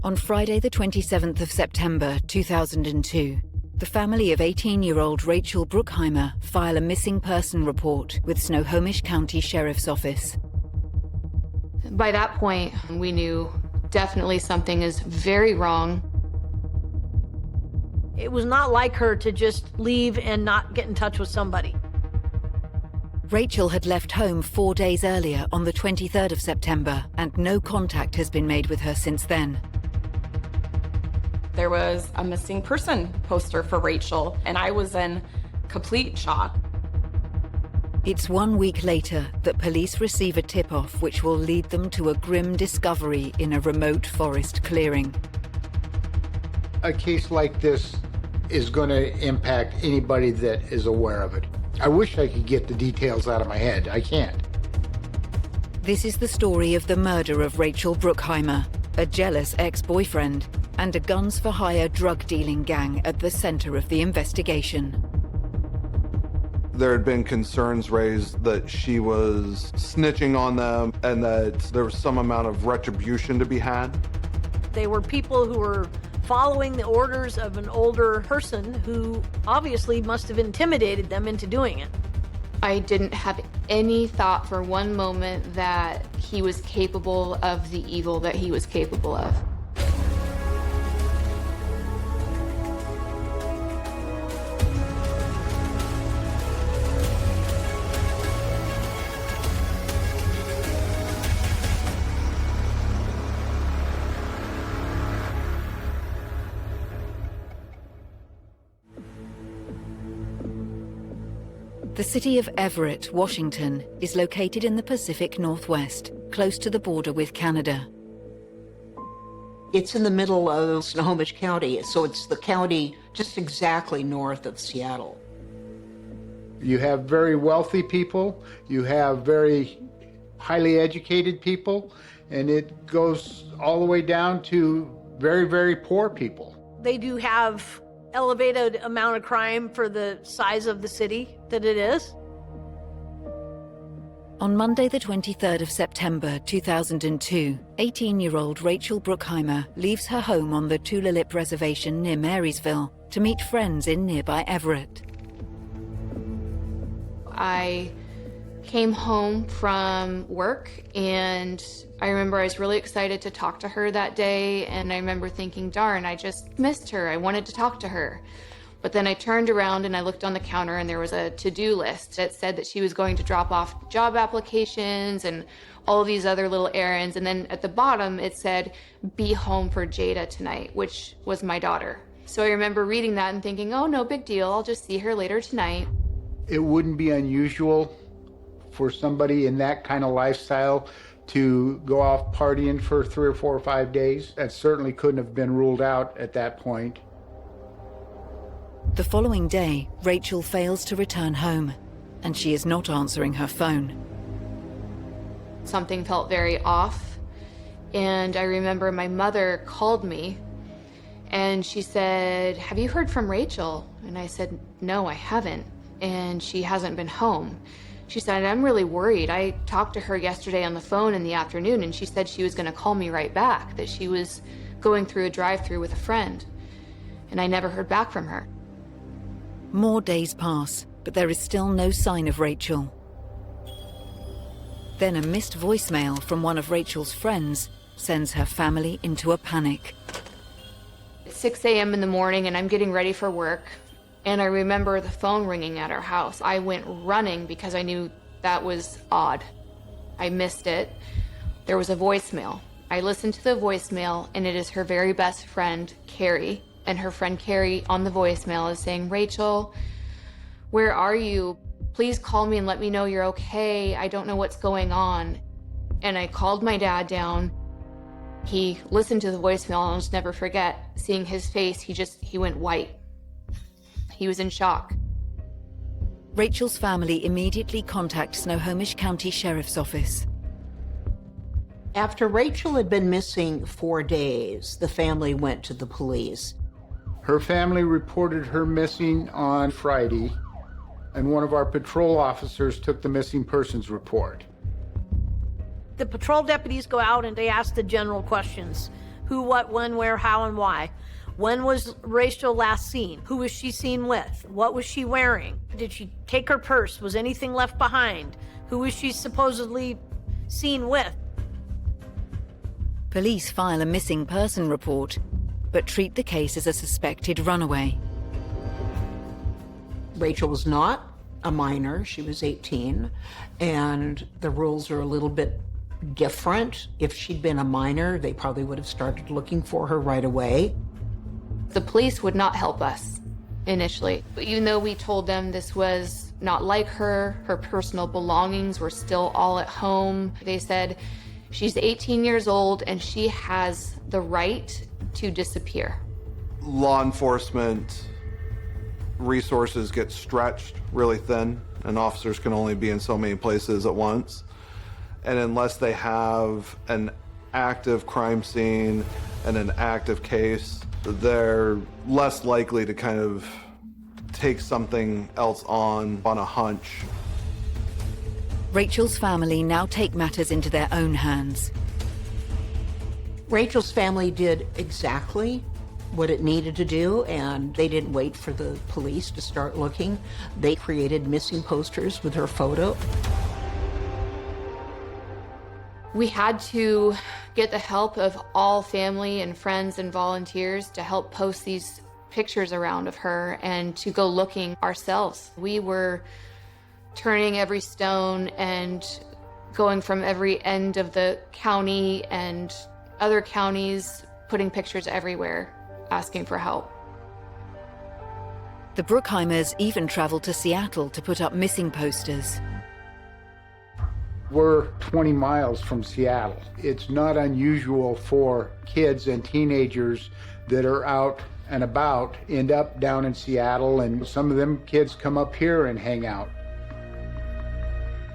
On Friday, the 27th of September, 2002, the family of 18-year-old Rachel Bruckheimer file a missing person report with Snohomish County Sheriff's Office. By that point, we knew definitely something is very wrong. It was not like her to just leave and not get in touch with somebody. Rachel had left home 4 days earlier on the 23rd of September, and no contact has been made with her since then. There was a missing person poster for Rachel, and I was in complete shock. It's 1 week later that police receive a tip-off which will lead them to a grim discovery in a remote forest clearing. A case like this is going to impact anybody that is aware of it. I wish I could get the details out of my head. I can't. This is the story of the murder of Rachel Bruckheimer, a jealous ex-boyfriend, and a guns-for-hire drug-dealing gang at the center of the investigation. There had been concerns raised that she was snitching on them and that there was some amount of retribution to be had. They were people who were following the orders of an older person who obviously must have intimidated them into doing it. I didn't have any thought for one moment that he was capable of the evil that he was capable of. The city of Everett, Washington, is located in the Pacific Northwest, close to the border with Canada. It's in the middle of Snohomish County, so it's the county just exactly north of Seattle. You have very wealthy people, you have very highly educated people, and it goes all the way down to very, very poor people. They do have elevated amount of crime for the size of the city that it is. On Monday, the 23rd of September 2002, 18-year-old Rachel Bruckheimer leaves her home on the Tulalip Reservation near Marysville to meet friends in nearby Everett. I came home from work, and I remember I was really excited to talk to her that day, and I remember thinking, darn, I just missed her. I wanted to talk to her. But then I turned around and I looked on the counter, and there was a to-do list that said that she was going to drop off job applications and all of these other little errands. And then at the bottom it said, be home for Jada tonight, which was my daughter. So I remember reading that and thinking, oh, no big deal. I'll just see her later tonight. It wouldn't be unusual for somebody in that kind of lifestyle to go off partying for 3 or 4 or 5 days. That certainly couldn't have been ruled out at that point. The following day, Rachel fails to return home, and she is not answering her phone. Something felt very off, and I remember my mother called me, and she said, have you heard from Rachel? And I said, no, I haven't, and she hasn't been home. She said, I'm really worried. I talked to her yesterday on the phone in the afternoon, and she said she was going to call me right back, that she was going through a drive-through with a friend, and I never heard back from her. More days pass, but there is still no sign of Rachel. Then a missed voicemail from one of Rachel's friends sends her family into a panic. It's 6 a.m. in the morning, and I'm getting ready for work. And I remember the phone ringing at our house. I went running because I knew that was odd. I missed it. There was a voicemail. I listened to the voicemail, and it is her very best friend, Carrie. And her friend Carrie on the voicemail is saying, Rachel, where are you? Please call me and let me know you're okay. I don't know what's going on. And I called my dad down. He listened to the voicemail, and I'll just never forget seeing his face. He went white. He was in shock. Rachel's family immediately contact Snohomish County Sheriff's Office. After Rachel had been missing 4 days, the family went to the police. Her family reported her missing on Friday, and one of our patrol officers took the missing persons report. The patrol deputies go out and they ask the general questions. Who, what, when, where, how, and why. When was Rachel last seen? Who was she seen with? What was she wearing? Did she take her purse? Was anything left behind? Who was she supposedly seen with? Police file a missing person report, but treat the case as a suspected runaway. Rachel was not a minor, she was 18, and the rules are a little bit different. If she'd been a minor, they probably would have started looking for her right away. The police would not help us initially. Even though we told them this was not like her personal belongings were still all at home, they said she's 18 years old and she has the right to disappear. Law enforcement resources get stretched really thin, and officers can only be in so many places at once. And unless they have an active crime scene and an active case, they're less likely to kind of take something else on a hunch. Rachel's family now take matters into their own hands. Rachel's family did exactly what it needed to do, and they didn't wait for the police to start looking. They created missing posters with her photo. We had to get the help of all family and friends and volunteers to help post these pictures around of her and to go looking ourselves. We were turning every stone and going from every end of the county and other counties, putting pictures everywhere, asking for help. The Bruckheimers even traveled to Seattle to put up missing posters. We're 20 miles from Seattle. It's not unusual for kids and teenagers that are out and about end up down in Seattle, and some of them kids come up here and hang out.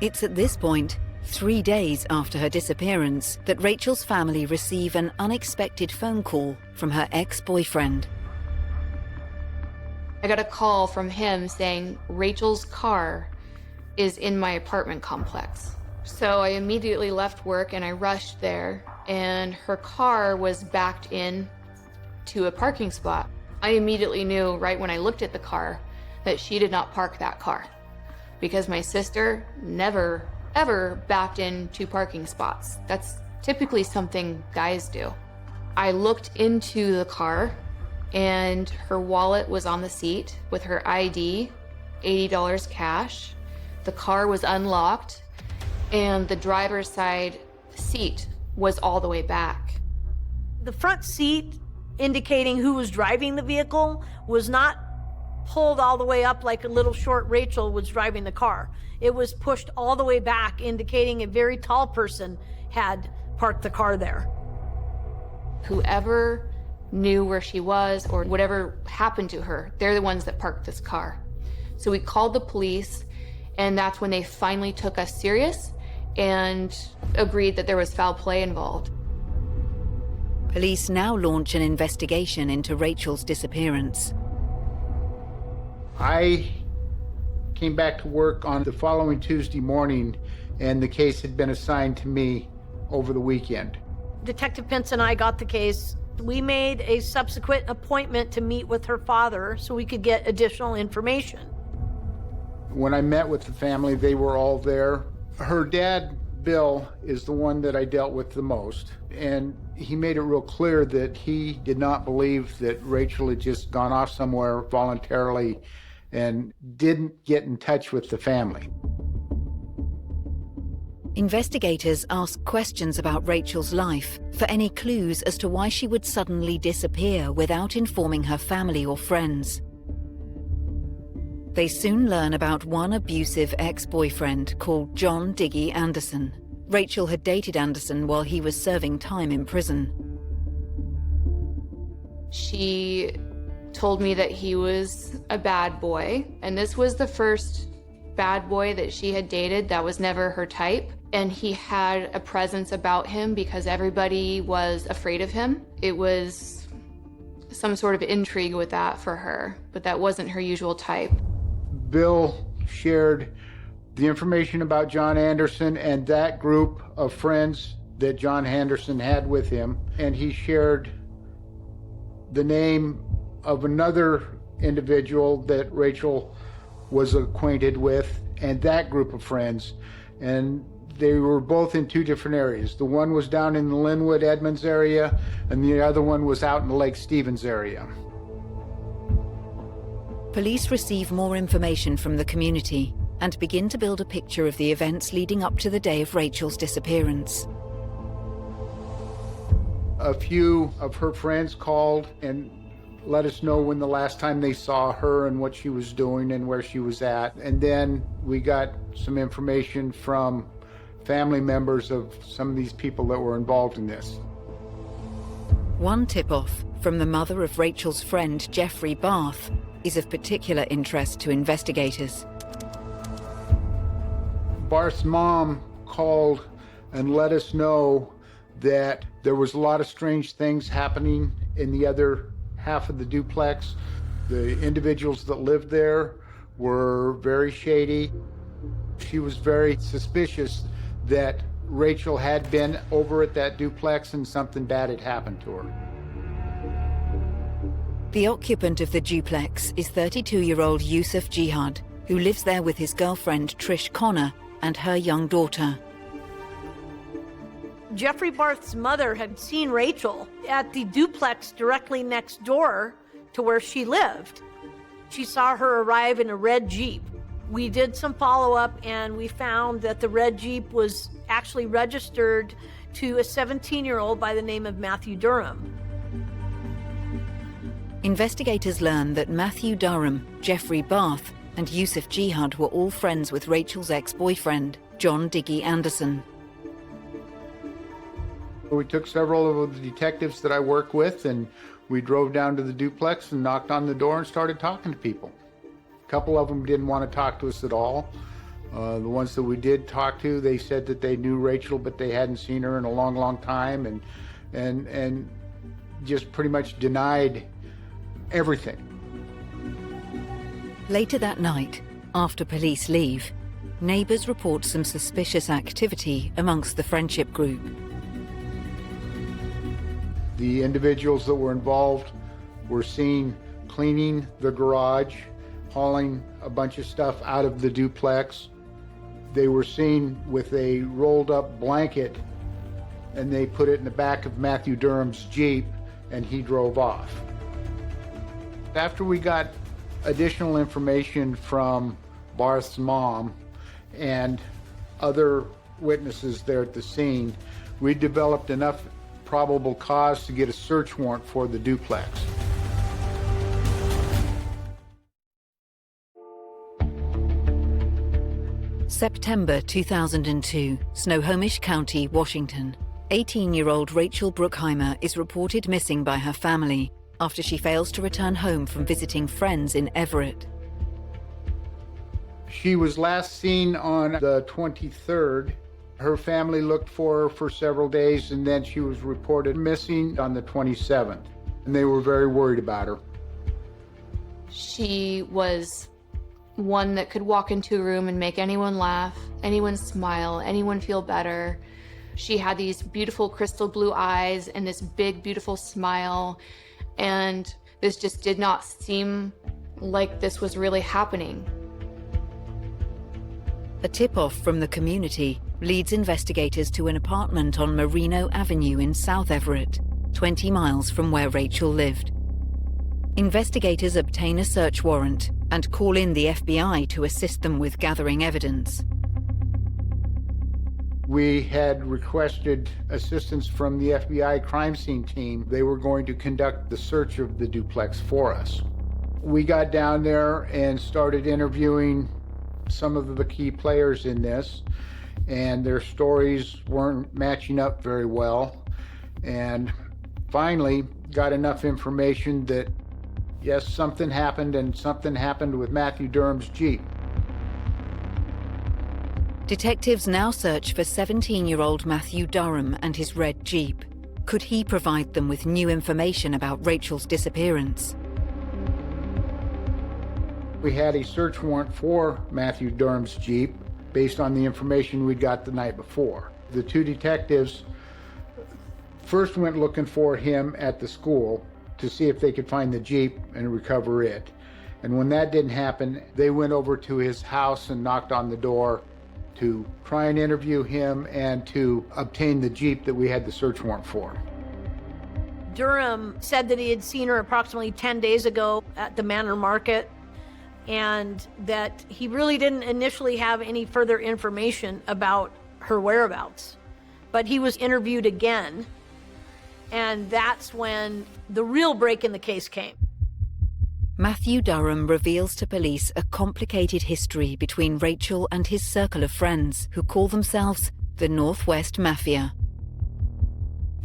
It's at this point, 3 days after her disappearance, that Rachel's family receive an unexpected phone call from her ex-boyfriend. I got a call from him saying Rachel's car is in my apartment complex. So I immediately left work and I rushed there, and her car was backed in to a parking spot. I immediately knew right when I looked at the car that she did not park that car, because my sister never, ever backed into parking spots. That's typically something guys do. I looked into the car and her wallet was on the seat with her ID, $80 cash. The car was unlocked and the driver's side seat was all the way back. The front seat indicating who was driving the vehicle was not pulled all the way up like a little short Rachel was driving the car. It was pushed all the way back, indicating a very tall person had parked the car there. Whoever knew where she was or whatever happened to her, they're the ones that parked this car. So we called the police, and that's when they finally took us serious and agreed that there was foul play involved. Police now launch an investigation into Rachel's disappearance. I came back to work on the following Tuesday morning, and the case had been assigned to me over the weekend. Detective Pence and I got the case. We made a subsequent appointment to meet with her father so we could get additional information. When I met with the family, they were all there. Her dad, Bill, is the one that I dealt with the most, and he made it real clear that he did not believe that Rachel had just gone off somewhere voluntarily and didn't get in touch with the family. Investigators ask questions about Rachel's life for any clues as to why she would suddenly disappear without informing her family or friends. They soon learn about one abusive ex-boyfriend called John Diggy Anderson. Rachel had dated Anderson while he was serving time in prison. She told me that he was a bad boy, and this was the first bad boy that she had dated that was never her type. And he had a presence about him because everybody was afraid of him. It was some sort of intrigue with that for her, but that wasn't her usual type. Bill shared the information about John Anderson and that group of friends that John Henderson had with him, and he shared the name of another individual that Rachel was acquainted with and that group of friends, and they were both in two different areas. The one was down in the Linwood, Edmonds area, and the other one was out in the Lake Stevens area. Police receive more information from the community and begin to build a picture of the events leading up to the day of Rachel's disappearance. A few of her friends called and let us know when the last time they saw her and what she was doing and where she was at. And then we got some information from family members of some of these people that were involved in this. One tip-off from the mother of Rachel's friend, Jeffrey Barth, is of particular interest to investigators. Barth's mom called and let us know that there was a lot of strange things happening in the other half of the duplex. The individuals that lived there were very shady. She was very suspicious that Rachel had been over at that duplex and something bad had happened to her. The occupant of the duplex is 32-year-old Yusuf Jihad, who lives there with his girlfriend Trish Connor and her young daughter. Jeffrey Barth's mother had seen Rachel at the duplex directly next door to where she lived. She saw her arrive in a red Jeep. We did some follow-up and we found that the red Jeep was actually registered to a 17-year-old by the name of Matthew Durham. Investigators learn that Matthew Durham, Jeffrey Barth, and Yusuf Jihad were all friends with Rachel's ex-boyfriend, John Diggy Anderson. We took several of the detectives that I work with and we drove down to the duplex and knocked on the door and started talking to people. A couple of them didn't want to talk to us at all. The ones that we did talk to, they said that they knew Rachel, but they hadn't seen her in a long, long time, and just pretty much denied everything. Later that night, after police leave, neighbors report some suspicious activity amongst the friendship group. The individuals that were involved were seen cleaning the garage, hauling a bunch of stuff out of the duplex. They were seen with a rolled up blanket and they put it in the back of Matthew Durham's Jeep and he drove off. After we got additional information from Barth's mom and other witnesses there at the scene, we developed enough probable cause to get a search warrant for the duplex. September 2002, Snohomish County, Washington. 18-year-old Rachel Bruckheimer is reported missing by her family after she fails to return home from visiting friends in Everett. She was last seen on the 23rd. Her family looked for her for several days and then she was reported missing on the 27th. And they were very worried about her. She was one that could walk into a room and make anyone laugh, anyone smile, anyone feel better. She had these beautiful crystal blue eyes and this big, beautiful smile. And this just did not seem like this was really happening. A tip-off from the community leads investigators to an apartment on Merino Avenue in South Everett, 20 miles from where Rachel lived. Investigators obtain a search warrant and call in the FBI to assist them with gathering evidence. We had requested assistance from the FBI crime scene team. They were going to conduct the search of the duplex for us. We got down there and started interviewing some of the key players in this, and their stories weren't matching up very well. And finally got enough information that, yes, something happened, and something happened with Matthew Durham's Jeep. Detectives now search for 17-year-old Matthew Durham and his red Jeep. Could he provide them with new information about Rachel's disappearance? We had a search warrant for Matthew Durham's Jeep based on the information we got the night before. The two detectives first went looking for him at the school to see if they could find the Jeep and recover it. And when that didn't happen, they went over to his house and knocked on the door to try and interview him and to obtain the Jeep that we had the search warrant for. Durham said that he had seen her approximately 10 days ago at the Manor Market, and that he really didn't initially have any further information about her whereabouts. But he was interviewed again, and that's when the real break in the case came. Matthew Durham reveals to police a complicated history between Rachel and his circle of friends who call themselves the Northwest Mafia.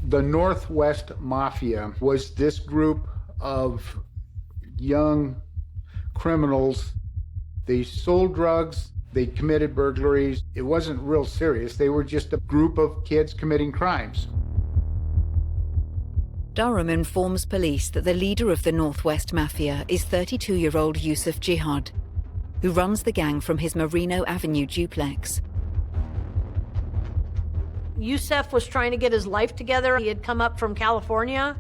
The Northwest Mafia was this group of young criminals. They sold drugs, they committed burglaries. It wasn't real serious. They were just a group of kids committing crimes. Durham informs police that the leader of the Northwest Mafia is 32-year-old Yusuf Jihad, who runs the gang from his Merino Avenue duplex. Yusuf was trying to get his life together. He had come up from California,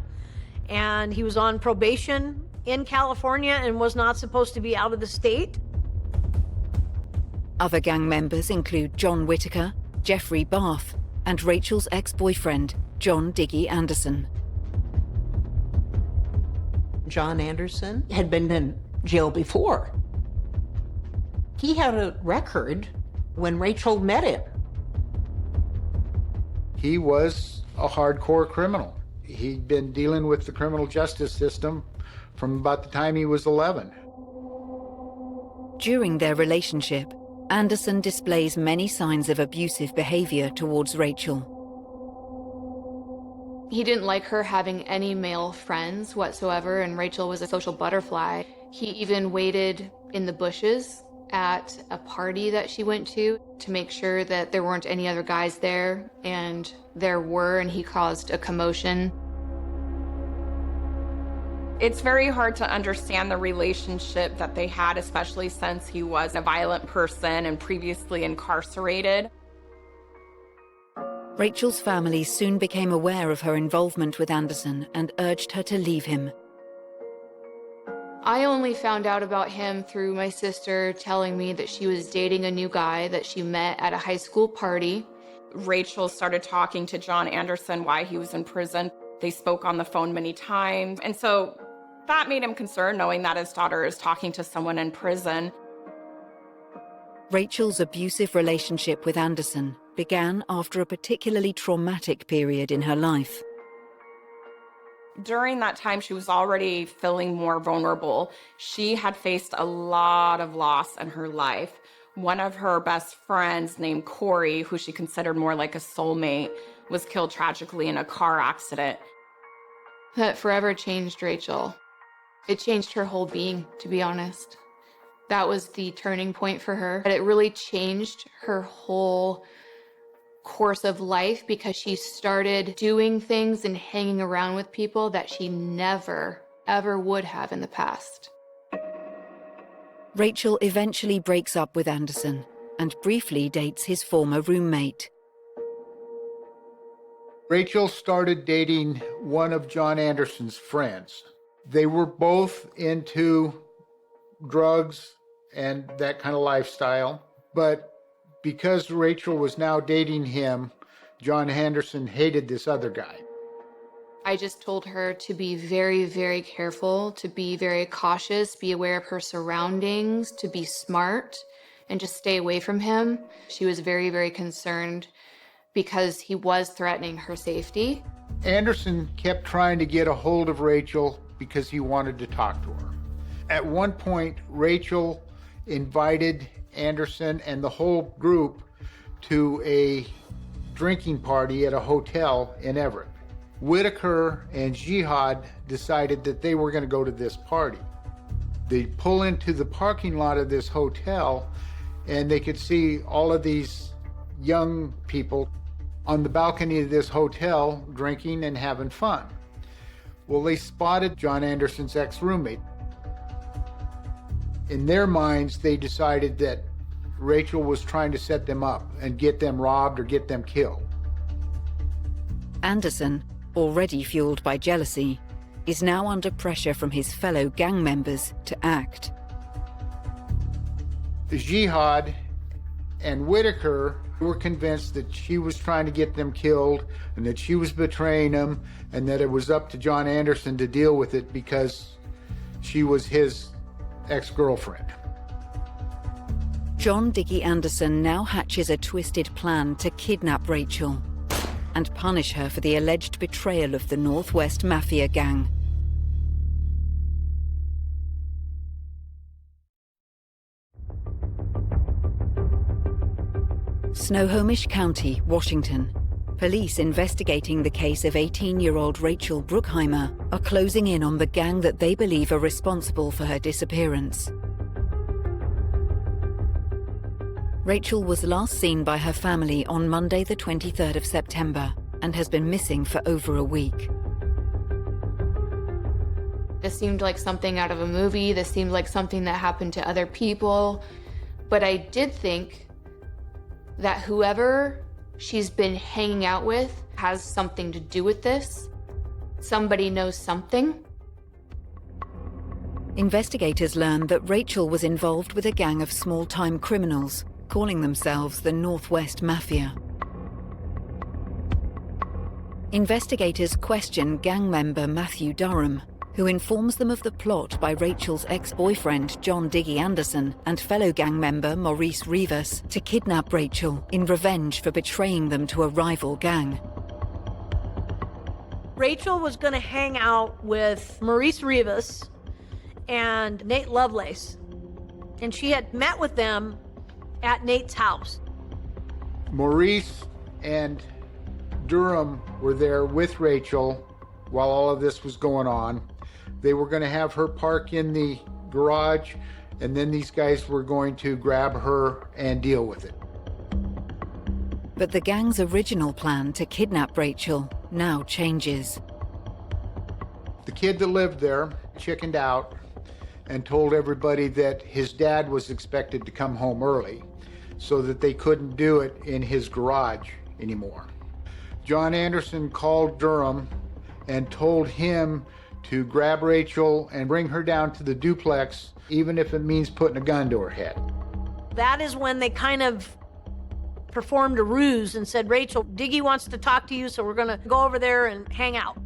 and he was on probation in California and was not supposed to be out of the state. Other gang members include John Whitaker, Jeffrey Barth, and Rachel's ex-boyfriend, John Diggy Anderson. John Anderson had been in jail before. He had a record when Rachel met him. He was a hardcore criminal. He'd been dealing with the criminal justice system from about the time he was 11. During their relationship, Anderson displays many signs of abusive behavior towards Rachel. He didn't like her having any male friends whatsoever, and Rachel was a social butterfly. He even waited in the bushes at a party that she went to make sure that there weren't any other guys there, and there were, and he caused a commotion. It's very hard to understand the relationship that they had, especially since he was a violent person and previously incarcerated. Rachel's family soon became aware of her involvement with Anderson and urged her to leave him. I only found out about him through my sister telling me that she was dating a new guy that she met at a high school party. Rachel started talking to John Anderson while he was in prison. They spoke on the phone many times, and so that made him concerned, knowing that his daughter is talking to someone in prison. Rachel's abusive relationship with Anderson began after a particularly traumatic period in her life. During that time, she was already feeling more vulnerable. She had faced a lot of loss in her life. One of her best friends, named Corey, who she considered more like a soulmate, was killed tragically in a car accident. That forever changed Rachel. It changed her whole being, to be honest. That was the turning point for her. It really changed her whole course of life because she started doing things and hanging around with people that she never, ever would have in the past. Rachel eventually breaks up with Anderson and briefly dates his former roommate. Rachel started dating one of John Anderson's friends. They were both into drugs and that kind of lifestyle, but because Rachel was now dating him, John Anderson hated this other guy. I just told her to be very, very careful, to be very cautious, be aware of her surroundings, to be smart, and just stay away from him. She was very, very concerned because he was threatening her safety. Anderson kept trying to get a hold of Rachel because he wanted to talk to her. At one point, Rachel invited Anderson and the whole group to a drinking party at a hotel in Everett. Whitaker and Jihad decided that they were going to go to this party. They pull into the parking lot of this hotel, and they could see all of these young people on the balcony of this hotel drinking and having fun. Well, they spotted John Anderson's ex-roommate. In their minds, they decided that Rachel was trying to set them up and get them robbed or get them killed. Anderson, already fueled by jealousy, is now under pressure from his fellow gang members to act. Jihad and Whitaker were convinced that she was trying to get them killed and that she was betraying them and that it was up to John Anderson to deal with it because she was his ex-girlfriend. John Diggy Anderson now hatches a twisted plan to kidnap Rachel and punish her for the alleged betrayal of the Northwest Mafia gang. Snohomish County, Washington. Police investigating the case of 18-year-old Rachel Bruckheimer are closing in on the gang that they believe are responsible for her disappearance. Rachel was last seen by her family on Monday, the 23rd of September, and has been missing for over a week. This seemed like something out of a movie. This seemed like something that happened to other people. But I did think that whoever she's been hanging out with has something to do with this. Somebody knows something. Investigators learned that Rachel was involved with a gang of small-time criminals, calling themselves the Northwest Mafia. Investigators question gang member Matthew Durham, who informs them of the plot by Rachel's ex-boyfriend John Diggy Anderson and fellow gang member Maurice Rivas to kidnap Rachel in revenge for betraying them to a rival gang. Rachel was going to hang out with Maurice Rivas and Nate Lovelace, and she had met with them at Nate's house. Maurice and Durham were there with Rachel while all of this was going on. They were going to have her park in the garage, and then these guys were going to grab her and deal with it. But the gang's original plan to kidnap Rachel now changes. The kid that lived there chickened out and told everybody that his dad was expected to come home early so that they couldn't do it in his garage anymore. John Anderson called Durham and told him to grab Rachel and bring her down to the duplex, even if it means putting a gun to her head. That is when they kind of performed a ruse and said, Rachel, Diggy wants to talk to you, so we're gonna go over there and hang out.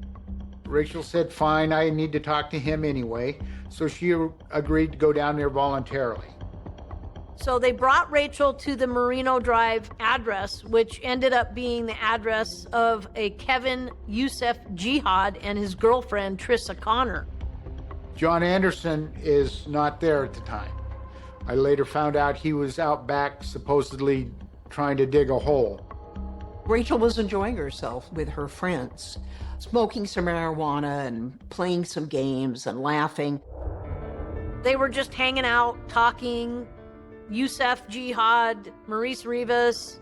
Rachel said, fine, I need to talk to him anyway. So she agreed to go down there voluntarily. So they brought Rachel to the Merino Drive address, which ended up being the address of a Kevin Youssef Jihad and his girlfriend, Trissa Connor. John Anderson is not there at the time. I later found out he was out back supposedly trying to dig a hole. Rachel was enjoying herself with her friends, smoking some marijuana and playing some games and laughing. They were just hanging out, talking. Youssef Jihad, Maurice Rivas,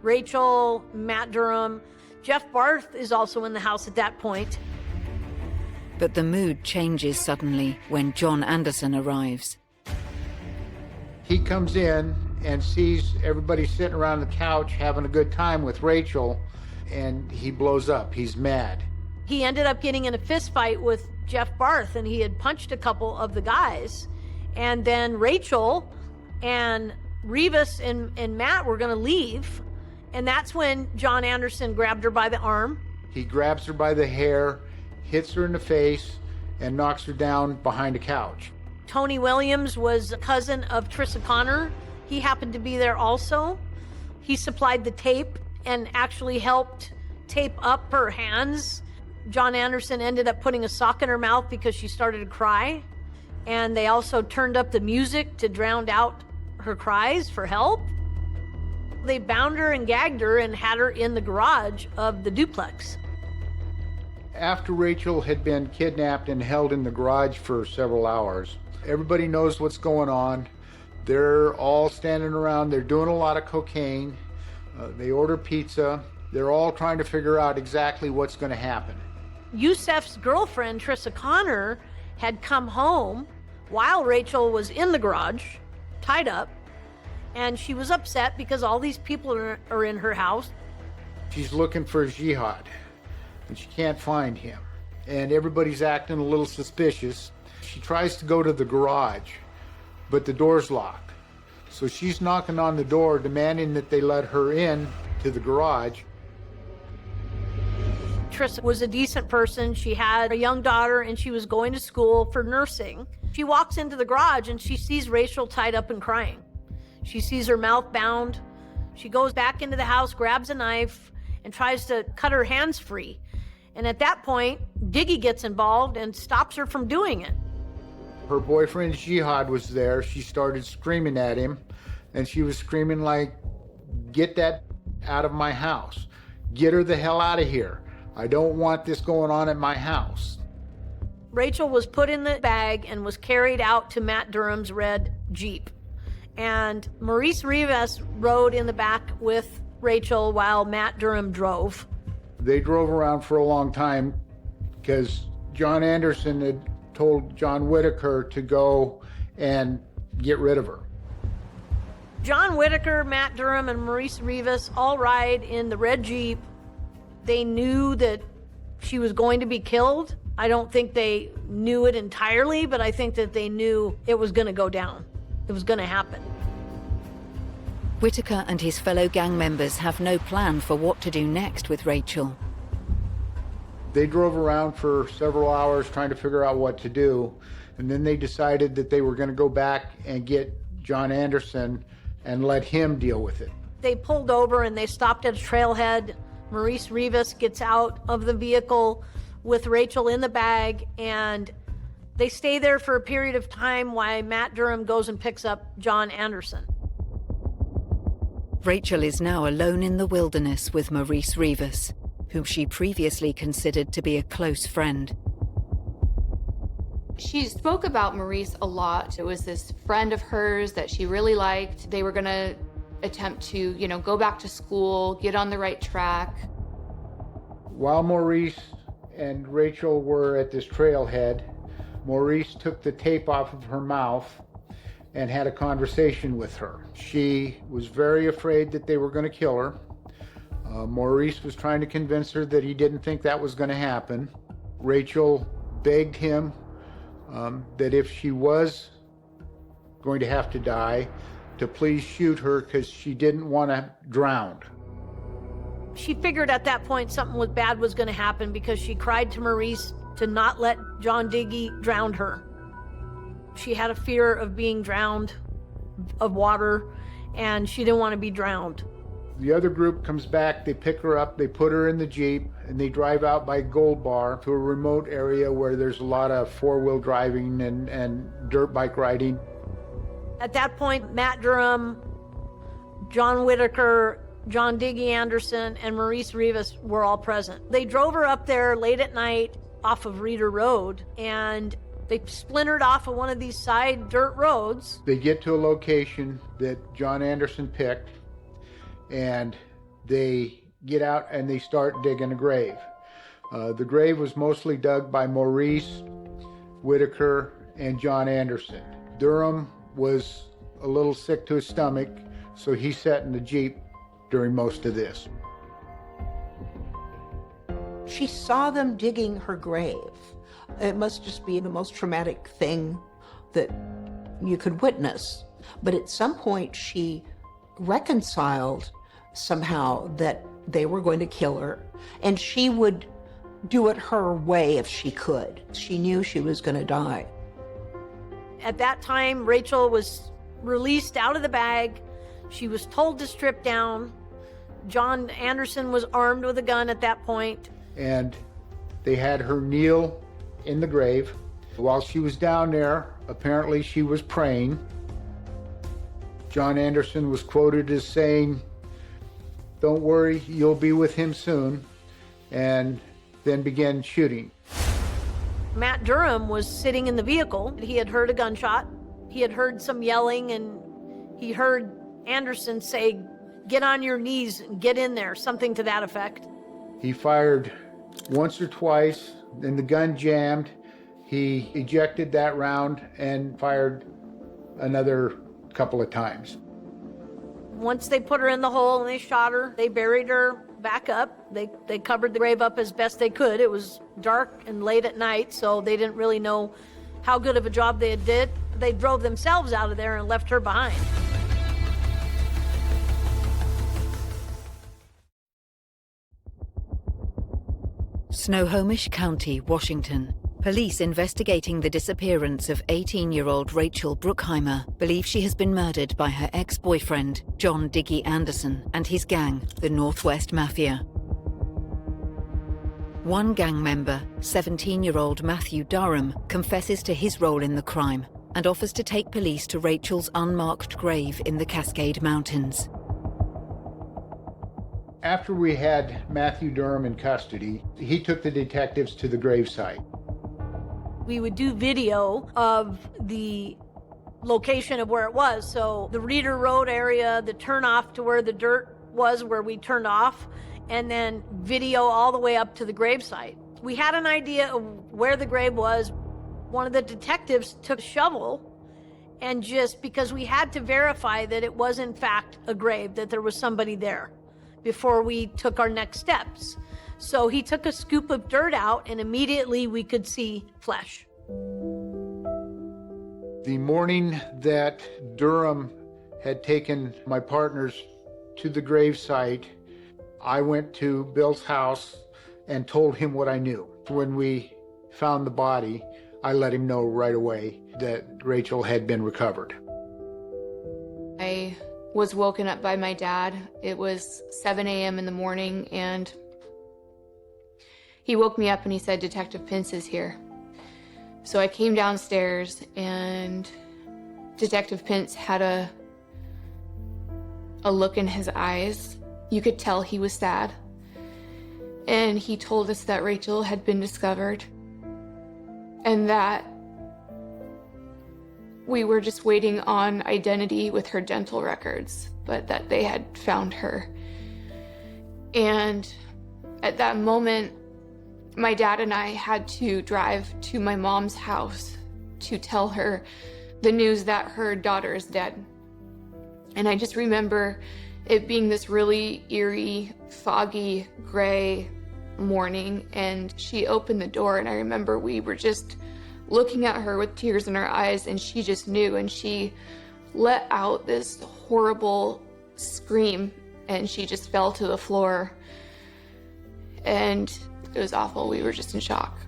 Rachel, Matt Durham. Jeff Barth is also in the house at that point. But the mood changes suddenly when John Anderson arrives. He comes in and sees everybody sitting around the couch having a good time with Rachel, and he blows up. He's mad. He ended up getting in a fist fight with Jeff Barth, and he had punched a couple of the guys. And then Rachel and Rivas and Matt were going to leave, and that's when John Anderson grabbed her by the arm. He grabs her by the hair, hits her in the face, and knocks her down behind a couch. Tony Williams was a cousin of Trissa Connor. He happened to be there also. He supplied the tape and actually helped tape up her hands. John Anderson ended up putting a sock in her mouth because she started to cry. And they also turned up the music to drown out her cries for help. They bound her and gagged her and had her in the garage of the duplex. After Rachel had been kidnapped and held in the garage for several hours, everybody knows what's going on. They're all standing around. They're doing a lot of cocaine. They order pizza. They're all trying to figure out exactly what's going to happen. Youssef's girlfriend, Trissa Connor, had come home while Rachel was in the garage, tied up, and she was upset because all these people are in her house. She's looking for Jihad. and she can't find him. And everybody's acting a little suspicious. She tries to go to the garage, but the door's locked. So she's knocking on the door, demanding that they let her in to the garage. Trissa was a decent person. She had a young daughter and she was going to school for nursing. She walks into the garage and she sees Rachel tied up and crying. She sees her mouth bound. She goes back into the house, grabs a knife, and tries to cut her hands free. And at that point, Diggy gets involved and stops her from doing it. Her boyfriend Jihad was there. She started screaming at him, and she was screaming like, "Get that out of my house. Get her the hell out of here. I don't want this going on at my house." Rachel was put in the bag and was carried out to Matt Durham's red Jeep. And Maurice Rivas rode in the back with Rachel while Matt Durham drove. They drove around for a long time because John Anderson had told John Whitaker to go and get rid of her. John Whitaker, Matt Durham, and Maurice Rivas all ride in the red Jeep. They knew that she was going to be killed. I don't think they knew it entirely, but I think that they knew it was going to go down. It was going to happen. Whitaker and his fellow gang members have no plan for what to do next with Rachel. They drove around for several hours trying to figure out what to do, and then they decided that they were going to go back and get John Anderson and let him deal with it. They pulled over and they stopped at a trailhead. Maurice Rivas gets out of the vehicle with Rachel in the bag, and they stay there for a period of time while Matt Durham goes and picks up John Anderson. Rachel is now alone in the wilderness with Maurice Rivas, whom she previously considered to be a close friend. She spoke about Maurice a lot. It was this friend of hers that she really liked. They were gonna attempt to, go back to school, get on the right track. While Maurice and Rachel were at this trailhead, Maurice took the tape off of her mouth and had a conversation with her. She was very afraid that they were going to kill her. Maurice was trying to convince her that he didn't think that was going to happen. Rachel begged him that if she was going to have to die, to please shoot her because she didn't want to drown. She figured at that point something bad was going to happen because she cried to Maurice to not let John Diggy drown her. She had a fear of being drowned, of water, and she didn't want to be drowned. The other group comes back, they pick her up, they put her in the Jeep, and they drive out by Gold Bar to a remote area where there's a lot of four-wheel driving and dirt bike riding. At that point, Matt Durham, John Whitaker, John Diggy Anderson, and Maurice Rivas were all present. They drove her up there late at night off of Reeder Road, and they splintered off of one of these side dirt roads. They get to a location that John Anderson picked, and they get out and they start digging a grave. The grave was mostly dug by Maurice, Whitaker, and John Anderson. Durham was a little sick to his stomach, so he sat in the Jeep during most of this. She saw them digging her grave. It must just be the most traumatic thing that you could witness. But at some point, she reconciled somehow that they were going to kill her, and she would do it her way if she could. She knew she was going to die. At that time, Rachel was released out of the bag. She was told to strip down. John Anderson was armed with a gun at that point. And they had her kneel in the grave. While she was down there, apparently she was praying. John Anderson was quoted as saying, "Don't worry, you'll be with him soon," and then began shooting. Matt Durham was sitting in the vehicle. He had heard a gunshot. He had heard some yelling, and he heard Anderson say, "Get on your knees and get in there," something to that effect. He fired once or twice, then the gun jammed. He ejected that round and fired another couple of times. Once they put her in the hole and they shot her, they buried her back up. They covered the grave up as best they could. It was dark and late at night, so they didn't really know how good of a job they did. They drove themselves out of there and left her behind. Snohomish County, Washington. Police investigating the disappearance of 18-year-old Rachel Bruckheimer believe she has been murdered by her ex-boyfriend, John Diggy Anderson, and his gang, the Northwest Mafia. One gang member, 17-year-old Matthew Durham, confesses to his role in the crime and offers to take police to Rachel's unmarked grave in the Cascade Mountains. After we had Matthew Durham in custody, he took the detectives to the gravesite. We would do video of the location of where it was. So the Reeder Road area, the turnoff to where the dirt was, where we turned off, and then video all the way up to the gravesite. We had an idea of where the grave was. One of the detectives took a shovel, and just because we had to verify that it was in fact a grave, that there was somebody there before we took our next steps. So he took a scoop of dirt out, and immediately we could see flesh. The morning that Durham had taken my partners to the gravesite, I went to Bill's house and told him what I knew. When we found the body, I let him know right away that Rachel had been recovered. I was woken up by my dad. It was 7 a.m. in the morning, and he woke me up and he said, "Detective Pence is here." So I came downstairs, and Detective Pence had a look in his eyes. You could tell he was sad. And he told us that Rachel had been discovered and that we were just waiting on identity with her dental records, but that they had found her. And at that moment, my dad and I had to drive to my mom's house to tell her the news that her daughter is dead. And I just remember it being this really eerie, foggy, gray morning, and she opened the door, and I remember we were just looking at her with tears in her eyes, and she just knew, and she let out this horrible scream, and she just fell to the floor, and it was awful. We were just in shock.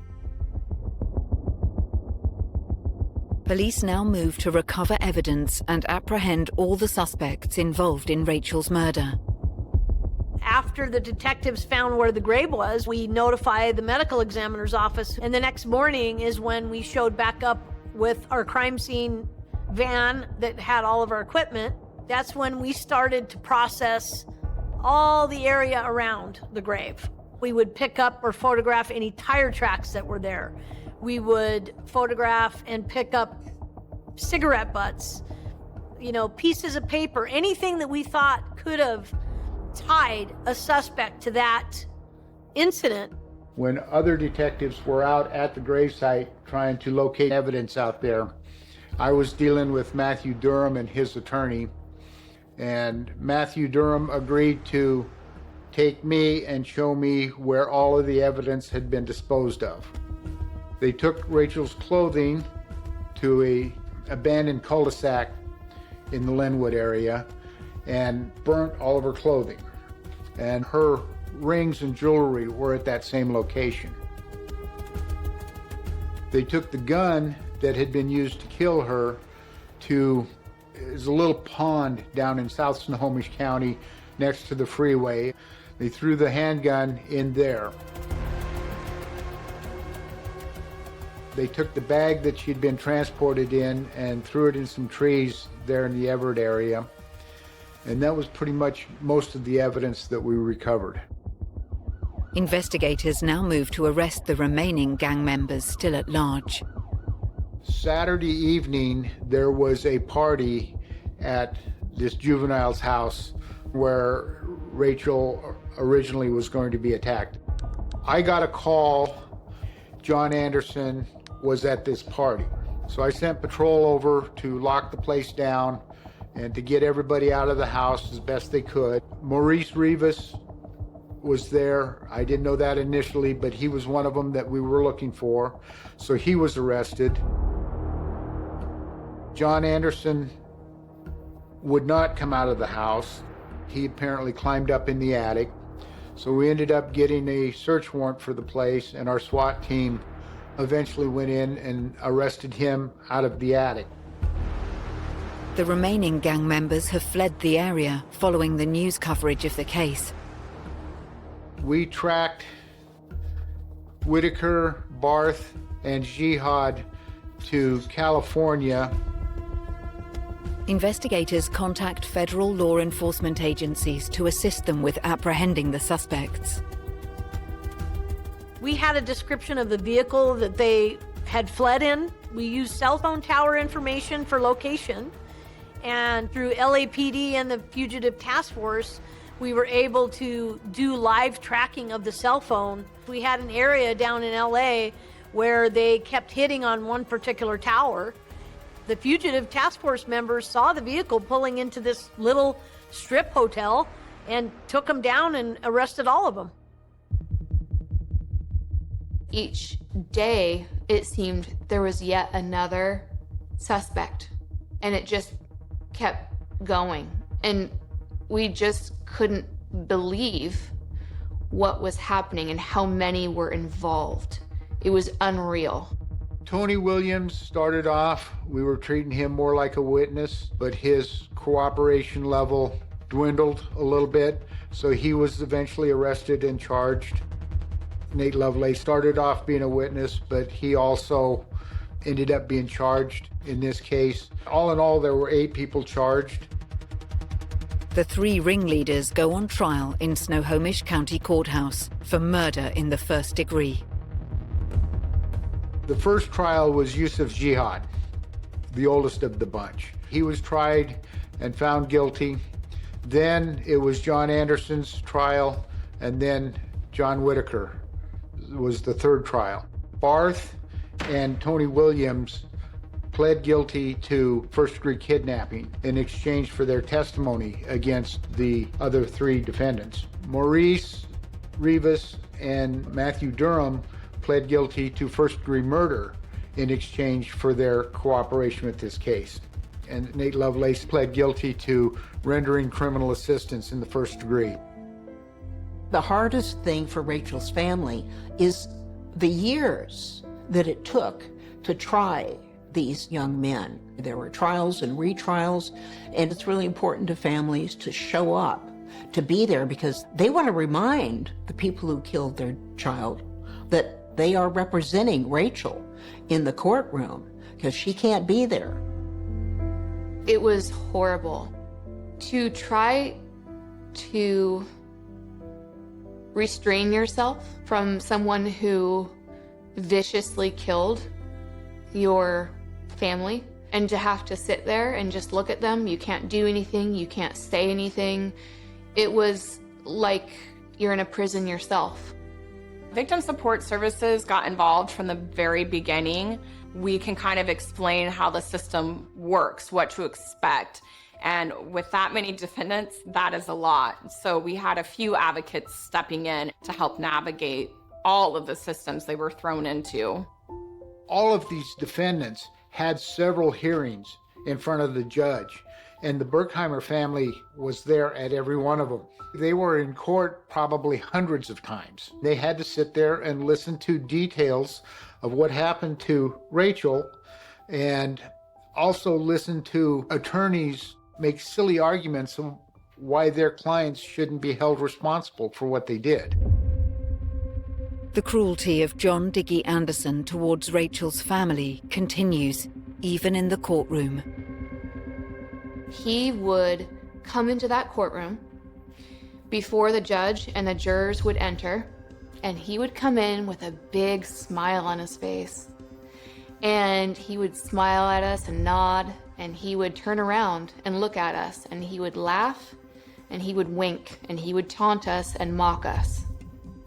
Police now move to recover evidence and apprehend all the suspects involved in Rachel's murder. After the detectives found where the grave was, we notified the medical examiner's office, and the next morning is when we showed back up with our crime scene van that had all of our equipment. That's when we started to process all the area around the grave. We would pick up or photograph any tire tracks that were there. We would photograph and pick up cigarette butts, pieces of paper, anything that we thought could have tied a suspect to that incident. When other detectives were out at the gravesite trying to locate evidence out there, I was dealing with Matthew Durham and his attorney, and Matthew Durham agreed to take me and show me where all of the evidence had been disposed of. They took Rachel's clothing to an abandoned cul-de-sac in the Linwood area and burnt all of her clothing. And her rings and jewelry were at that same location. They took the gun that had been used to kill her to is a little pond down in South Snohomish County next to the freeway. They threw the handgun in there. They took the bag that she'd been transported in and threw it in some trees there in the Everett area. And that was pretty much most of the evidence that we recovered. Investigators now move to arrest the remaining gang members still at large. Saturday evening, there was a party at this juvenile's house where Rachel originally was going to be attacked. I got a call. John Anderson was at this party. So I sent patrol over to lock the place down and to get everybody out of the house as best they could. Maurice Rivas was there. I didn't know that initially, but he was one of them that we were looking for. So he was arrested. John Anderson would not come out of the house. He apparently climbed up in the attic. So we ended up getting a search warrant for the place, and our SWAT team eventually went in and arrested him out of the attic. The remaining gang members have fled the area following the news coverage of the case. We tracked Whitaker, Barth, and Jihad to California. Investigators contact federal law enforcement agencies to assist them with apprehending the suspects. We had a description of the vehicle that they had fled in. We used cell phone tower information for location. And through LAPD and the Fugitive Task Force, we were able to do live tracking of the cell phone. We had an area down in LA where they kept hitting on one particular tower. The Fugitive Task Force members saw the vehicle pulling into this little strip hotel and took them down and arrested all of them. Each day, it seemed there was yet another suspect, and it just kept going. And we just couldn't believe what was happening and how many were involved. It was unreal. Tony Williams started off, we were treating him more like a witness, but his cooperation level dwindled a little bit, so he was eventually arrested and charged. Nate Lovelace started off being a witness, but he also ended up being charged in this case. All in all, there were 8 people charged. The 3 ringleaders go on trial in Snohomish County Courthouse for murder in the first degree. The first trial was Yusuf Jihad, the oldest of the bunch. He was tried and found guilty. Then it was John Anderson's trial, and then John Whitaker was the third trial. Barth and Tony Williams pled guilty to first-degree kidnapping in exchange for their testimony against the other 3 defendants. Maurice Rivas and Matthew Durham pled guilty to first-degree murder in exchange for their cooperation with this case. And Nate Lovelace pled guilty to rendering criminal assistance in the first degree. The hardest thing for Rachel's family is the years that it took to try these young men. There were trials and retrials, and it's really important to families to show up, to be there, because they want to remind the people who killed their child that they are representing Rachel in the courtroom, because she can't be there. It was horrible. To try to restrain yourself from someone who viciously killed your family, and to have to sit there and just look at them. You can't do anything, you can't say anything. It was like you're in a prison yourself. Victim support services got involved from the very beginning. We can kind of explain how the system works, what to expect. And with that many defendants, that is a lot. So we had a few advocates stepping in to help navigate all of the systems they were thrown into. All of these defendants had several hearings in front of the judge, and the Berkheimer family was there at every one of them. They were in court probably hundreds of times. They had to sit there and listen to details of what happened to Rachel, and also listen to attorneys make silly arguments of why their clients shouldn't be held responsible for what they did. The cruelty of John Diggy Anderson towards Rachel's family continues, even in the courtroom. He would come into that courtroom before the judge and the jurors would enter, and he would come in with a big smile on his face. And he would smile at us and nod, and he would turn around and look at us, and he would laugh, and he would wink, and he would taunt us and mock us.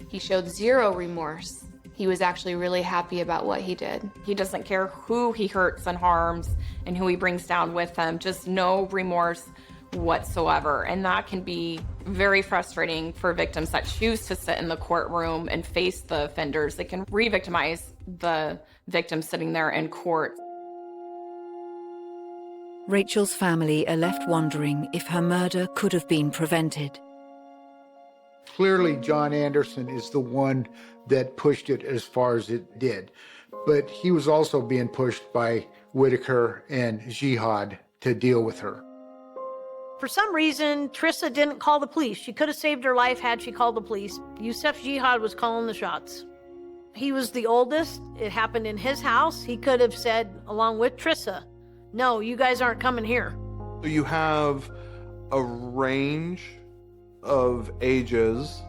He showed zero remorse. He was actually really happy about what he did. He doesn't care who he hurts and harms and who he brings down with him, just no remorse whatsoever. And that can be very frustrating for victims that choose to sit in the courtroom and face the offenders. They can re-victimize the victim sitting there in court. Rachel's family are left wondering if her murder could have been prevented. Clearly, John Anderson is the one that pushed it as far as it did. But he was also being pushed by Whitaker and Jihad to deal with her. For some reason, Trissa didn't call the police. She could have saved her life had she called the police. Yusef Jihad was calling the shots. He was the oldest. It happened in his house. He could have said, along with Trissa, no, you guys aren't coming here. You have a range of ages,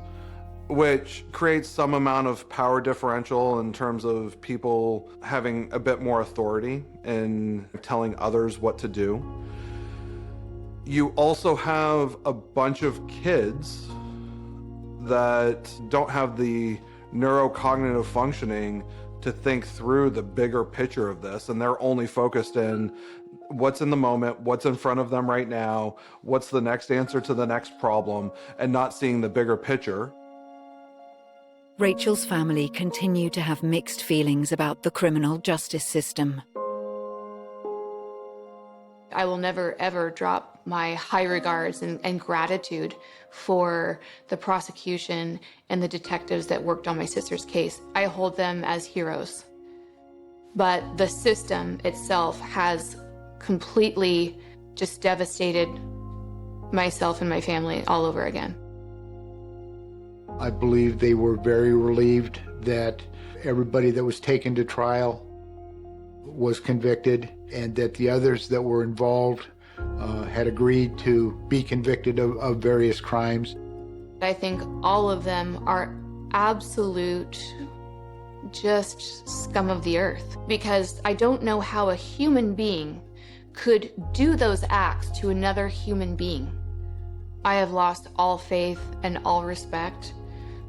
which creates some amount of power differential in terms of people having a bit more authority in telling others what to do. You also have a bunch of kids that don't have the neurocognitive functioning to think through the bigger picture of this, and they're only focused in what's in the moment, what's in front of them right now, what's the next answer to the next problem, and not seeing the bigger picture. Rachel's family continue to have mixed feelings about the criminal justice system. I will never, ever drop my high regards and gratitude for the prosecution and the detectives that worked on my sister's case. I hold them as heroes. But the system itself has completely just devastated myself and my family all over again. I believe they were very relieved that everybody that was taken to trial was convicted, and that the others that were involved had agreed to be convicted of various crimes. I think all of them are absolute just scum of the earth, because I don't know how a human being could do those acts to another human being. I have lost all faith and all respect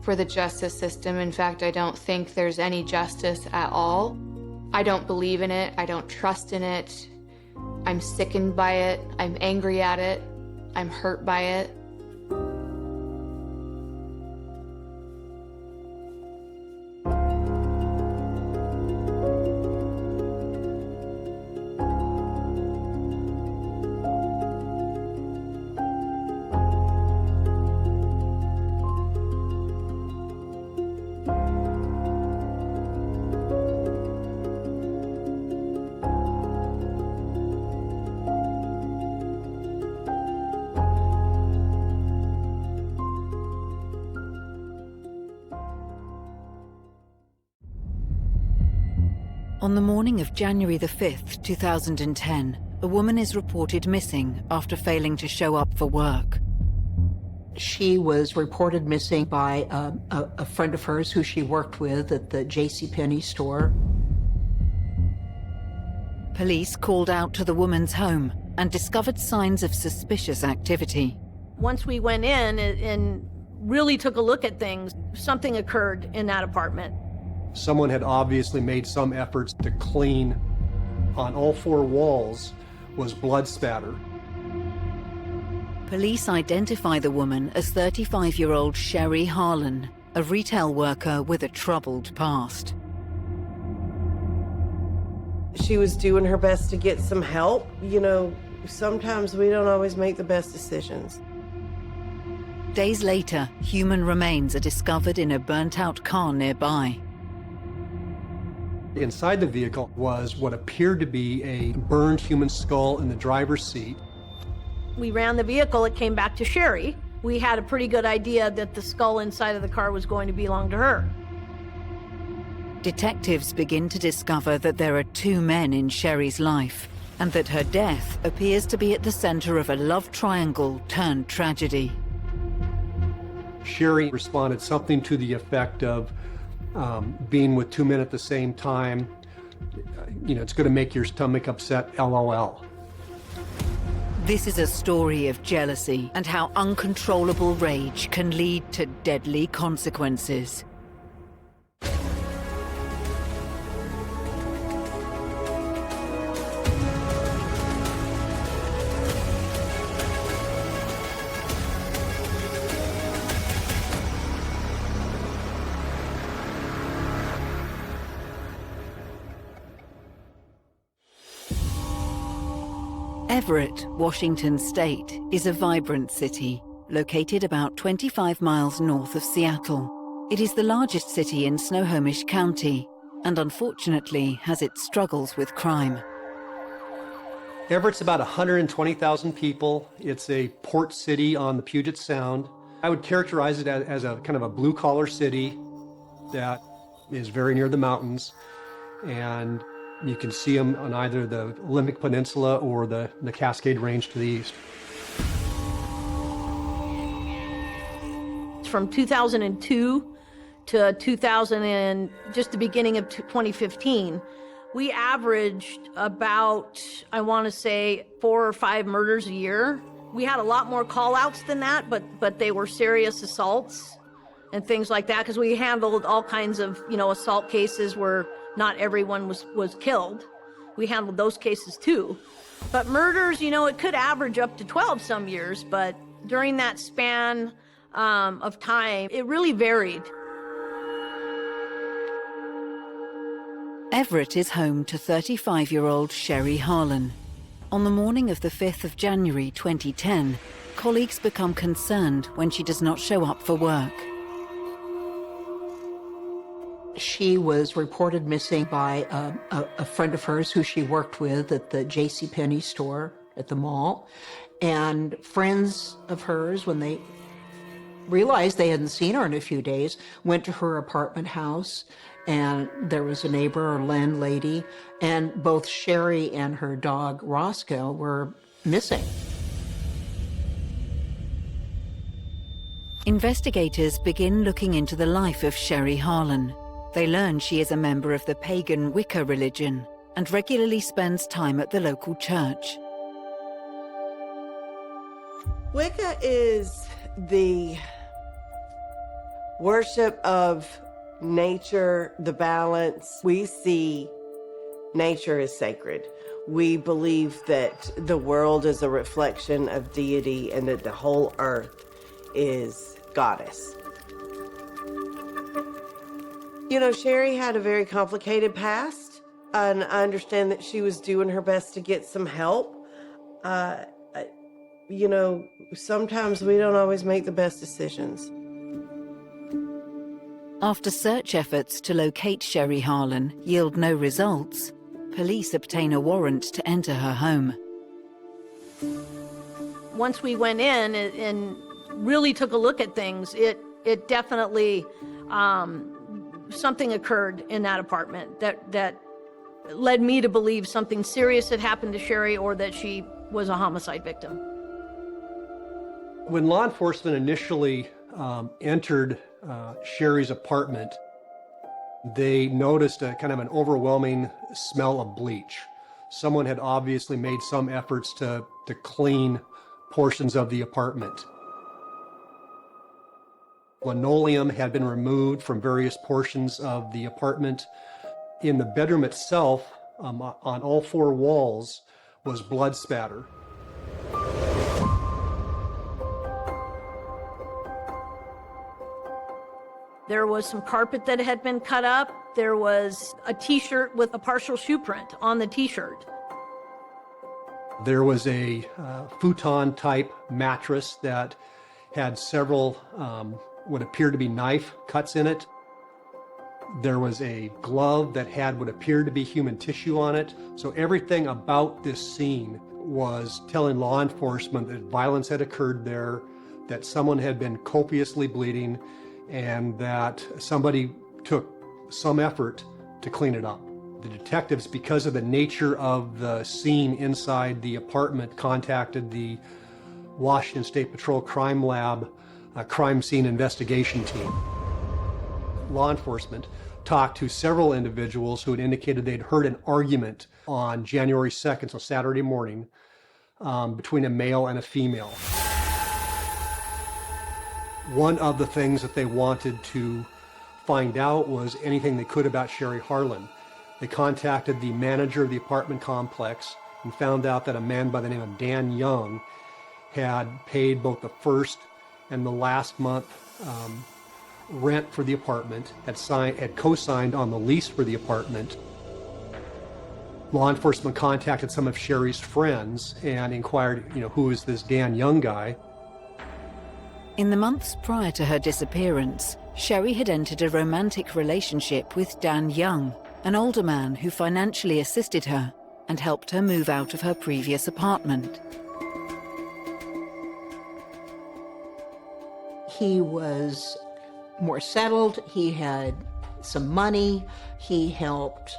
for the justice system. In fact, I don't think there's any justice at all. I don't believe in it. I don't trust in it. I'm sickened by it. I'm angry at it. I'm hurt by it. On the morning of January the 5th, 2010, a woman is reported missing after failing to show up for work. She was reported missing by a friend of hers who she worked with at the JCPenney store. Police called out to the woman's home and discovered signs of suspicious activity. Once we went in and really took a look at things, something occurred in that apartment. Someone had obviously made some efforts to clean. On all four walls was blood spatter. Police identify the woman as 35-year-old Sherry Harlan, a retail worker with a troubled past. She was doing her best to get some help. You know, sometimes we don't always make the best decisions. Days later, human remains are discovered in a burnt-out car nearby. Inside the vehicle was what appeared to be a burned human skull in the driver's seat. We ran the vehicle, it came back to Sherry. We had a pretty good idea that the skull inside of the car was going to belong to her. Detectives begin to discover that there are two men in Sherry's life, and that her death appears to be at the center of a love triangle turned tragedy. Sherry responded something to the effect of being with two men at the same time, you know, it's going to make your stomach upset, LOL. This is a story of jealousy and how uncontrollable rage can lead to deadly consequences. Everett, Washington State, is a vibrant city located about 25 miles north of Seattle. It is the largest city in Snohomish County and unfortunately has its struggles with crime. Everett's about 120,000 people. It's a port city on the Puget Sound. I would characterize it as a kind of a blue-collar city that is very near the mountains, and you can see them on either the Olympic Peninsula or the Cascade Range to the east. From 2002 to 2000 and just the beginning of 2015, we averaged about, I want to say, 4 or 5 murders a year. We had a lot more call-outs than that, but they were serious assaults and things like that, because we handled all kinds of, assault cases where not everyone was killed. We handled those cases too. But murders, it could average up to 12 some years, but during that span of time, it really varied. Everett is home to 35-year-old Sherry Harlan. On the morning of the 5th of January 2010, colleagues become concerned when she does not show up for work. She was reported missing by a friend of hers who she worked with at the JCPenney store at the mall. And friends of hers, when they realized they hadn't seen her in a few days, went to her apartment house, and there was a neighbor or landlady, and both Sherry and her dog Roscoe were missing. Investigators begin looking into the life of Sherry Harlan. They learn she is a member of the pagan Wicca religion and regularly spends time at the local church. Wicca is the worship of nature, the balance. We see nature as sacred. We believe that the world is a reflection of deity and that the whole earth is goddess. Sherry had a very complicated past, and I understand that she was doing her best to get some help. Sometimes we don't always make the best decisions. After search efforts to locate Sherry Harlan yield no results, police obtain a warrant to enter her home. Once we went in and really took a look at things, it definitely, something occurred in that apartment that led me to believe something serious had happened to Sherry or that she was a homicide victim. When law enforcement initially entered Sherry's apartment, they noticed a kind of an overwhelming smell of bleach. Someone had obviously made some efforts to clean portions of the apartment. Linoleum had been removed from various portions of the apartment. In the bedroom itself, on all 4 walls, was blood spatter. There was some carpet that had been cut up. There was a t-shirt with a partial shoe print on the t-shirt. There was a futon-type mattress that had several what appeared to be knife cuts in it. There was a glove that had what appeared to be human tissue on it. So everything about this scene was telling law enforcement that violence had occurred there, that someone had been copiously bleeding, and that somebody took some effort to clean it up. The detectives, because of the nature of the scene inside the apartment, contacted the Washington State Patrol Crime Lab crime scene investigation team. Law enforcement talked to several individuals who had indicated they'd heard an argument on January 2nd, so Saturday morning, between a male and a female. One of the things that they wanted to find out was anything they could about Sherry Harlan. They contacted the manager of the apartment complex and found out that a man by the name of Dan Young had paid both the first and the last month rent for the apartment, had co-signed on the lease for the apartment. Law enforcement contacted some of Sherry's friends and inquired, who is this Dan Young guy? In the months prior to her disappearance, Sherry had entered a romantic relationship with Dan Young, an older man who financially assisted her and helped her move out of her previous apartment. He was more settled. He had some money. He helped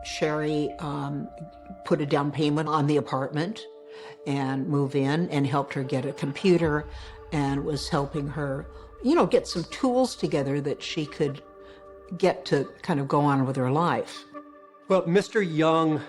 Sherry put a down payment on the apartment and move in, and helped her get a computer, and was helping her, get some tools together that she could get to kind of go on with her life. Well, Mr. Young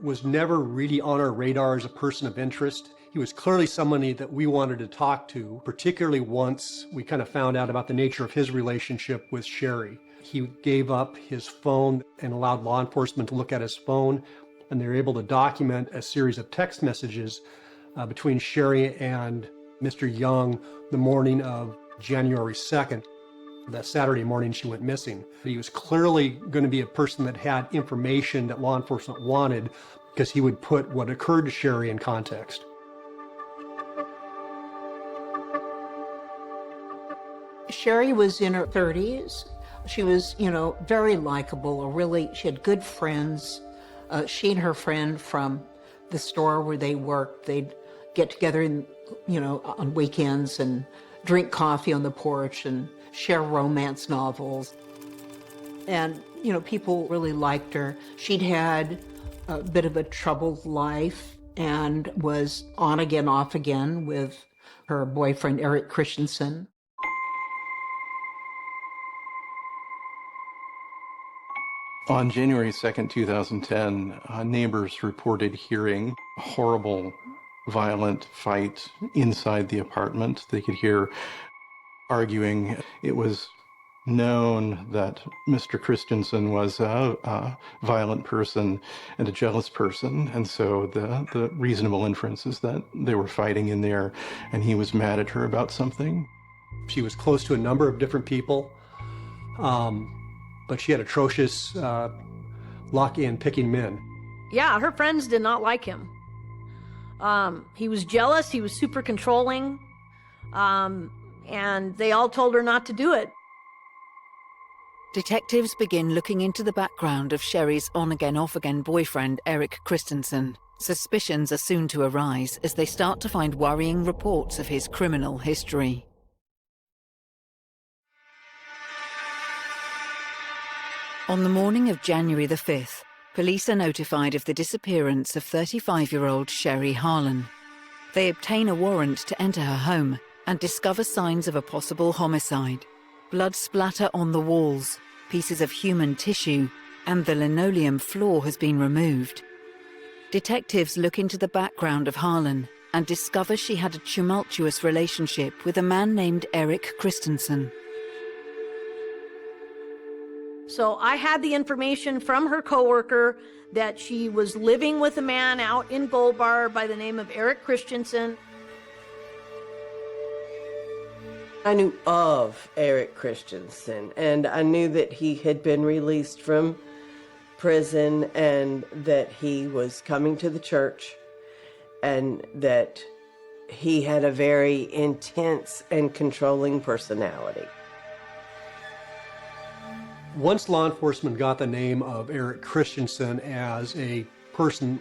was never really on our radar as a person of interest. He was clearly somebody that we wanted to talk to, particularly once we kind of found out about the nature of his relationship with Sherry. He gave up his phone and allowed law enforcement to look at his phone, and they were able to document a series of text messages between Sherry and Mr. Young the morning of January 2nd, that Saturday morning she went missing. He was clearly going to be a person that had information that law enforcement wanted, because he would put what occurred to Sherry in context. Sherry was in her 30s. She was, very likable. She had good friends. She and her friend from the store where they worked, they'd get together on weekends and drink coffee on the porch and share romance novels. And, people really liked her. She'd had a bit of a troubled life and was on again, off again with her boyfriend, Eric Christensen. On January 2nd, 2010, neighbors reported hearing a horrible, violent fight inside the apartment. They could hear arguing. It was known that Mr. Christensen was a violent person and a jealous person, and so the reasonable inference is that they were fighting in there and he was mad at her about something. She was close to a number of different people. But she had atrocious luck in picking men. Yeah, her friends did not like him. He was jealous, he was super controlling, and they all told her not to do it. Detectives begin looking into the background of Sherry's on-again, off-again boyfriend, Eric Christensen. Suspicions are soon to arise as they start to find worrying reports of his criminal history. On the morning of January the 5th, police are notified of the disappearance of 35-year-old Sherry Harlan. They obtain a warrant to enter her home and discover signs of a possible homicide. Blood splatter on the walls, pieces of human tissue, and the linoleum floor has been removed. Detectives look into the background of Harlan and discover she had a tumultuous relationship with a man named Eric Christensen. So I had the information from her coworker that she was living with a man out in Gold Bar by the name of Eric Christensen. I knew of Eric Christensen, and I knew that he had been released from prison and that he was coming to the church and that he had a very intense and controlling personality. Once law enforcement got the name of Eric Christensen as a person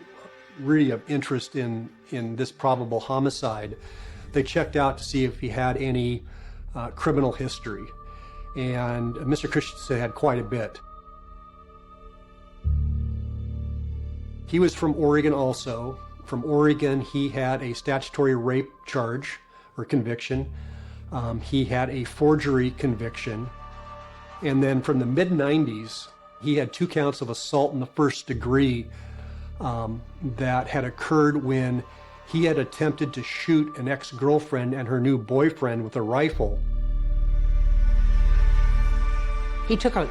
really of interest in this probable homicide, they checked out to see if he had any criminal history. And Mr. Christensen had quite a bit. He was from Oregon also. From Oregon, he had a statutory rape charge or conviction. He had a forgery conviction. And then from the mid-90s, he had 2 counts of assault in the first degree that had occurred when he had attempted to shoot an ex-girlfriend and her new boyfriend with a rifle. He took a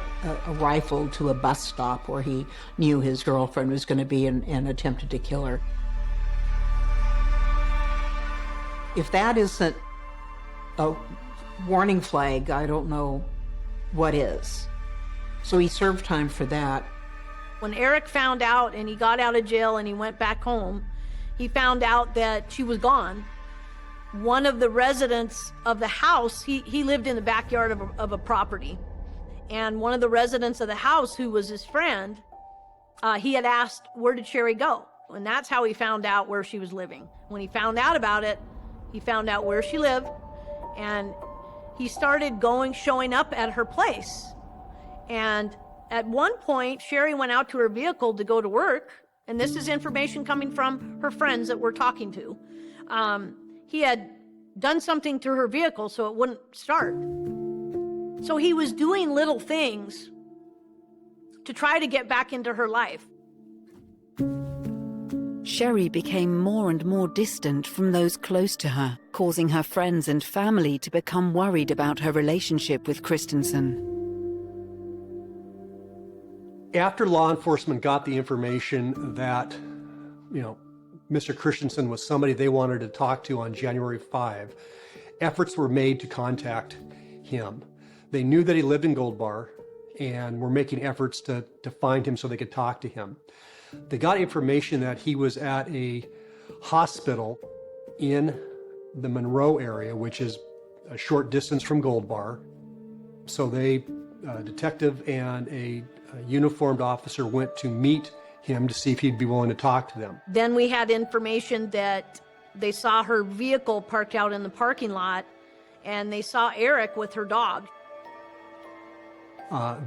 rifle to a bus stop where he knew his girlfriend was going to be and attempted to kill her. If that isn't a warning flag, I don't know what is. So he served time for that. When Eric found out and he got out of jail and he went back home, he found out that she was gone. One of the residents of the house, he lived in the backyard of a property. And one of the residents of the house, who was his friend, he had asked, where did Sherry go? And that's how he found out where she was living. When he found out about it, he found out where she lived, and he started showing up at her place. And at one point, Sherry went out to her vehicle to go to work, and this is information coming from her friends that we're talking to. He had done something to her vehicle so it wouldn't start. So he was doing little things to try to get back into her life. Sherry became more and more distant from those close to her, causing her friends and family to become worried about her relationship with Christensen. After law enforcement got the information that, Mr. Christensen was somebody they wanted to talk to on January 5, efforts were made to contact him. They knew that he lived in Gold Bar and were making efforts to find him so they could talk to him. They got information that he was at a hospital in the Monroe area, which is a short distance from Gold Bar. So a detective and a uniformed officer went to meet him to see if he'd be willing to talk to them. Then we had information that they saw her vehicle parked out in the parking lot, and they saw Eric with her dog.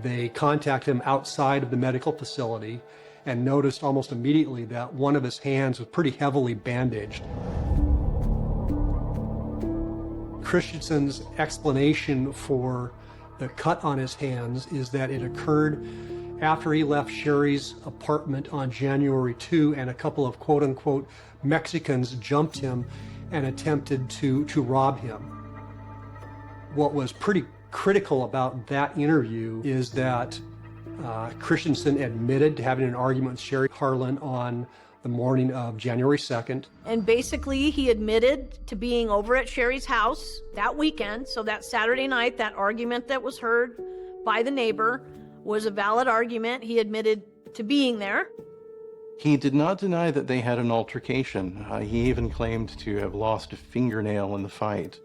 They contacted him outside of the medical facility and noticed almost immediately that one of his hands was pretty heavily bandaged. Christensen's explanation for the cut on his hands is that it occurred after he left Sherry's apartment on January 2, and a couple of quote-unquote Mexicans jumped him and attempted to rob him. What was pretty critical about that interview is that Christensen admitted to having an argument with Sherry Harlan on the morning of January 2nd. And basically, he admitted to being over at Sherry's house that weekend. So that Saturday night, that argument that was heard by the neighbor was a valid argument. He admitted to being there. He did not deny that they had an altercation. He even claimed to have lost a fingernail in the fight.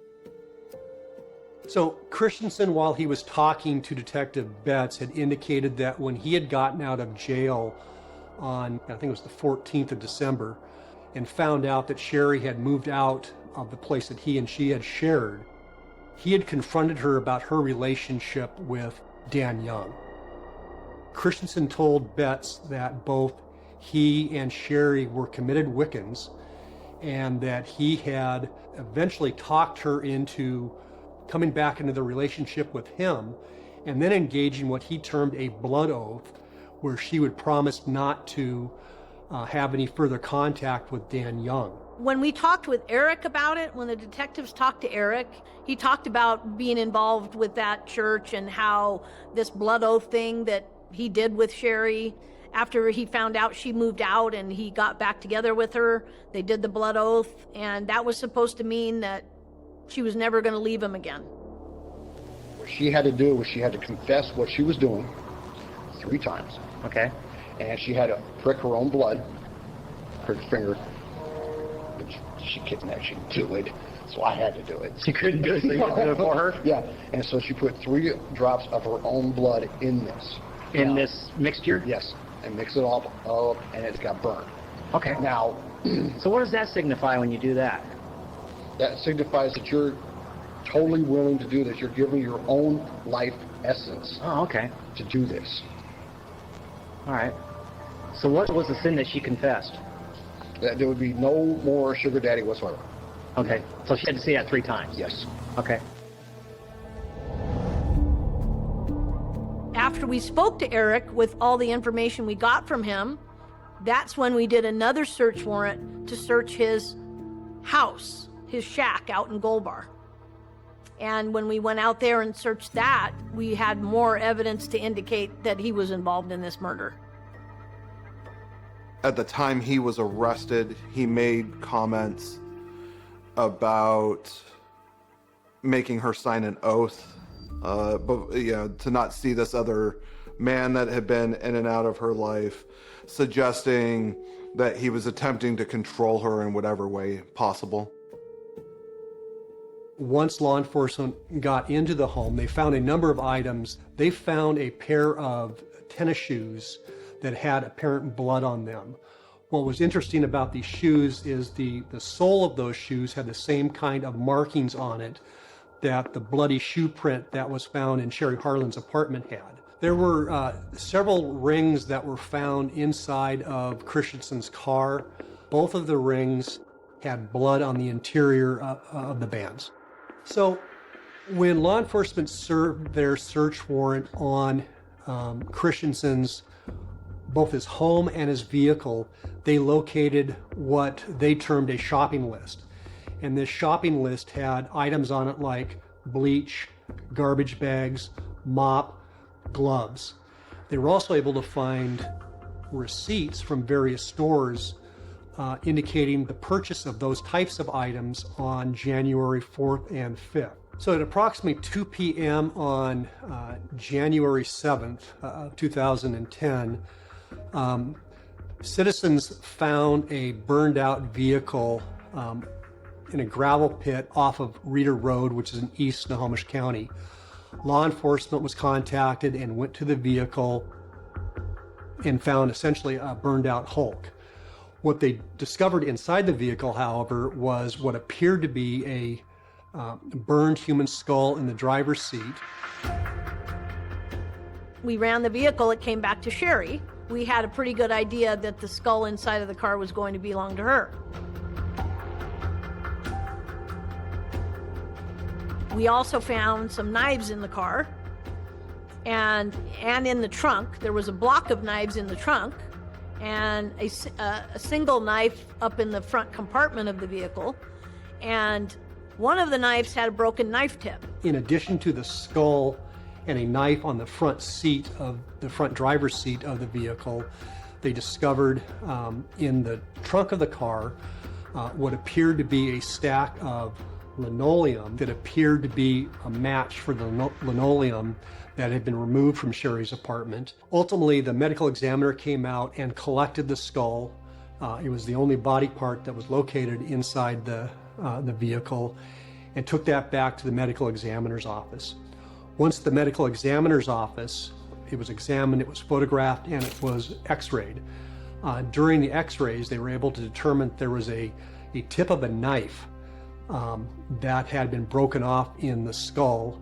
So Christensen, while he was talking to Detective Betts, had indicated that when he had gotten out of jail on, I think it was the 14th of December, and found out that Sherry had moved out of the place that he and she had shared, he had confronted her about her relationship with Dan Young. Christensen told Betts that both he and Sherry were committed Wiccans, and that he had eventually talked her into coming back into the relationship with him, and then engaging what he termed a blood oath, where she would promise not to have any further contact with Dan Young. When we talked with Eric about it, when the detectives talked to Eric, he talked about being involved with that church and how this blood oath thing that he did with Sherry, after he found out she moved out and he got back together with her, they did the blood oath, and that was supposed to mean that she was never going to leave him again. What she had to do was she had to confess what she was doing 3 times. Okay. And she had to prick her own blood, her finger, which she couldn't actually do it, so I had to do it. She couldn't do it, so you could do it for her? Yeah, and so she put 3 drops of her own blood in this. In this mixture? Yes, and mix it all up, and it got burned. Okay. Now, so what does that signify when you do that? That signifies that you're totally willing to do this. You're giving your own life essence to do this. All right. So what was the sin that she confessed? That there would be no more sugar daddy whatsoever. Okay. So she had to say that 3 times? Yes. Okay. After we spoke to Eric with all the information we got from him, that's when we did another search warrant to search his house, his shack out in Gold Bar. And when we went out there and searched that, we had more evidence to indicate that he was involved in this murder. At the time he was arrested, he made comments about making her sign an oath, to not see this other man that had been in and out of her life, suggesting that he was attempting to control her in whatever way possible. Once law enforcement got into the home, they found a number of items. They found a pair of tennis shoes that had apparent blood on them. What was interesting about these shoes is the sole of those shoes had the same kind of markings on it that the bloody shoe print that was found in Sherry Harlan's apartment had. There were several rings that were found inside of Christensen's car. Both of the rings had blood on the interior of the bands. So when law enforcement served their search warrant on Christensen's, both his home and his vehicle, they located what they termed a shopping list. And this shopping list had items on it like bleach, garbage bags, mop, gloves. They were also able to find receipts from various stores indicating the purchase of those types of items on January 4th and 5th. So at approximately 2 p.m. on January 7th, 2010, citizens found a burned out vehicle in a gravel pit off of Reeder Road, which is in East Snohomish County. Law enforcement was contacted and went to the vehicle and found essentially a burned out Hulk. What they discovered inside the vehicle, however, was what appeared to be a burned human skull in the driver's seat. We ran the vehicle, it came back to Sherry. We had a pretty good idea that the skull inside of the car was going to belong to her. We also found some knives in the car and in the trunk. There was a block of knives in the trunk and a single knife up in the front compartment of the vehicle. And one of the knives had a broken knife tip. In addition to the skull and a knife on the front seat of the front driver's seat of the vehicle, they discovered in the trunk of the car what appeared to be a stack of linoleum that appeared to be a match for the linoleum that had been removed from Sherry's apartment. Ultimately, the medical examiner came out and collected the skull. It was the only body part that was located inside the vehicle, and took that back to the medical examiner's office. Once the medical examiner's office, it was examined, it was photographed, and it was x-rayed. During the x-rays, they were able to determine that there was a tip of a knife that had been broken off in the skull,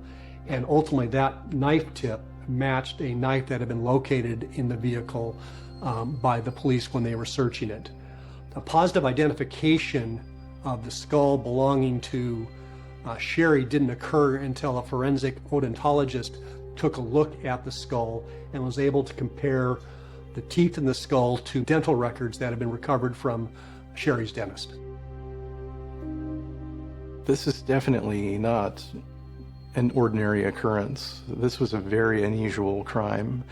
and ultimately that knife tip matched a knife that had been located in the vehicle by the police when they were searching it. A positive identification of the skull belonging to Sherry didn't occur until a forensic odontologist took a look at the skull and was able to compare the teeth in the skull to dental records that had been recovered from Sherry's dentist. This is definitely not an ordinary occurrence. This was a very unusual crime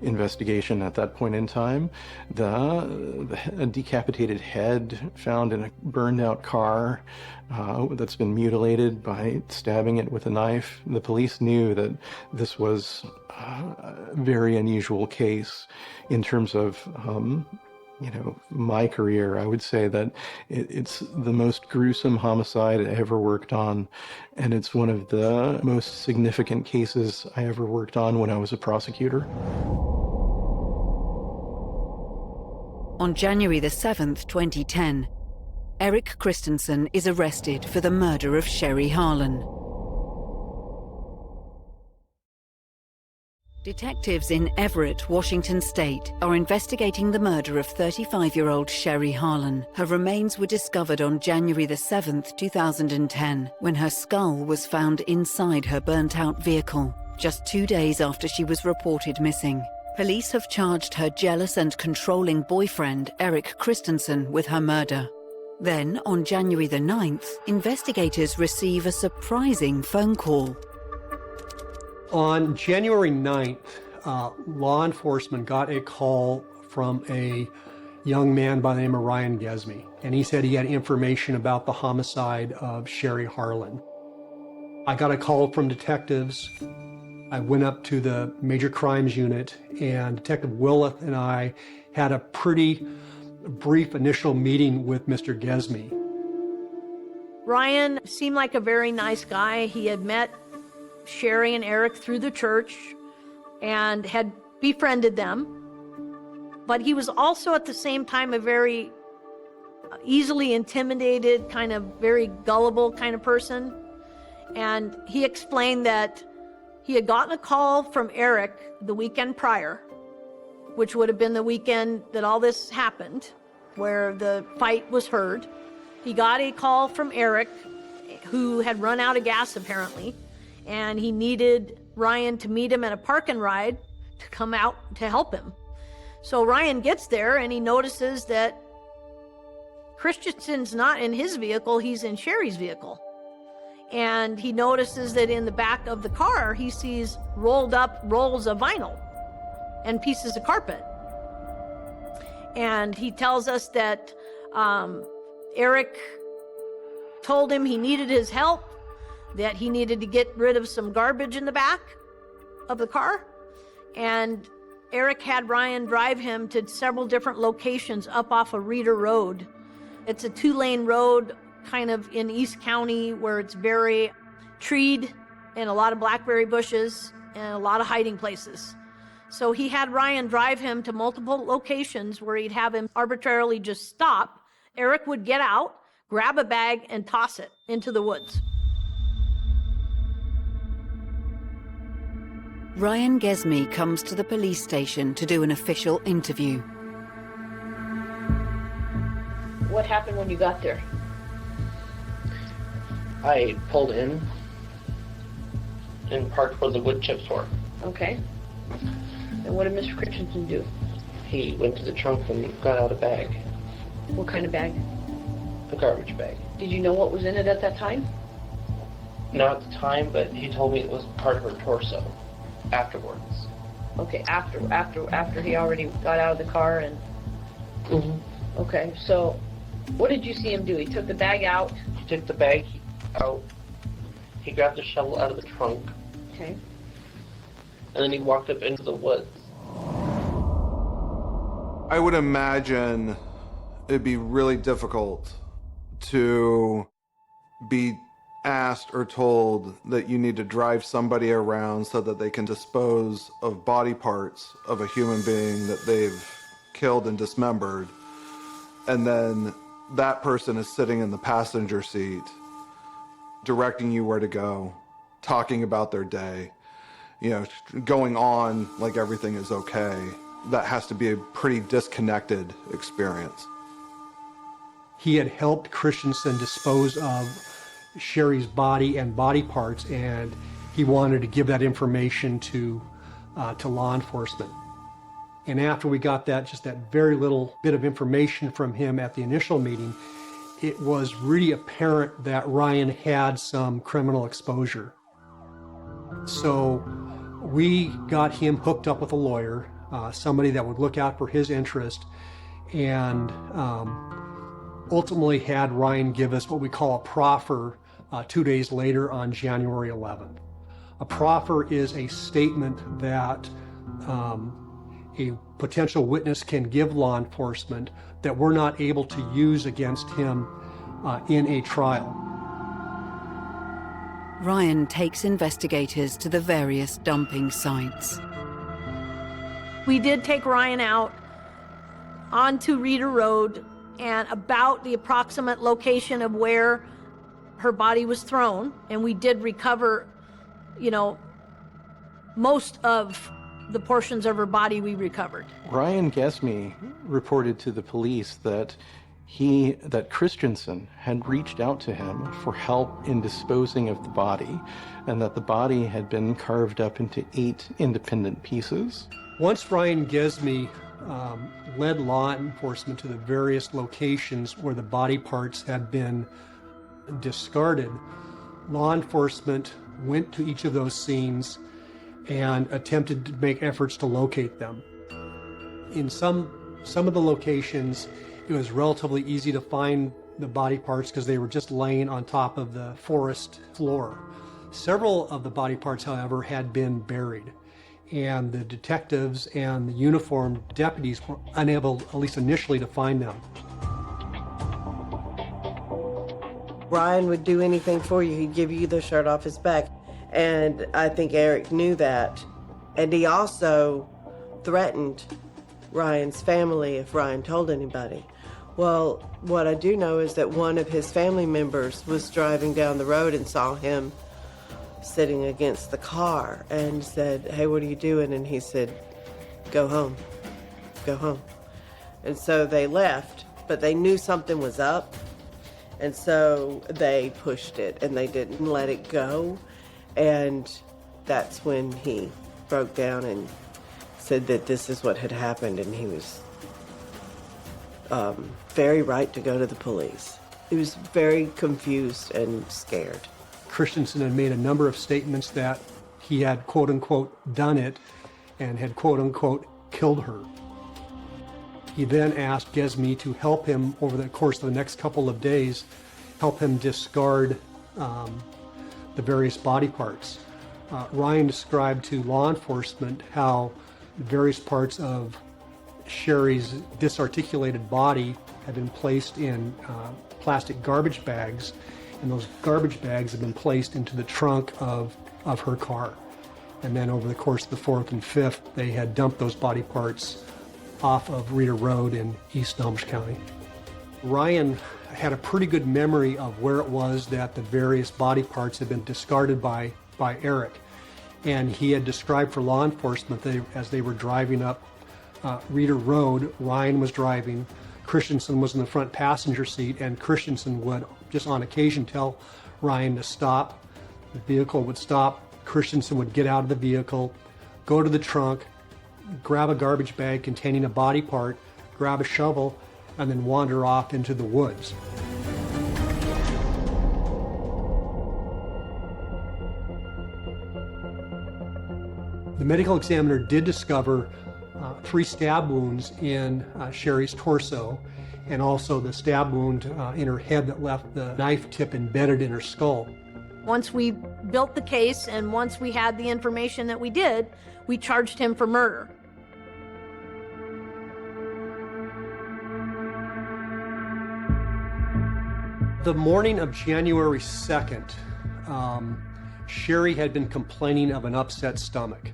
investigation at that point in time. A decapitated head found in a burned out car that's been mutilated by stabbing it with a knife. The police knew that this was a very unusual case in terms of my career. I would say that it's the most gruesome homicide I ever worked on, and it's one of the most significant cases I ever worked on when I was a prosecutor. On January the 7th, 2010, Erik Christensen is arrested for the murder of Sherry Harlan. Detectives in Everett, Washington State, are investigating the murder of 35-year-old Sherry Harlan. Her remains were discovered on January the 7th, 2010, when her skull was found inside her burnt-out vehicle, just 2 days after she was reported missing. Police have charged her jealous and controlling boyfriend, Erik Christensen, with her murder. Then, on January the 9th, investigators receive a surprising phone call. On January 9th, law enforcement got a call from a young man by the name of Ryan Gesme, and he said he had information about the homicide of Sherry Harlan. I got a call from detectives. I went up to the Major Crimes Unit, and Detective Willeth and I had a pretty brief initial meeting with Mr. Gesme. Ryan seemed like a very nice guy. He had met Sherry and Eric through the church and had befriended them. But he was also at the same time a very easily intimidated, kind of very gullible kind of person. And he explained that he had gotten a call from Eric the weekend prior, which would have been the weekend that all this happened, where the fight was heard. He got a call from Eric, who had run out of gas apparently, and he needed Ryan to meet him at a park and ride to come out to help him. So Ryan gets there and he notices that Christensen's not in his vehicle, he's in Sherry's vehicle. And he notices that in the back of the car, he sees rolled up rolls of vinyl and pieces of carpet. And he tells us that Eric told him he needed his help, that he needed to get rid of some garbage in the back of the car. And Eric had Ryan drive him to several different locations up off of Reeder Road. It's a 2-lane road kind of in East County where it's very treed and a lot of blackberry bushes and a lot of hiding places. So he had Ryan drive him to multiple locations where he'd have him arbitrarily just stop. Eric would get out, grab a bag, and toss it into the woods. Ryan Gesme comes to the police station to do an official interview. What happened when you got there? I pulled in and parked where the wood chips were. Okay. And what did Mr. Christensen do? He went to the trunk and got out a bag. What kind of bag? A garbage bag. Did you know what was in it at that time? Not at the time, but he told me it was part of her torso afterwards. Okay, after he already got out of the car and... Mm-hmm. Okay, so what did you see him do? He took the bag out? He took the bag out. He grabbed the shovel out of the trunk. Okay. And then he walked up into the woods. I would imagine it'd be really difficult to be asked or told that you need to drive somebody around so that they can dispose of body parts of a human being that they've killed and dismembered, and then that person is sitting in the passenger seat directing you where to go, talking about their day, you know, going on like everything is okay. That has to be a pretty disconnected experience. He had helped Christensen dispose of Sherry's body and body parts, and he wanted to give that information to law enforcement. And after we got just that very little bit of information from him at the initial meeting, it was really apparent that Ryan had some criminal exposure. So we got him hooked up with a lawyer, somebody that would look out for his interest, and ultimately had Ryan give us what we call a proffer 2 days later on January 11th. A proffer is a statement that a potential witness can give law enforcement that we're not able to use against him in a trial. Ryan takes investigators to the various dumping sites. We did take Ryan out onto Reeder Road and about the approximate location of where her body was thrown, and we did recover, you know, most of the portions of her body we recovered. Ryan Gesme reported to the police that Christensen had reached out to him for help in disposing of the body, and that the body had been carved up into 8 independent pieces. Once Ryan Gesme led law enforcement to the various locations where the body parts had been discarded, law enforcement went to each of those scenes and attempted to make efforts to locate them. In some of the locations, it was relatively easy to find the body parts because they were just laying on top of the forest floor. Several of the body parts, however, had been buried, and the detectives and the uniformed deputies were unable, at least initially, to find them. Ryan would do anything for you. He'd give you the shirt off his back. And I think Eric knew that. And he also threatened Ryan's family if Ryan told anybody. Well, what I do know is that one of his family members was driving down the road and saw him sitting against the car and said, "Hey, what are you doing?" And he said, "Go home, go home." And so they left, but they knew something was up. And so they pushed it and they didn't let it go. And that's when he broke down and said that this is what had happened. And he was very right to go to the police. He was very confused and scared. Christensen had made a number of statements that he had, quote unquote, done it and had, quote unquote, killed her. He then asked Gesme to help him over the course of the next couple of days, help him discard the various body parts. Ryan described to law enforcement how various parts of Sherry's disarticulated body had been placed in plastic garbage bags, and those garbage bags had been placed into the trunk of her car. And then over the course of the 4th and 5th, they had dumped those body parts off of Reeder Road in East Snohomish County. Ryan had a pretty good memory of where it was that the various body parts had been discarded by Eric. And he had described for law enforcement that as they were driving up Reeder Road, Ryan was driving, Christensen was in the front passenger seat, and Christensen would just on occasion tell Ryan to stop. The vehicle would stop, Christensen would get out of the vehicle, go to the trunk, grab a garbage bag containing a body part, grab a shovel, and then wander off into the woods. The medical examiner did discover 3 stab wounds in Sherry's torso, and also the stab wound in her head that left the knife tip embedded in her skull. Once we built the case and once we had the information that we did, we charged him for murder. The morning of January 2nd, Sherry had been complaining of an upset stomach,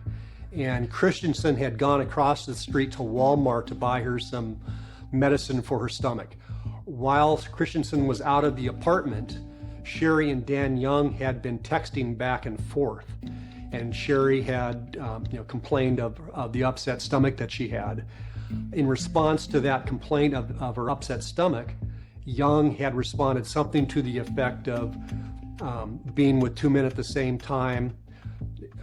and Christensen had gone across the street to Walmart to buy her some medicine for her stomach. While Christensen was out of the apartment, Sherry and Dan Young had been texting back and forth, and Sherry had complained of the upset stomach that she had. In response to that complaint of her upset stomach, Young had responded something to the effect of being with 2 men at the same time,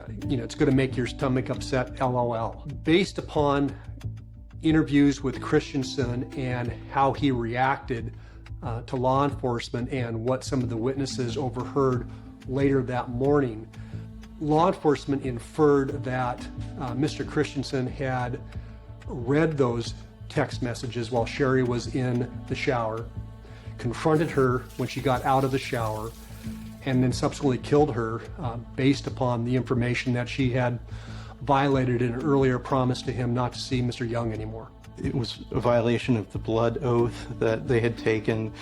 it's going to make your stomach upset, LOL. Based upon interviews with Christensen and how he reacted to law enforcement and what some of the witnesses overheard later that morning, law enforcement inferred that Mr. Christensen had read those text messages while Sherry was in the shower, confronted her when she got out of the shower, and then subsequently killed her based upon the information that she had violated an earlier promise to him not to see Mr. Young anymore. It was a violation of the blood oath that they had taken.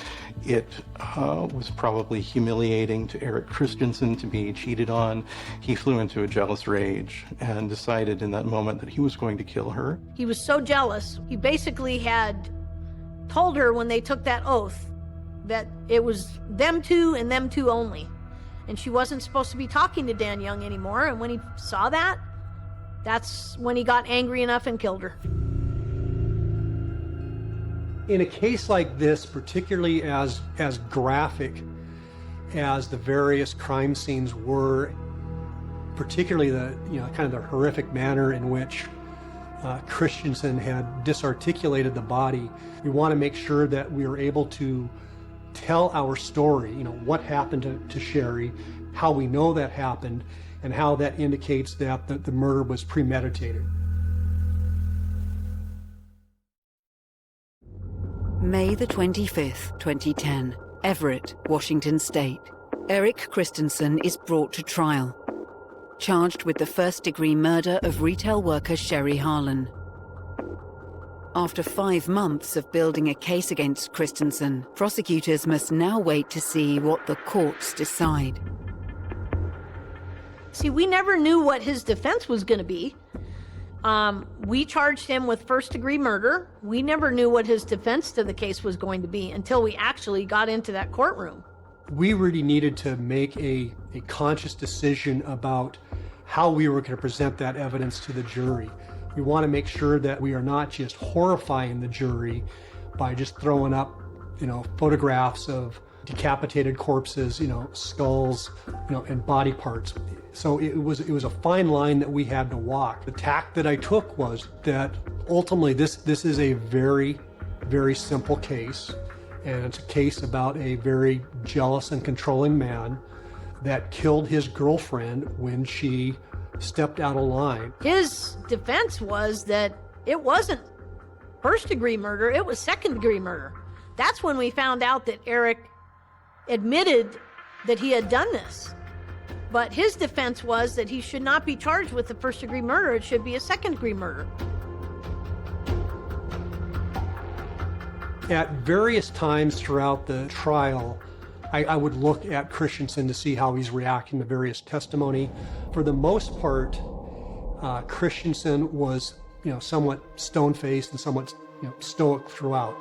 It was probably humiliating to Eric Christensen to be cheated on. He flew into a jealous rage and decided in that moment that he was going to kill her. He was so jealous, he basically had told her when they took that oath that it was them two and them two only. And she wasn't supposed to be talking to Dan Young anymore. And when he saw that, that's when he got angry enough and killed her. In a case like this, particularly as graphic as the various crime scenes were, particularly the kind of the horrific manner in which Christensen had disarticulated the body, we want to make sure that we are able to tell our story, what happened to Sherry, how we know that happened, and how that indicates that the murder was premeditated. May the 25th, 2010, Everett, Washington State. Erik Christensen is brought to trial, charged with the first-degree murder of retail worker Sherry Harlan. After 5 months of building a case against Christensen, prosecutors must now wait to see what the courts decide. See, we never knew what his defense was going to be. We charged him with first-degree murder. We never knew what his defense to the case was going to be until we actually got into that courtroom. We really needed to make a conscious decision about how we were going to present that evidence to the jury. We want to make sure that we are not just horrifying the jury by just throwing up, photographs of decapitated corpses, skulls, and body parts. So it was a fine line that we had to walk. The tack that I took was that ultimately this is a very, very simple case, and it's a case about a very jealous and controlling man that killed his girlfriend when she stepped out of line. His defense was that it wasn't first-degree murder, it was second-degree murder. That's when we found out that Erik admitted that he had done this. But his defense was that he should not be charged with the first-degree murder, it should be a second-degree murder. At various times throughout the trial, I would look at Christensen to see how he's reacting to various testimony. For the most part, Christensen was, somewhat stone-faced and somewhat, stoic throughout.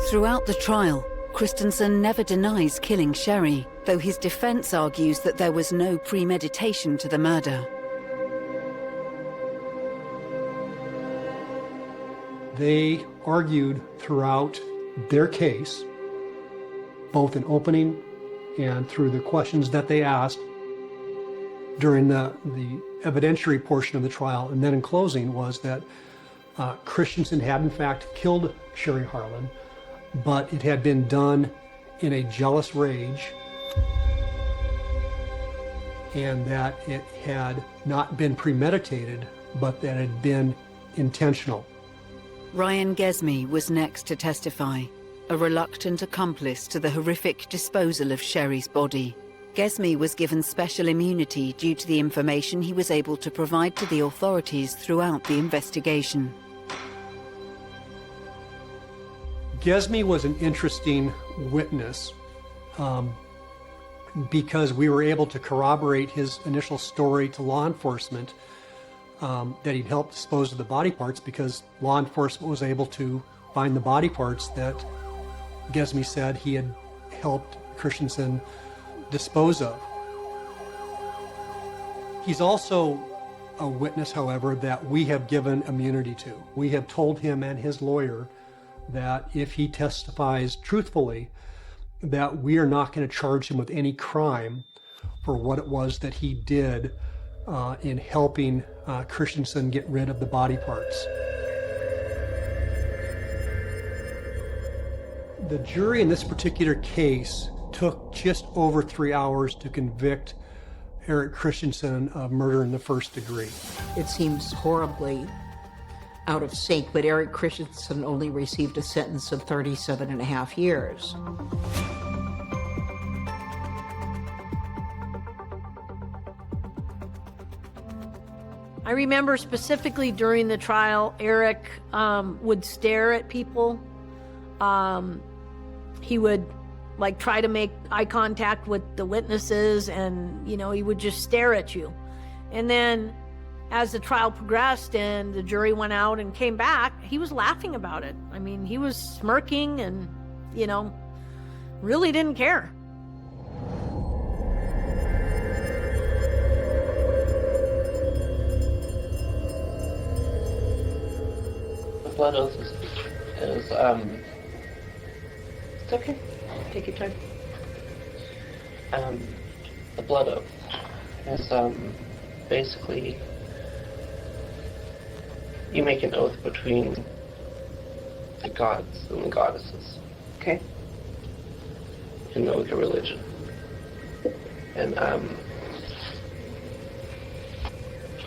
Throughout the trial, Christensen never denies killing Sherry, though his defense argues that there was no premeditation to the murder. They argued throughout their case, both in opening and through the questions that they asked during the evidentiary portion of the trial, and then in closing, was that Christensen had in fact killed Sherry Harlan, but it had been done in a jealous rage, and that it had not been premeditated, but that it had been intentional. Ryan Gesme was next to testify, a reluctant accomplice to the horrific disposal of Sherry's body. Gesme was given special immunity due to the information he was able to provide to the authorities throughout the investigation. Gesme was an interesting witness because we were able to corroborate his initial story to law enforcement that he'd helped dispose of the body parts, because law enforcement was able to find the body parts that Gesme said he had helped Christensen dispose of. He's also a witness, however, that we have given immunity to. We have told him and his lawyer that if he testifies truthfully, that we are not going to charge him with any crime for what it was that he did in helping Christensen get rid of the body parts. The jury in this particular case took just over 3 hours to convict Erik Christensen of murder in the first degree. It seems horribly out of sync, but Erik Christensen only received a sentence of 37.5 years. I remember specifically during the trial, Erik would stare at people. He would try to make eye contact with the witnesses, and he would just stare at you. And then as the trial progressed and the jury went out and came back, he was laughing about it. I mean, he was smirking and, really didn't care. The blood oath is it's okay. Take your time. The blood oath is basically you make an oath between the gods and the goddesses. Okay. In the Wicca religion. And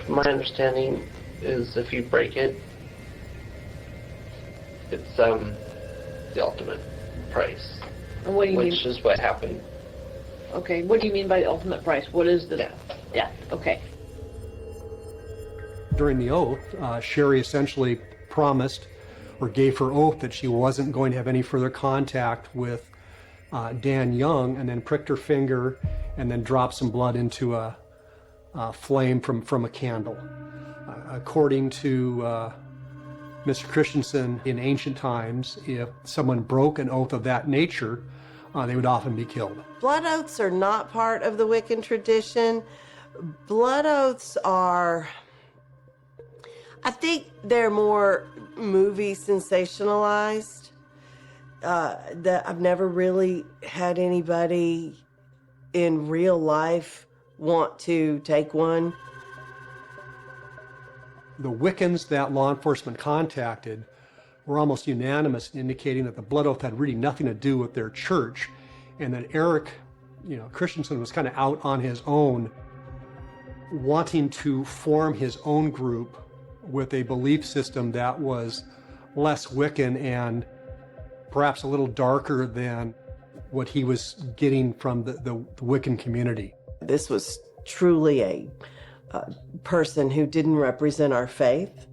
my understanding is if you break it, it's the ultimate price. And what do you which mean? is what happened Okay, what do you mean by the ultimate price? What is the death? Death, okay. During the oath, Sherry essentially promised or gave her oath that she wasn't going to have any further contact with Dan Young, and then pricked her finger and then dropped some blood into a flame from a candle. According to Mr. Christensen, in ancient times, if someone broke an oath of that nature, they would often be killed. Blood oaths are not part of the Wiccan tradition. Blood oaths are, I think they're more movie sensationalized. That I've never really had anybody in real life want to take one. The Wiccans that law enforcement contacted were almost unanimous in indicating that the blood oath had really nothing to do with their church, and that Eric, Christensen was kind of out on his own, wanting to form his own group with a belief system that was less Wiccan and perhaps a little darker than what he was getting from the Wiccan community. This was truly a person who didn't represent our faith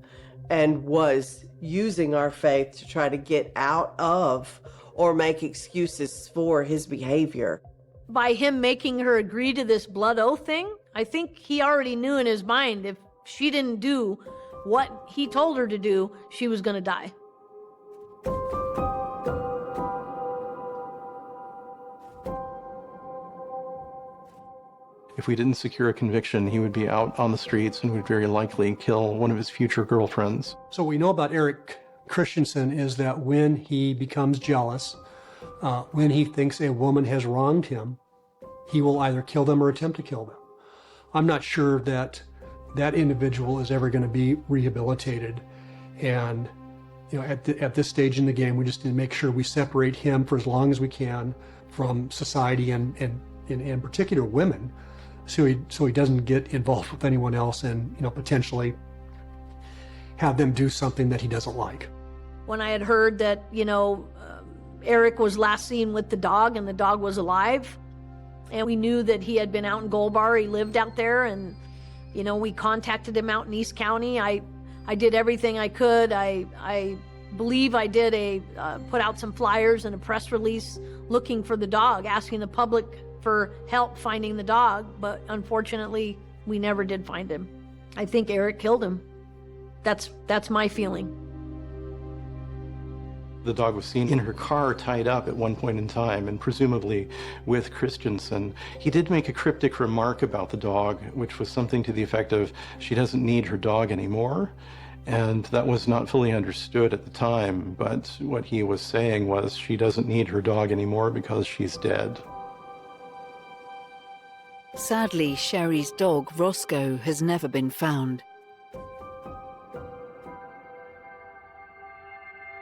and was using our faith to try to get out of or make excuses for his behavior. By him making her agree to this blood oath thing, I think he already knew in his mind if she didn't do what he told her to do, she was going to die. If we didn't secure a conviction, he would be out on the streets and would very likely kill one of his future girlfriends. So what we know about Eric Christensen is that when he becomes jealous, when he thinks a woman has wronged him, he will either kill them or attempt to kill them. I'm not sure that that individual is ever going to be rehabilitated. And at this stage in the game, we just need to make sure we separate him for as long as we can from society and in particular women, so he doesn't get involved with anyone else and potentially have them do something that he doesn't like. When I had heard that Eric was last seen with the dog and the dog was alive, and we knew that he had been out in Gold Bar, he lived out there, and we contacted him out in East County. I did everything I could. I believe I did put out some flyers and a press release looking for the dog, asking the public for help finding the dog, but unfortunately, we never did find him. I think Eric killed him. That's my feeling. The dog was seen in her car tied up at one point in time, and presumably with Christensen. He did make a cryptic remark about the dog, which was something to the effect of, she doesn't need her dog anymore. And that was not fully understood at the time, but what he was saying was she doesn't need her dog anymore because she's dead. Sadly, Sherry's dog, Roscoe, has never been found.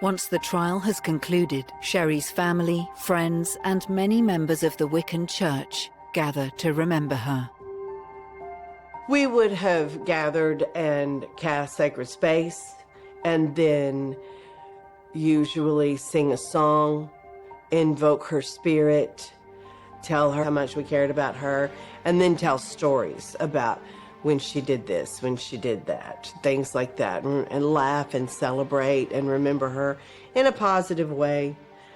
Once the trial has concluded, Sherry's family, friends, and many members of the Wiccan Church gather to remember her. We would have gathered and cast sacred space, and then usually sing a song, invoke her spirit, tell her how much we cared about her, and then tell stories about when she did this, when she did that, things like that, and laugh and celebrate and remember her in a positive way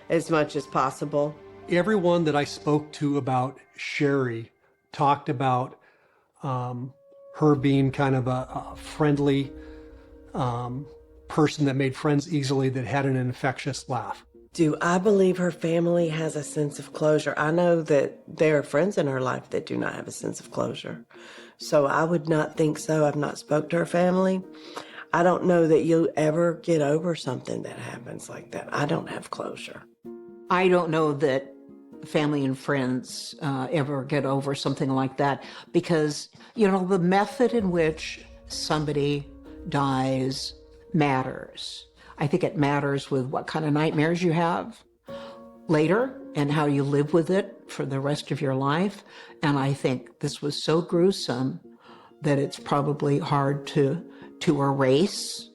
as much as possible. Everyone that I spoke to about Sherry talked about her being kind of a friendly person that made friends easily, that had an infectious laugh. Do I believe her family has a sense of closure? I know that there are friends in her life that do not have a sense of closure. So I would not think so. I've not spoke to her family. I don't know that you'll ever get over something that happens like that. I don't have closure. I don't know that family and friends ever get over something like that, because, the method in which somebody dies matters. I think it matters with what kind of nightmares you have later and how you live with it for the rest of your life. And I think this was so gruesome that it's probably hard to erase.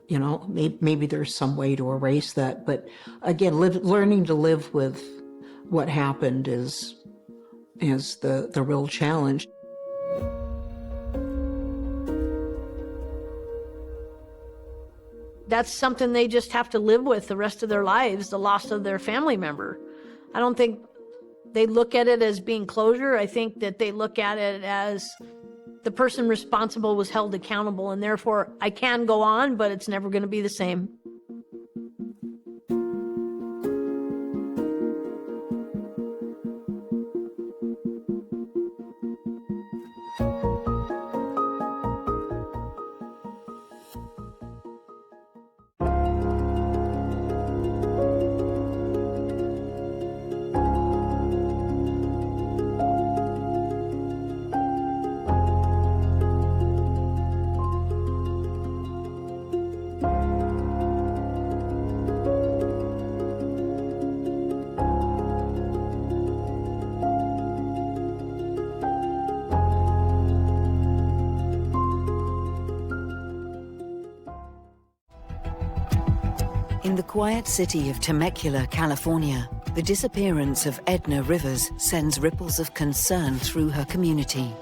Maybe there's some way to erase that. But again, learning to live with what happened is is the real challenge. That's something they just have to live with the rest of their lives, the loss of their family member. I don't think they look at it as being closure. I think that they look at it as the person responsible was held accountable, and therefore I can go on, but it's never going to be the same. In the quiet city of Temecula, California, the disappearance of Edna Rivers sends ripples of concern through her community.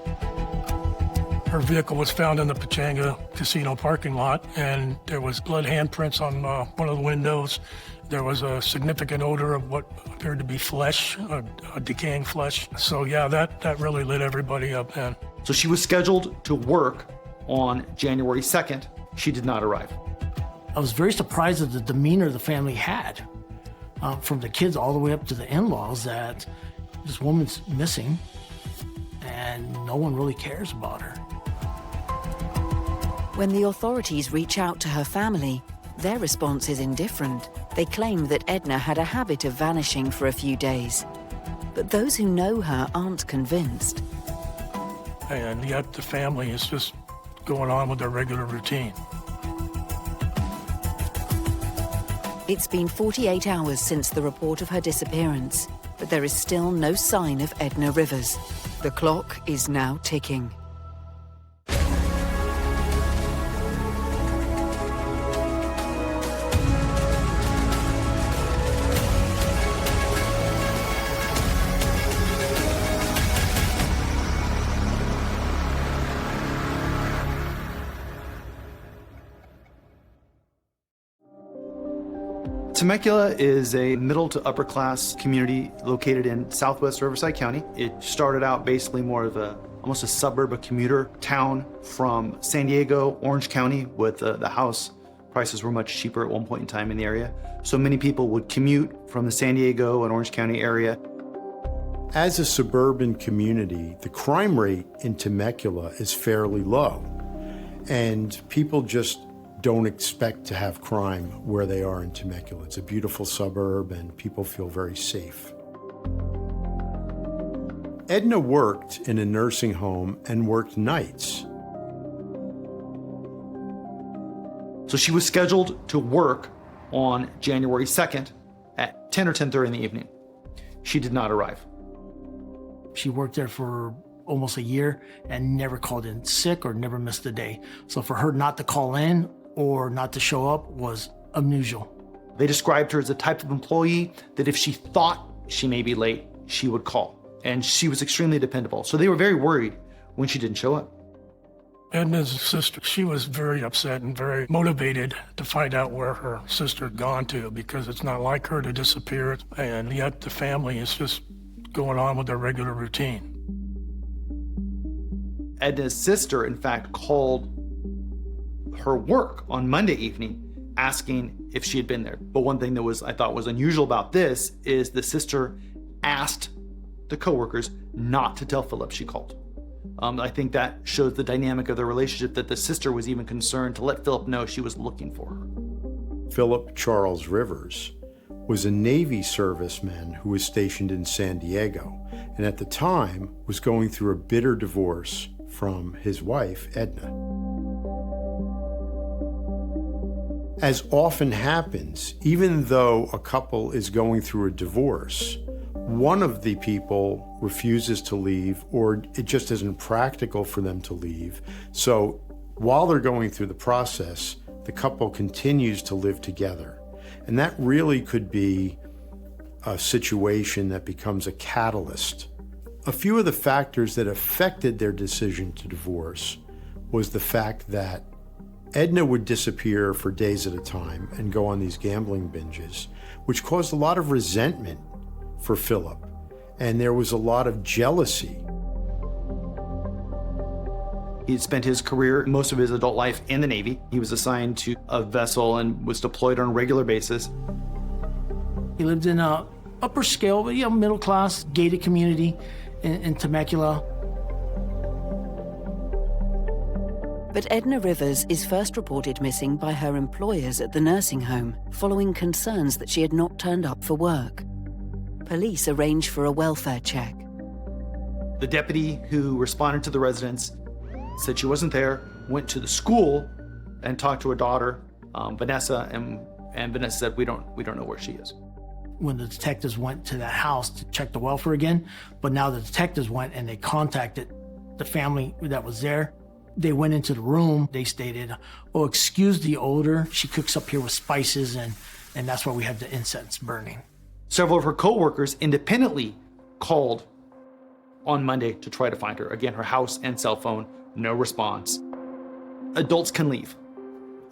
Her vehicle was found in the Pechanga Casino parking lot, and there was blood handprints on one of the windows. There was a significant odor of what appeared to be flesh, a decaying flesh. So yeah, that really lit everybody up then. So she was scheduled to work on January 2nd. She did not arrive. I was very surprised at the demeanor the family had, from the kids all the way up to the in-laws, that this woman's missing and no one really cares about her. When the authorities reach out to her family, their response is indifferent. They claim that Edna had a habit of vanishing for a few days. But those who know her aren't convinced. And yet the family is just going on with their regular routine. It's been 48 hours since the report of her disappearance, but there is still no sign of Edna Rivers. The clock is now ticking. Temecula is a middle to upper class community located in southwest Riverside County. It started out basically more of almost a suburb, a commuter town from San Diego, Orange County, with the house prices were much cheaper at one point in time in the area. So many people would commute from the San Diego and Orange County area. As a suburban community, the crime rate in Temecula is fairly low, and people just don't expect to have crime where they are in Temecula. It's a beautiful suburb and people feel very safe. Edna worked in a nursing home and worked nights. So she was scheduled to work on January 2nd at 10 or 10:30 in the evening. She did not arrive. She worked there for almost a year and never called in sick or never missed a day. So for her not to call in or not to show up was unusual. They described her as the type of employee that if she thought she may be late, she would call. And she was extremely dependable. So they were very worried when she didn't show up. Edna's sister, she was very upset and very motivated to find out where her sister had gone to, because it's not like her to disappear, and yet the family is just going on with their regular routine. Edna's sister, in fact, called her work on Monday evening asking if she had been there. But one thing that I thought was unusual about this is the sister asked the coworkers not to tell Philip she called. I think that shows the dynamic of the relationship, that the sister was even concerned to let Philip know she was looking for her. Philip Charles Rivers was a Navy serviceman who was stationed in San Diego, and at the time was going through a bitter divorce from his wife, Edna. As often happens, even though a couple is going through a divorce, one of the people refuses to leave, or it just isn't practical for them to leave. So while they're going through the process, the couple continues to live together. And that really could be a situation that becomes a catalyst A few of the factors that affected their decision to divorce was the fact that Edna would disappear for days at a time and go on these gambling binges, which caused a lot of resentment for Philip, and there was a lot of jealousy. He had spent his career, most of his adult life, in the Navy. He was assigned to a vessel and was deployed on a regular basis. He lived in a upper scale, but middle class, gated community in Temecula. But Edna Rivers is first reported missing by her employers at the nursing home, following concerns that she had not turned up for work. Police arranged for a welfare check. The deputy who responded to the residents said she wasn't there, went to the school and talked to her daughter, Vanessa, and Vanessa said, we don't know where she is. When the detectives went to that house to check the welfare again, but now the detectives went and they contacted the family that was there. They went into the room. They stated, "Oh, excuse the odor. She cooks up here with spices, and that's why we have the incense burning." Several of her co-workers independently called on Monday to try to find her. Again, her house and cell phone, no response. Adults can leave.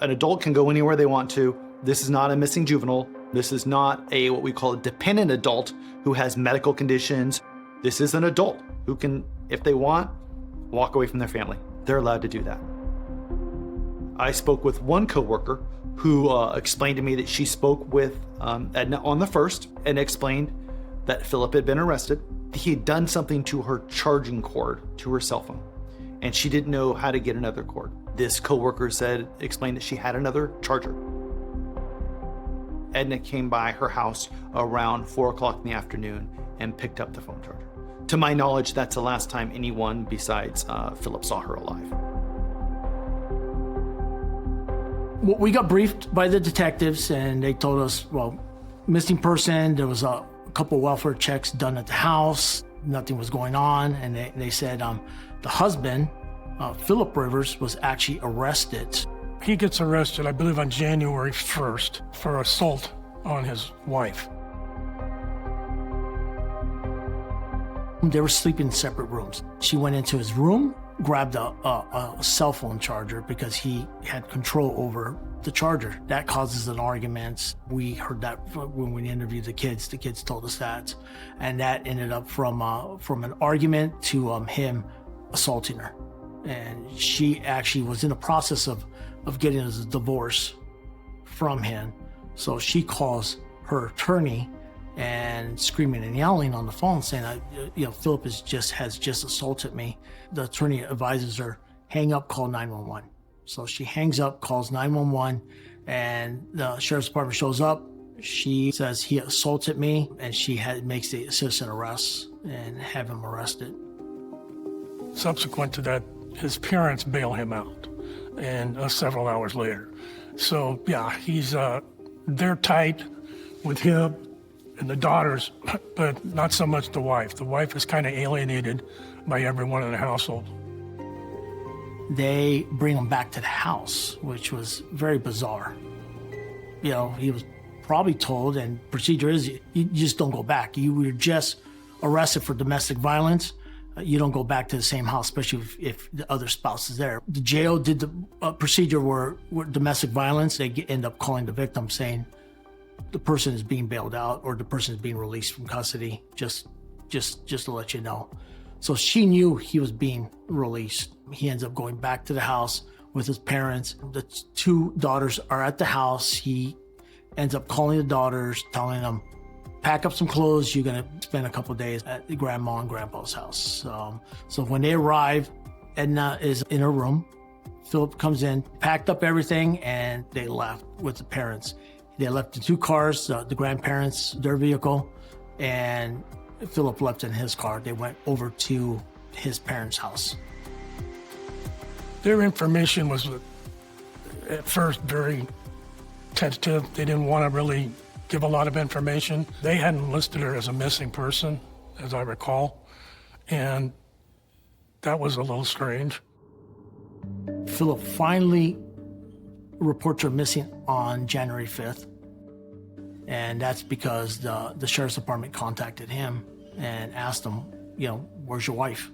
An adult can go anywhere they want to. This is not a missing juvenile. This is not what we call a dependent adult who has medical conditions. This is an adult who can, if they want, walk away from their family. They're allowed to do that. I spoke with one coworker who explained to me that she spoke with Edna on the 1st and explained that Philip had been arrested. He had done something to her charging cord to her cell phone, and she didn't know how to get another cord. This coworker explained that she had another charger. Edna came by her house around 4 o'clock in the afternoon and picked up the phone charger. To my knowledge, that's the last time anyone besides Philip saw her alive. Well, we got briefed by the detectives and they told us, well, missing person, there was a couple welfare checks done at the house, nothing was going on, and they said the husband, Philip Rivers, was actually arrested. He gets arrested, I believe, on January 1st for assault on his wife. They were sleeping in separate rooms. She went into his room, grabbed a cell phone charger because he had control over the charger. That causes an argument. We heard that when we interviewed the kids. The kids told us that. And that ended up from an argument to him assaulting her. And she actually was in the process of getting a divorce from him. So she calls her attorney and screaming and yelling on the phone saying, Philip has just assaulted me. The attorney advises her, hang up, call 911. So she hangs up, calls 911, and the sheriff's department shows up. She says he assaulted me, and she makes the citizen arrest and have him arrested. Subsequent to that, his parents bail him out, and several hours later. So yeah, they're tight with him and the daughters, but not so much the wife. The wife is kind of alienated by everyone in the household. They bring him back to the house, which was very bizarre. He was probably told, and procedure is, you just don't go back. You were just arrested for domestic violence. You don't go back to the same house, especially if the other spouse is there. The jail did the procedure where domestic violence, they end up calling the victim saying the person is being bailed out or the person is being released from custody, just to let you know. So she knew he was being released. He ends up going back to the house with his parents. The two daughters are at the house. He ends up calling the daughters, telling them, pack up some clothes. You're going to spend a couple of days at grandma and grandpa's house. So when they arrive, Edna is in her room. Philip comes in, packed up everything, and they left with the parents. They left the two cars, the grandparents, their vehicle, and Philip left in his car. They went over to his parents' house. Their information was at first very tentative. They didn't want to really give a lot of information. They hadn't listed her as a missing person, as I recall, and that was a little strange. Philip finally reports her missing on January 5th, and that's because the sheriff's department contacted him and asked him, where's your wife?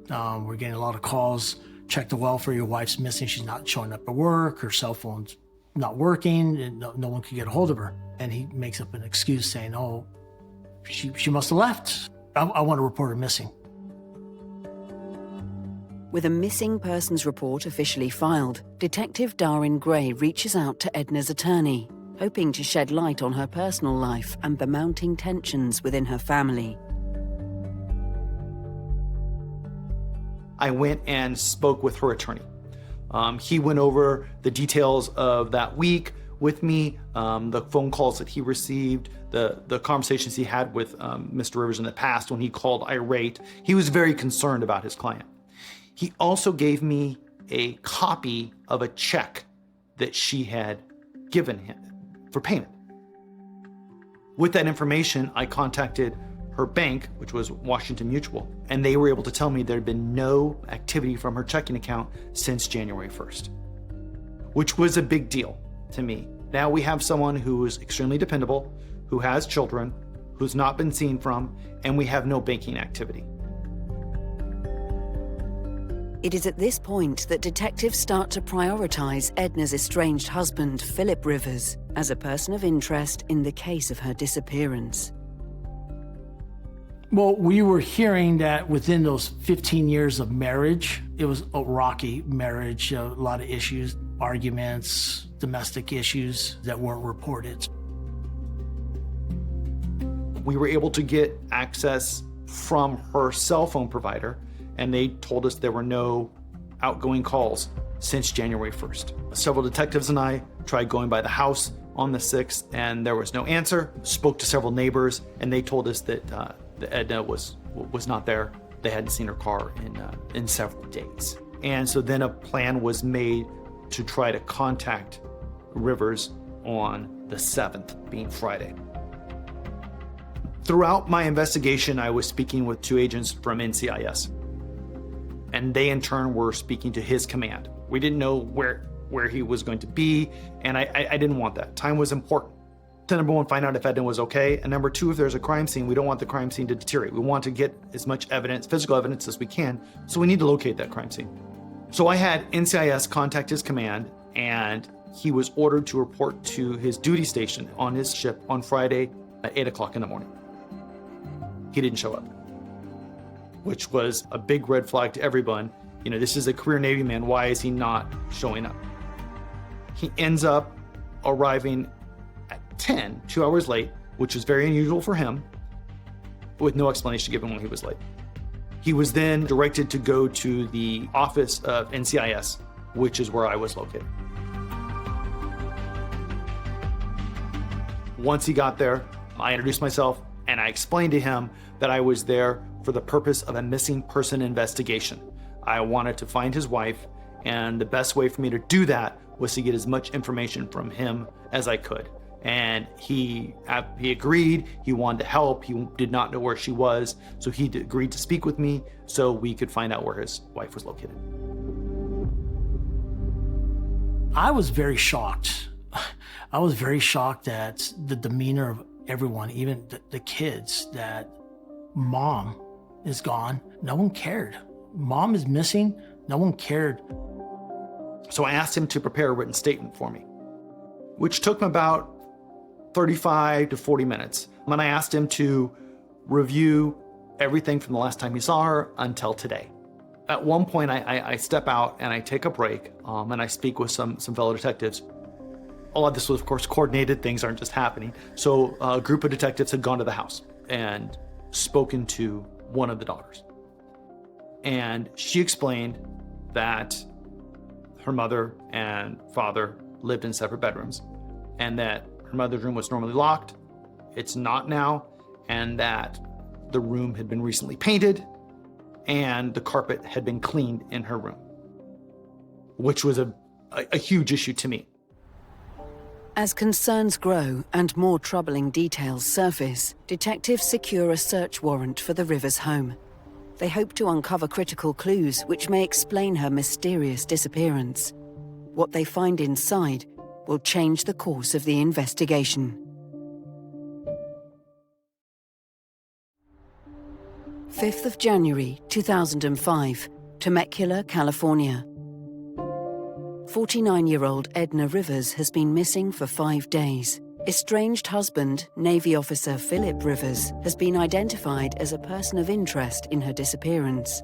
We're getting a lot of calls, check the welfare, your wife's missing, she's not showing up at work, her cell phone's not working, and no one can get a hold of her. And he makes up an excuse saying, oh, she must have left. I want to report her missing. With a missing persons report officially filed, Detective Darren Gray reaches out to Edna's attorney, hoping to shed light on her personal life and the mounting tensions within her family. I went and spoke with her attorney. He went over the details of that week with me, the phone calls that he received, the conversations he had with Mr. Rivers in the past when he called irate. He was very concerned about his client. He also gave me a copy of a check that she had given him for payment. With that information, I contacted her bank, which was Washington Mutual, and they were able to tell me there had been no activity from her checking account since January 1st, which was a big deal to me. Now we have someone who is extremely dependable, who has children, who's not been seen from, and we have no banking activity. It is at this point that detectives start to prioritize Edna's estranged husband, Philip Rivers, as a person of interest in the case of her disappearance. Well, we were hearing that within those 15 years of marriage, it was a rocky marriage, a lot of issues, arguments, domestic issues that weren't reported. We were able to get access from her cell phone provider, and they told us there were no outgoing calls since January 1st. Several detectives and I tried going by the house on the 6th, and there was no answer. Spoke to several neighbors, and they told us that Edna was not there. They hadn't seen her car in several days. And so then a plan was made to try to contact Rivers on the 7th, being Friday. Throughout my investigation, I was speaking with 2 agents from NCIS, and they in turn were speaking to his command. We didn't know where he was going to be, and I didn't want that. Time was important. To number 1, find out if Edna was okay, and number 2, if there's a crime scene, we don't want the crime scene to deteriorate. We want to get as much evidence, physical evidence as we can, so we need to locate that crime scene. So I had NCIS contact his command, and he was ordered to report to his duty station on his ship on Friday at 8 o'clock in the morning. He didn't show up, which was a big red flag to everyone. You know, this is a career Navy man. Why is he not showing up? He ends up arriving at 10, 2 hours late, which is very unusual for him, with no explanation given when he was late. He was then directed to go to the office of NCIS, which is where I was located. Once he got there, I introduced myself and I explained to him that I was there for the purpose of a missing person investigation. I wanted to find his wife, and the best way for me to do that was to get as much information from him as I could. And he agreed. He wanted to help. He did not know where she was, so he agreed to speak with me so we could find out where his wife was located. I was very shocked. I was very shocked at the demeanor of everyone, even the kids, that mom is gone. No one cared. Mom is missing. No one cared. So I asked him to prepare a written statement for me, which took him about 35 to 40 minutes. And I asked him to review everything from the last time he saw her until today. At one point, I step out and I take a break, and I speak with some fellow detectives. A lot of this was, of course, coordinated. Things aren't just happening. So a group of detectives had gone to the house and spoken to one of the daughters. And she explained that her mother and father lived in separate bedrooms, and that her mother's room was normally locked. It's not now, and that the room had been recently painted and the carpet had been cleaned in her room, which was a huge issue to me. As concerns grow and more troubling details surface, detectives secure a search warrant for the Rivers home. They hope to uncover critical clues which may explain her mysterious disappearance. What they find inside will change the course of the investigation. 5th of January 2005, Temecula, California. 49-year-old Edna Rivers has been missing for 5 days. Estranged husband, Navy officer Philip Rivers, has been identified as a person of interest in her disappearance.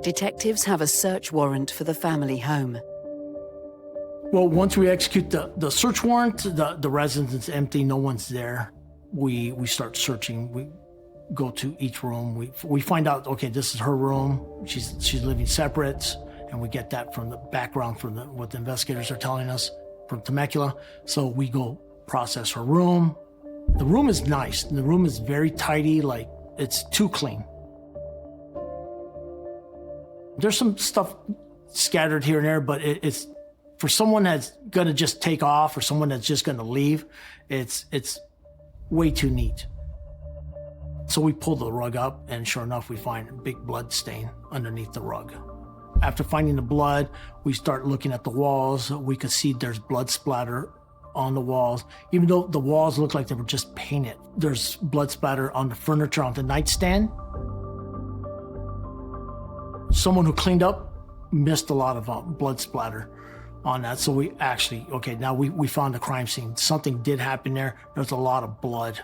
Detectives have a search warrant for the family home. Well, once we execute the search warrant, the residence is empty, no one's there. We start searching. We go to each room. We find out, okay, this is her room. She's living separate, and we get that from the background from what the investigators are telling us from Temecula. So we go process her room. The room is nice. The room is very tidy, like it's too clean. There's some stuff scattered here and there, but it's for someone that's gonna just take off or someone that's just gonna leave, it's way too neat. So we pull the rug up, and sure enough, we find a big blood stain underneath the rug. After finding the blood, we start looking at the walls. We could see there's blood splatter on the walls, even though the walls look like they were just painted. There's blood splatter on the furniture, on the nightstand. Someone who cleaned up missed a lot of blood splatter on that. So we actually, okay, now we found the crime scene. Something did happen there. There's a lot of blood.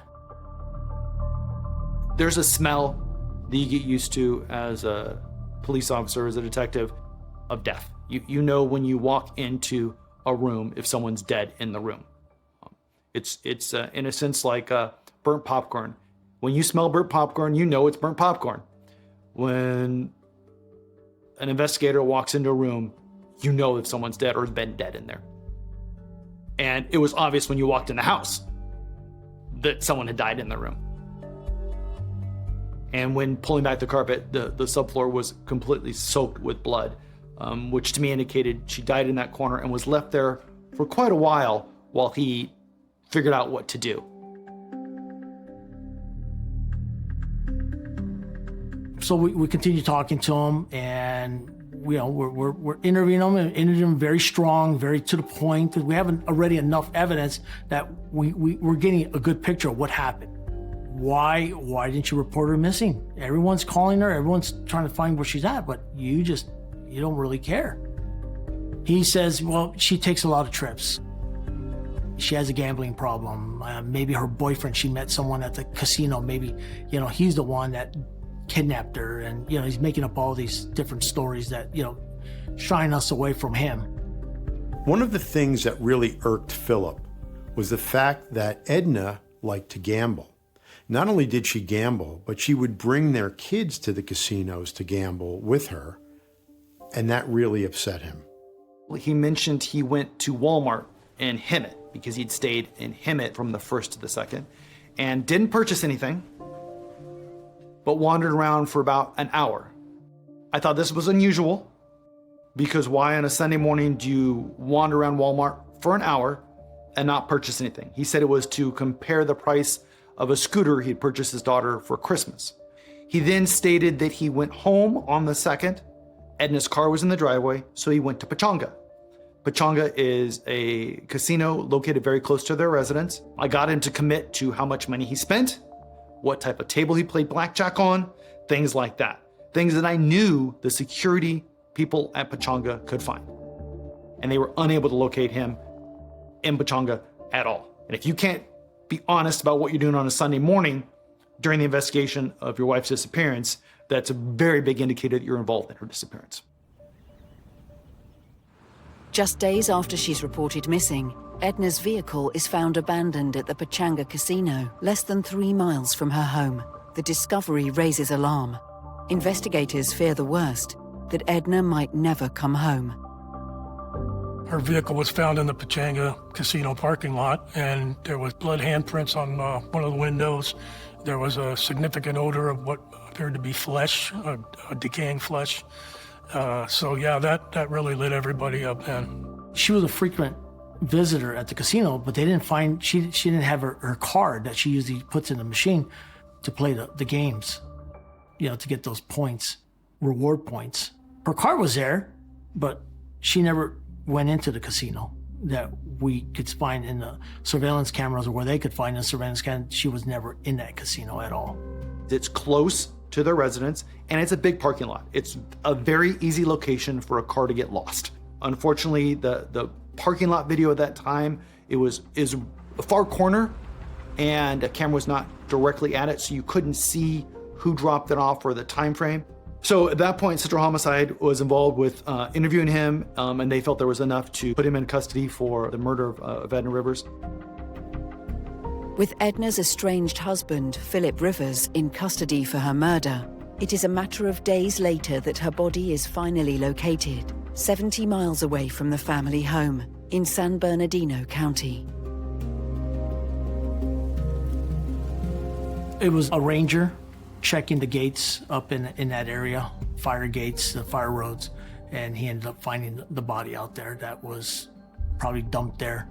There's a smell that you get used to as a police officer, as a detective, of death. You know when you walk into a room if someone's dead in the room. It's in a sense like burnt popcorn. When you smell burnt popcorn, you know it's burnt popcorn. When an investigator walks into a room, you know if someone's dead or has been dead in there. And it was obvious when you walked in the house that someone had died in the room. And when pulling back the carpet, the subfloor was completely soaked with blood, which to me indicated she died in that corner and was left there for quite a while he figured out what to do. So we continue talking to him, and we're interviewing him, and interviewing him very strong, very to the point, because we have already enough evidence that we're getting a good picture of what happened. Why didn't you report her missing? Everyone's calling her, everyone's trying to find where she's at, but you don't really care. He says, well, she takes a lot of trips. She has a gambling problem. Maybe her boyfriend, she met someone at the casino. Maybe, he's the one that kidnapped her, and, he's making up all these different stories that, shying us away from him. One of the things that really irked Philip was the fact that Edna liked to gamble. Not only did she gamble, but she would bring their kids to the casinos to gamble with her, and that really upset him. He mentioned he went to Walmart in Hemet because he'd stayed in Hemet from the 1st to the 2nd and didn't purchase anything, but wandered around for about an hour. I thought this was unusual because why on a Sunday morning do you wander around Walmart for an hour and not purchase anything? He said it was to compare the price of a scooter he'd purchased his daughter for Christmas. He then stated that he went home on the 2nd. Edna's car was in the driveway, so he went to Pechanga. Pechanga is a casino located very close to their residence. I got him to commit to how much money he spent, what type of table he played blackjack on, things like that. Things that I knew the security people at Pechanga could find. And they were unable to locate him in Pechanga at all. And if you can't be honest about what you're doing on a Sunday morning during the investigation of your wife's disappearance, that's a very big indicator that you're involved in her disappearance. Just days after she's reported missing, Edna's vehicle is found abandoned at the Pechanga Casino, less than 3 miles from her home. The discovery raises alarm. Investigators fear the worst, that Edna might never come home. Her vehicle was found in the Pechanga Casino parking lot, and there was blood handprints on one of the windows. There was a significant odor of what appeared to be flesh, a decaying flesh. That really lit everybody up then. She was a frequent visitor at the casino, but they didn't find, she didn't have her card that she usually puts in the machine to play the games, to get those points, reward points. Her card was there, but she never went into the casino that we could find in the surveillance cameras, or where they could find the surveillance cameras. She was never in that casino at all. It's close to their residence, and it's a big parking lot. It's a very easy location for a car to get lost. Unfortunately, the parking lot video at that time, is a far corner, and a camera was not directly at it, so you couldn't see who dropped it off or the time frame. So at that point, Central Homicide was involved with interviewing him, and they felt there was enough to put him in custody for the murder of Edna Rivers. With Edna's estranged husband, Philip Rivers, in custody for her murder, it is a matter of days later that her body is finally located, 70 miles away from the family home in San Bernardino County. It was a ranger checking the gates up in that area, fire gates, the fire roads, and he ended up finding the body out there that was probably dumped there.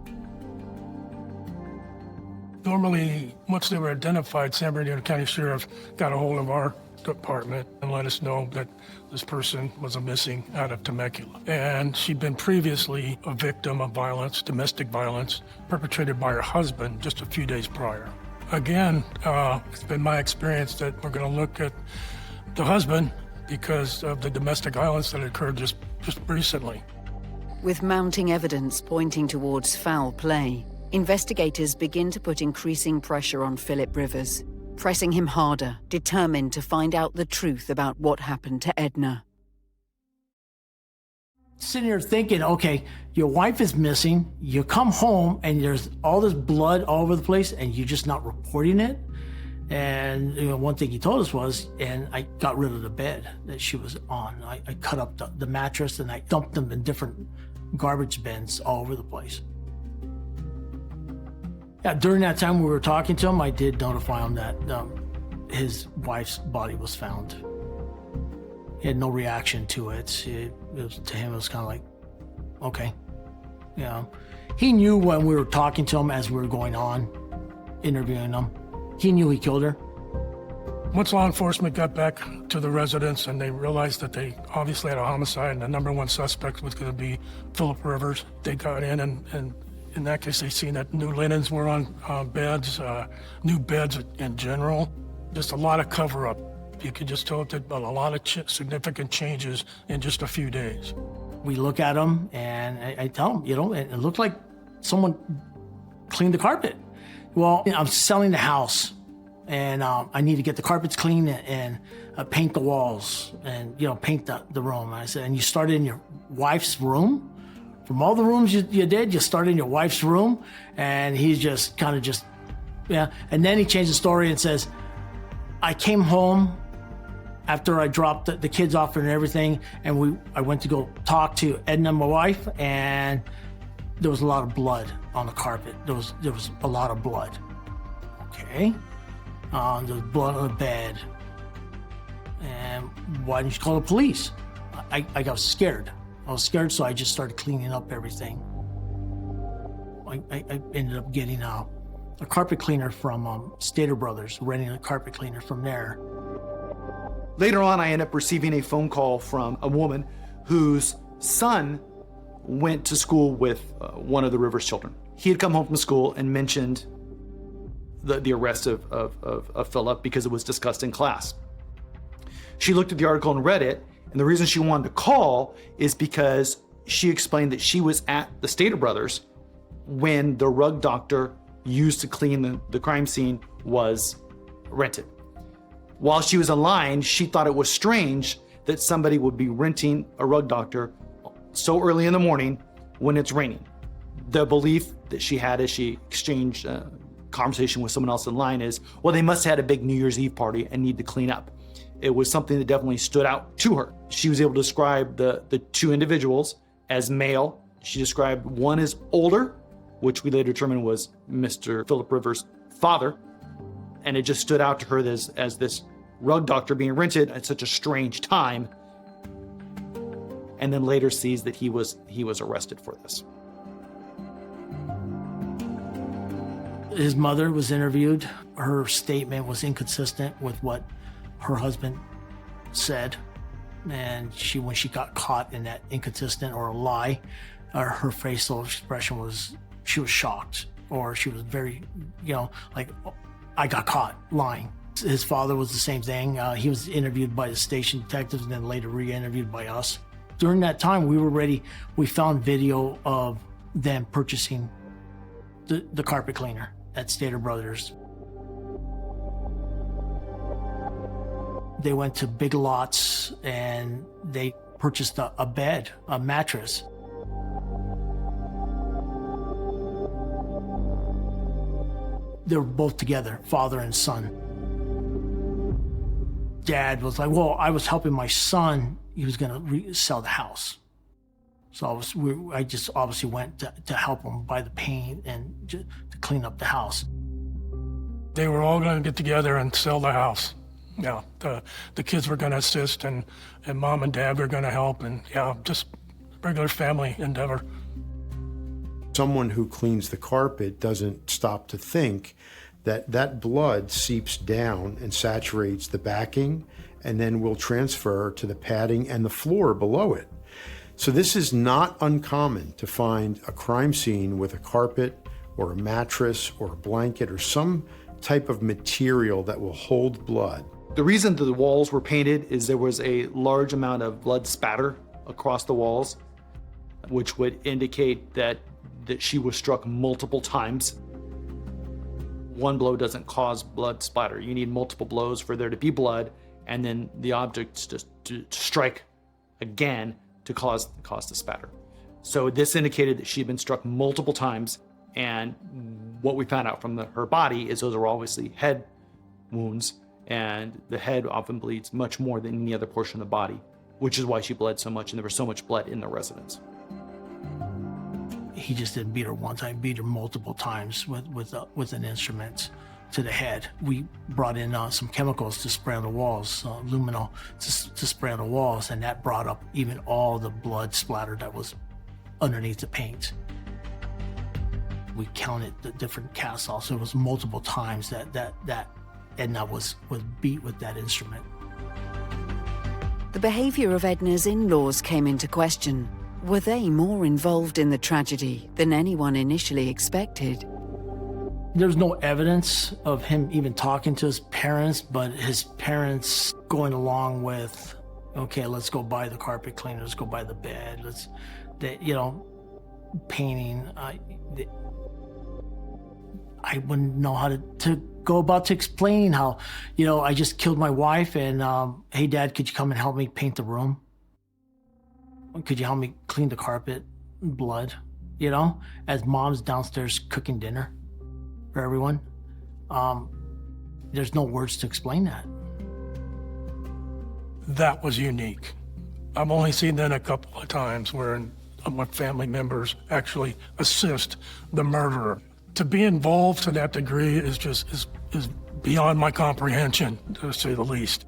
Normally, once they were identified, San Bernardino County Sheriff got a hold of our department and let us know that this person was missing out of Temecula. And she'd been previously a victim of violence, domestic violence, perpetrated by her husband just a few days prior. Again, it's been my experience that we're going to look at the husband because of the domestic violence that occurred just recently. With mounting evidence pointing towards foul play, investigators begin to put increasing pressure on Philip Rivers, pressing him harder, determined to find out the truth about what happened to Edna. Sitting here thinking, okay, your wife is missing, you come home and there's all this blood all over the place and you're just not reporting it. And one thing he told us was, and I got rid of the bed that she was on. I cut up the mattress and I dumped them in different garbage bins all over the place. Yeah, during that time we were talking to him, I did notify him that his wife's body was found. He had no reaction to it. To him, it was kind of like, okay. He knew when we were talking to him as we were going on, interviewing him, he knew he killed her. Once law enforcement got back to the residence and they realized that they obviously had a homicide and the number one suspect was going to be Philip Rivers, they got in and in that case they seen that new linens were on beds, new beds in general, just a lot of cover-up. You could just tell that a lot of significant changes in just a few days. We look at him and I tell him, it looked like someone cleaned the carpet. Well, I'm selling the house and I need to get the carpets clean and paint the walls and, paint the room. And I said, and you started in your wife's room? From all the rooms you did, you started in your wife's room? And he's just yeah. And then he changed the story and says, I came home after I dropped the kids off and everything, and I went to go talk to Edna, my wife, and there was a lot of blood on the carpet. There was a lot of blood. Okay. There was blood on the bed. And why didn't you call the police? I got scared. I was scared, so I just started cleaning up everything. I ended up getting a carpet cleaner from Stater Brothers, renting a carpet cleaner from there. Later on, I ended up receiving a phone call from a woman whose son went to school with one of the Rivers children. He had come home from school and mentioned the arrest of Philip because it was discussed in class. She looked at the article and read it, and the reason she wanted to call is because she explained that she was at the Stater Brothers when the rug doctor used to clean the crime scene was rented. While she was online, she thought it was strange that somebody would be renting a rug doctor so early in the morning when it's raining. The belief that she had as she exchanged conversation with someone else in line is, well, they must have had a big New Year's Eve party and need to clean up. It was something that definitely stood out to her. She was able to describe the two individuals as male. She described one as older, which we later determined was Mr. Philip Rivers' father. And it just stood out to her as this rug doctor being rented at such a strange time. And then later sees that he was arrested for this. His mother was interviewed. Her statement was inconsistent with what her husband said. And when she got caught in that inconsistent or a lie, her facial expression was, she was shocked, or she was very, like, I got caught lying. His father was the same thing. He was interviewed by the station detectives and then later re-interviewed by us. During that time, we were ready. We found video of them purchasing the carpet cleaner at Stater Brothers. They went to Big Lots and they purchased a bed, a mattress. They were both together, father and son. Dad was like, well, I was helping my son. He was going to sell the house. So I just obviously went to help him buy the paint and to clean up the house. They were all going to get together and sell the house. Yeah, the kids were going to assist, and mom and dad were going to help, and yeah, just regular family endeavor. Someone who cleans the carpet doesn't stop to think that that blood seeps down and saturates the backing and then will transfer to the padding and the floor below it. So this is not uncommon to find a crime scene with a carpet or a mattress or a blanket or some type of material that will hold blood. The reason that the walls were painted is there was a large amount of blood spatter across the walls, which would indicate that she was struck multiple times. One blow doesn't cause blood splatter. You need multiple blows for there to be blood, and then the object to strike again to cause the spatter. So this indicated that she had been struck multiple times, and what we found out from her body is those are obviously head wounds, and the head often bleeds much more than any other portion of the body, which is why she bled so much, and there was so much blood in the residence. He just didn't beat her one time, beat her multiple times with an instrument to the head. We brought in some chemicals to spray on the walls, luminol to spray on the walls, and that brought up even all the blood splatter that was underneath the paint. We counted the different casts off, so it was multiple times that Edna was beat with that instrument. The behavior of Edna's in-laws came into question. Were they more involved in the tragedy than anyone initially expected? There's no evidence of him even talking to his parents, but his parents going along with, okay, let's go buy the carpet cleaner, let's go buy the bed, painting. I wouldn't know how to go about to explaining how, I just killed my wife and, hey, Dad, could you come and help me paint the room? Could you help me clean the carpet? Blood, as mom's downstairs cooking dinner for everyone. There's no words to explain that. That was unique. I've only seen that a couple of times where my family members actually assist the murderer. To be involved to that degree is beyond my comprehension, to say the least.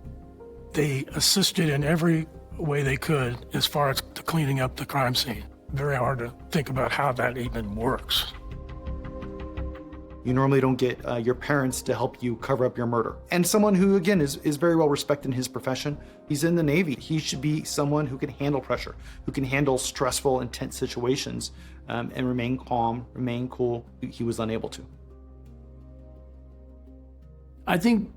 They assisted in every way they could as far as to cleaning up the crime scene. Very hard to think about how that even works. You normally don't get your parents to help you cover up your murder. And someone who, again, is very well respected in his profession. He's in the Navy. He should be someone who can handle pressure, who can handle stressful, intense situations, and remain calm, remain cool. He was unable to. I think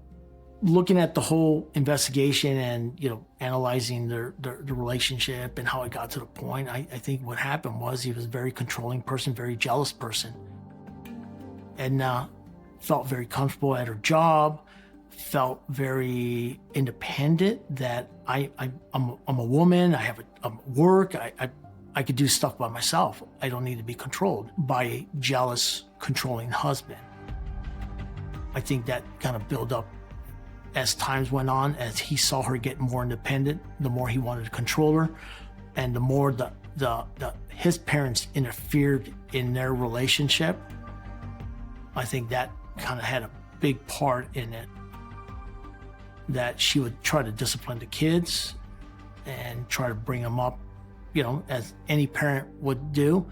looking at the whole investigation and, analyzing the relationship and how it got to the point, I think what happened was he was a very controlling person, very jealous person. Edna felt very comfortable at her job, felt very independent, that I'm a woman, I have a work, I could do stuff by myself. I don't need to be controlled by a jealous, controlling husband. I think that kind of built up as times went on, as he saw her get more independent, the more he wanted to control her, and the more his parents interfered in their relationship. I think that kind of had a big part in it, that she would try to discipline the kids and try to bring them up, as any parent would do.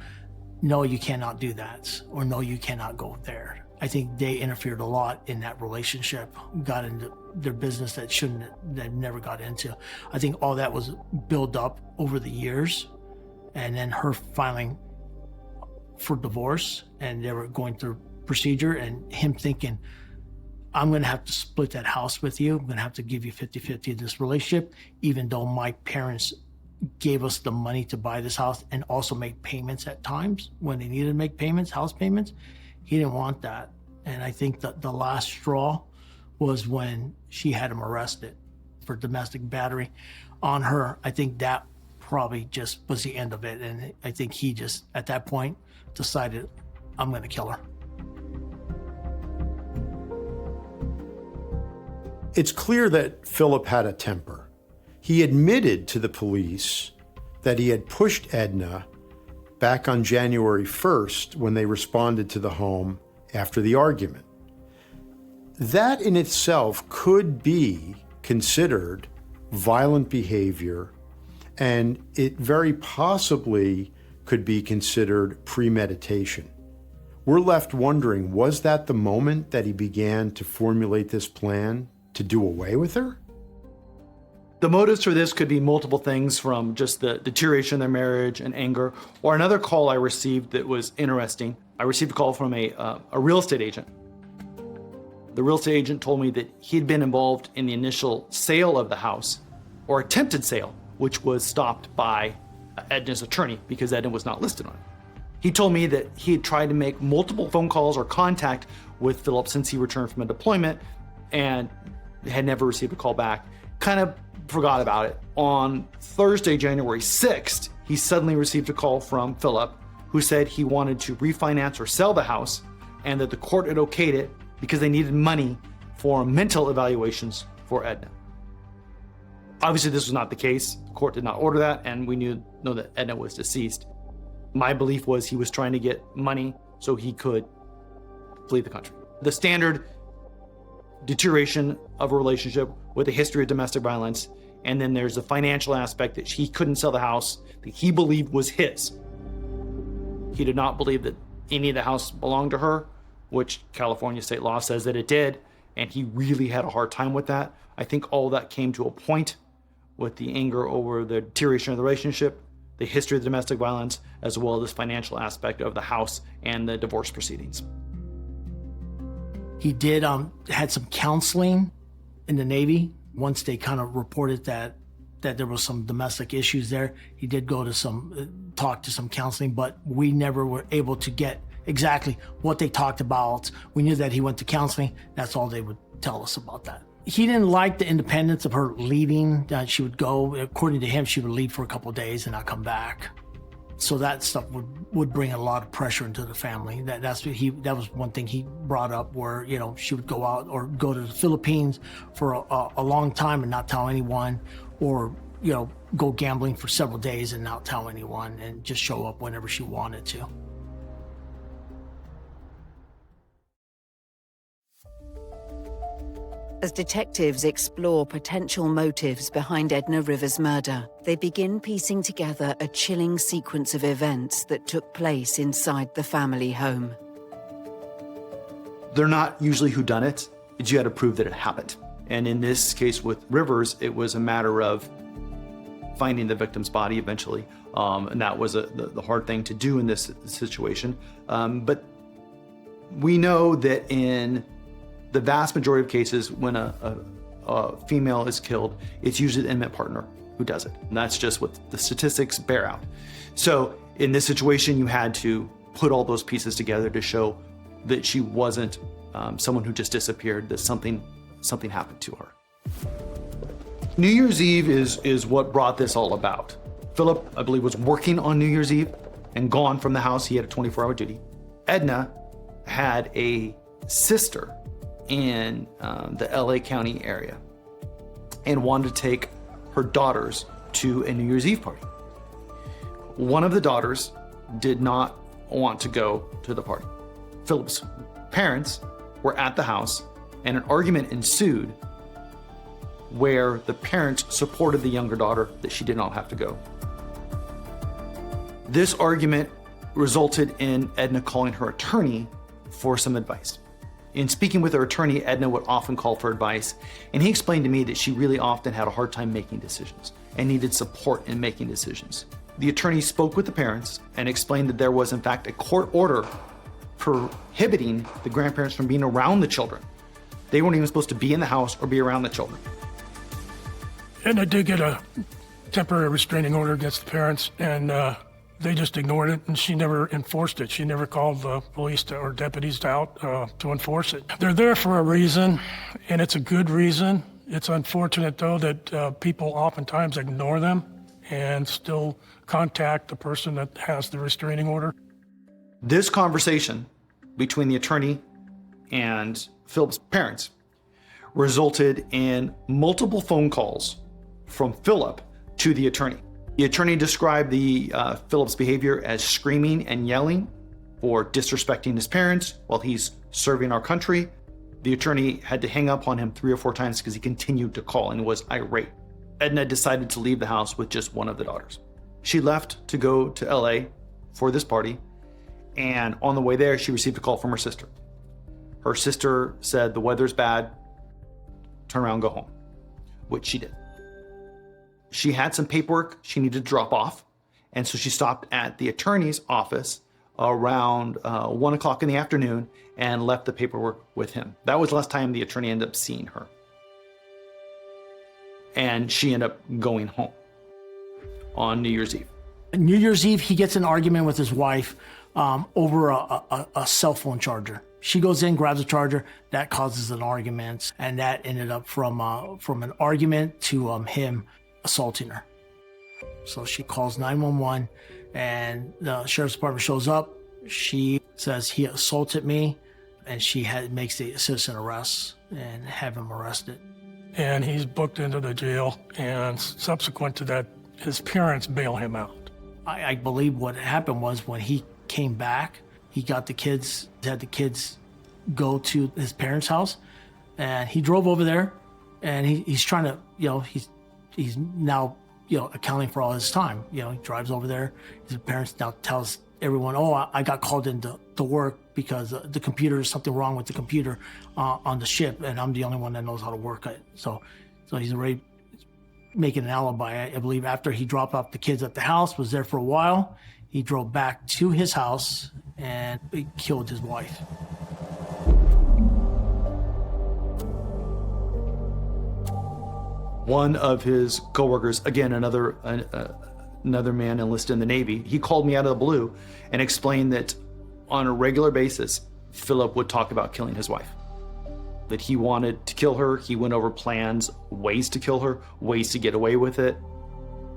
No, you cannot do that, or no, you cannot go there. I think they interfered a lot in that relationship, got into their business that they never got into. I think all that was built up over the years, and then her filing for divorce, and they were going through procedure, and him thinking, I'm going to have to split that house with you. I'm going to have to give you 50-50 of this relationship, even though my parents gave us the money to buy this house and also make payments at times when they needed to make payments, house payments. He didn't want that. And I think that the last straw was when she had him arrested for domestic battery on her. I think that probably just was the end of it. And I think he just, at that point, decided, I'm going to kill her. It's clear that Philip had a temper. He admitted to the police that he had pushed Edna back on January 1st when they responded to the home after the argument. That in itself could be considered violent behavior, and it very possibly could be considered premeditation. We're left wondering, was that the moment that he began to formulate this plan to do away with her? The motives for this could be multiple things, from just the deterioration of their marriage and anger, or another call I received that was interesting. I received a call from a real estate agent. The real estate agent told me that he'd been involved in the initial sale of the house, or attempted sale, which was stopped by Edna's attorney because Edna was not listed on it. He told me that he had tried to make multiple phone calls or contact with Philip since he returned from a deployment and had never received a call back. Kind of forgot about it. On Thursday, January 6th, he suddenly received a call from Philip who said he wanted to refinance or sell the house and that the court had okayed it because they needed money for mental evaluations for Edna. Obviously, this was not the case. The court did not order that, and we know that Edna was deceased. My belief was he was trying to get money so he could flee the country. The standard deterioration of a relationship with a history of domestic violence, and then there's a financial aspect that he couldn't sell the house that he believed was his. He did not believe that any of the house belonged to her, which California state law says that it did, and he really had a hard time with that. I think all that came to a point with the anger over the deterioration of the relationship, the history of domestic violence, as well as this financial aspect of the house and the divorce proceedings. He did had some counseling in the Navy. Once they kind of reported that there was some domestic issues there, he did go to talk to some counseling, but we never were able to get exactly what they talked about. We knew that he went to counseling. That's all they would tell us about that. He didn't like the independence of her leaving. She would go, according to him, she would leave for a couple of days and not come back. So that stuff would bring a lot of pressure into the family. That was one thing he brought up, where, you know, she would go out or go to the Philippines for a long time and not tell anyone, or, you know, go gambling for several days and not tell anyone and just show up whenever she wanted to. As detectives explore potential motives behind Edna Rivers' murder, they begin piecing together a chilling sequence of events that took place inside the family home. They're not usually whodunits. You had to prove that it happened. And in this case with Rivers, it was a matter of finding the victim's body eventually. And that was the hard thing to do in this situation. But we know that in the vast majority of cases, when a female is killed, it's usually the intimate partner who does it. And that's just what the statistics bear out. So in this situation, you had to put all those pieces together to show that she wasn't someone who just disappeared, that something happened to her. New Year's Eve is what brought this all about. Philip, I believe, was working on New Year's Eve and gone from the house. He had a 24-hour duty. Edna had a sister in the LA County area and wanted to take her daughters to a New Year's Eve party. One of the daughters did not want to go to the party. Philip's parents were at the house and an argument ensued where the parents supported the younger daughter that she did not have to go. This argument resulted in Edna calling her attorney for some advice. In speaking with her attorney, Edna would often call for advice, and he explained to me that she really often had a hard time making decisions and needed support in making decisions. The attorney spoke with the parents and explained that there was in fact a court order prohibiting the grandparents from being around the children. They weren't even supposed to be in the house or be around the children. And I did get a temporary restraining order against the parents, and they just ignored it, and she never enforced it. She never called the police or deputies out to enforce it. They're there for a reason, and it's a good reason. It's unfortunate, though, that people oftentimes ignore them and still contact the person that has the restraining order. This conversation between the attorney and Philip's parents resulted in multiple phone calls from Philip to the attorney. The attorney described Philip's behavior as screaming and yelling for disrespecting his parents while he's serving our country. The attorney had to hang up on him 3 or 4 times because he continued to call and was irate. Edna decided to leave the house with just one of the daughters. She left to go to LA for this party, and on the way there, she received a call from her sister. Her sister said, "The weather's bad, turn around, go home," which she did. She had some paperwork she needed to drop off, and so she stopped at the attorney's office around 1 o'clock in the afternoon and left the paperwork with him. That was the last time the attorney ended up seeing her. And she ended up going home on New Year's Eve. New Year's Eve, he gets an argument with his wife over a cell phone charger. She goes in, grabs a charger, that causes an argument, and that ended up from an argument to him assaulting her. So she calls 911, and the sheriff's department shows up. She says he assaulted me, and she makes the citizen arrest and have him arrested. And he's booked into the jail, and subsequent to that, his parents bail him out. I believe what happened was when he came back, he got the kids, had the kids go to his parents' house, and he drove over there, and he's trying to, he's now, accounting for all his time. He drives over there. His parents now tells everyone, "Oh, I got called into work because the computer, is something wrong with the computer on the ship, and I'm the only one that knows how to work it." So he's already making an alibi. I believe after he dropped off the kids at the house, was there for a while, he drove back to his house and he killed his wife. One of his coworkers, again, another man enlisted in the Navy, he called me out of the blue and explained that on a regular basis, Philip would talk about killing his wife. That he wanted to kill her. He went over plans, ways to kill her, ways to get away with it.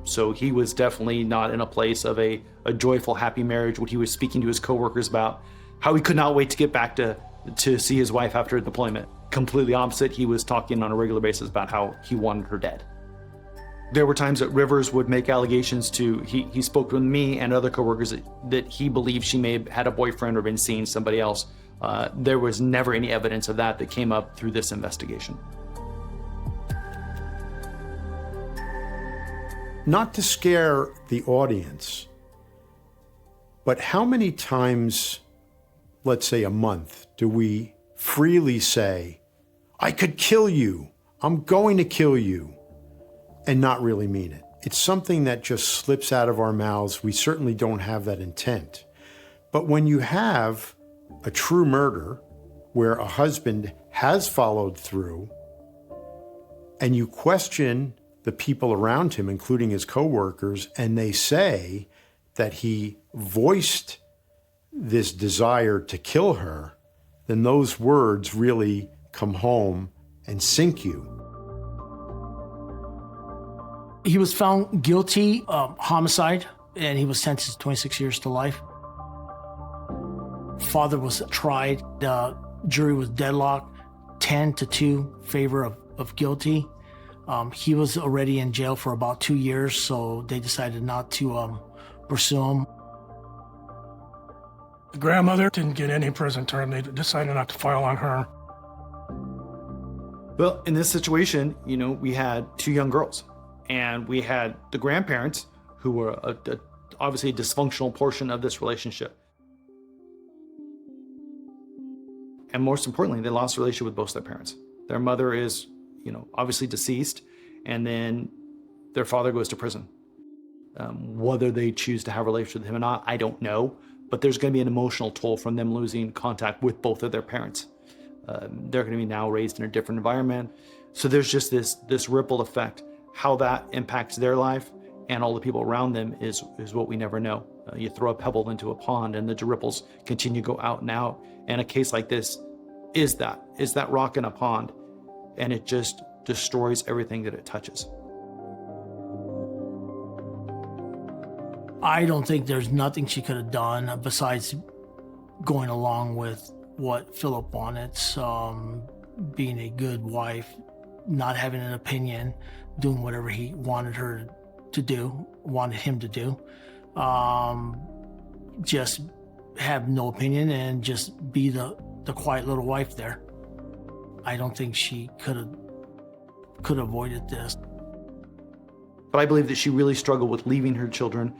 So he was definitely not in a place of a joyful, happy marriage when he was speaking to his coworkers about how he could not wait to get back to see his wife after deployment. Completely opposite, he was talking on a regular basis about how he wanted her dead. There were times that Rivers would make allegations he spoke with me and other coworkers that he believed she may have had a boyfriend or been seeing somebody else. There was never any evidence of that came up through this investigation. Not to scare the audience, but how many times, let's say a month, do we freely say, "I could kill you, I'm going to kill you," and not really mean it? It's something that just slips out of our mouths. We certainly don't have that intent. But when you have a true murder where a husband has followed through and you question the people around him, including his coworkers, and they say that he voiced this desire to kill her, then those words really come home and sink you. He was found guilty of homicide, and he was sentenced to 26 years to life. Father was tried. The jury was deadlocked, 10-2 favor of guilty. He was already in jail for about 2 years, so they decided not to pursue him. The grandmother didn't get any prison term. They decided not to file on her. Well, in this situation, we had 2 young girls, and we had the grandparents who were obviously a dysfunctional portion of this relationship. And most importantly, they lost a relationship with both their parents. Their mother is, obviously deceased, and then their father goes to prison. Whether they choose to have a relationship with him or not, I don't know, but there's going to be an emotional toll from them losing contact with both of their parents. They're going to be now raised in a different environment. So there's just this ripple effect. How that impacts their life and all the people around them is what we never know. You throw a pebble into a pond and the ripples continue to go out and out. And a case like this is that rock in a pond, and it just destroys everything that it touches. I don't think there's nothing she could have done besides going along with what Philip wanted, being a good wife, not having an opinion, doing whatever he wanted her to do, wanted him to do. Just have no opinion and just be the quiet little wife there. I don't think she could have avoided this. But I believe that she really struggled with leaving her children.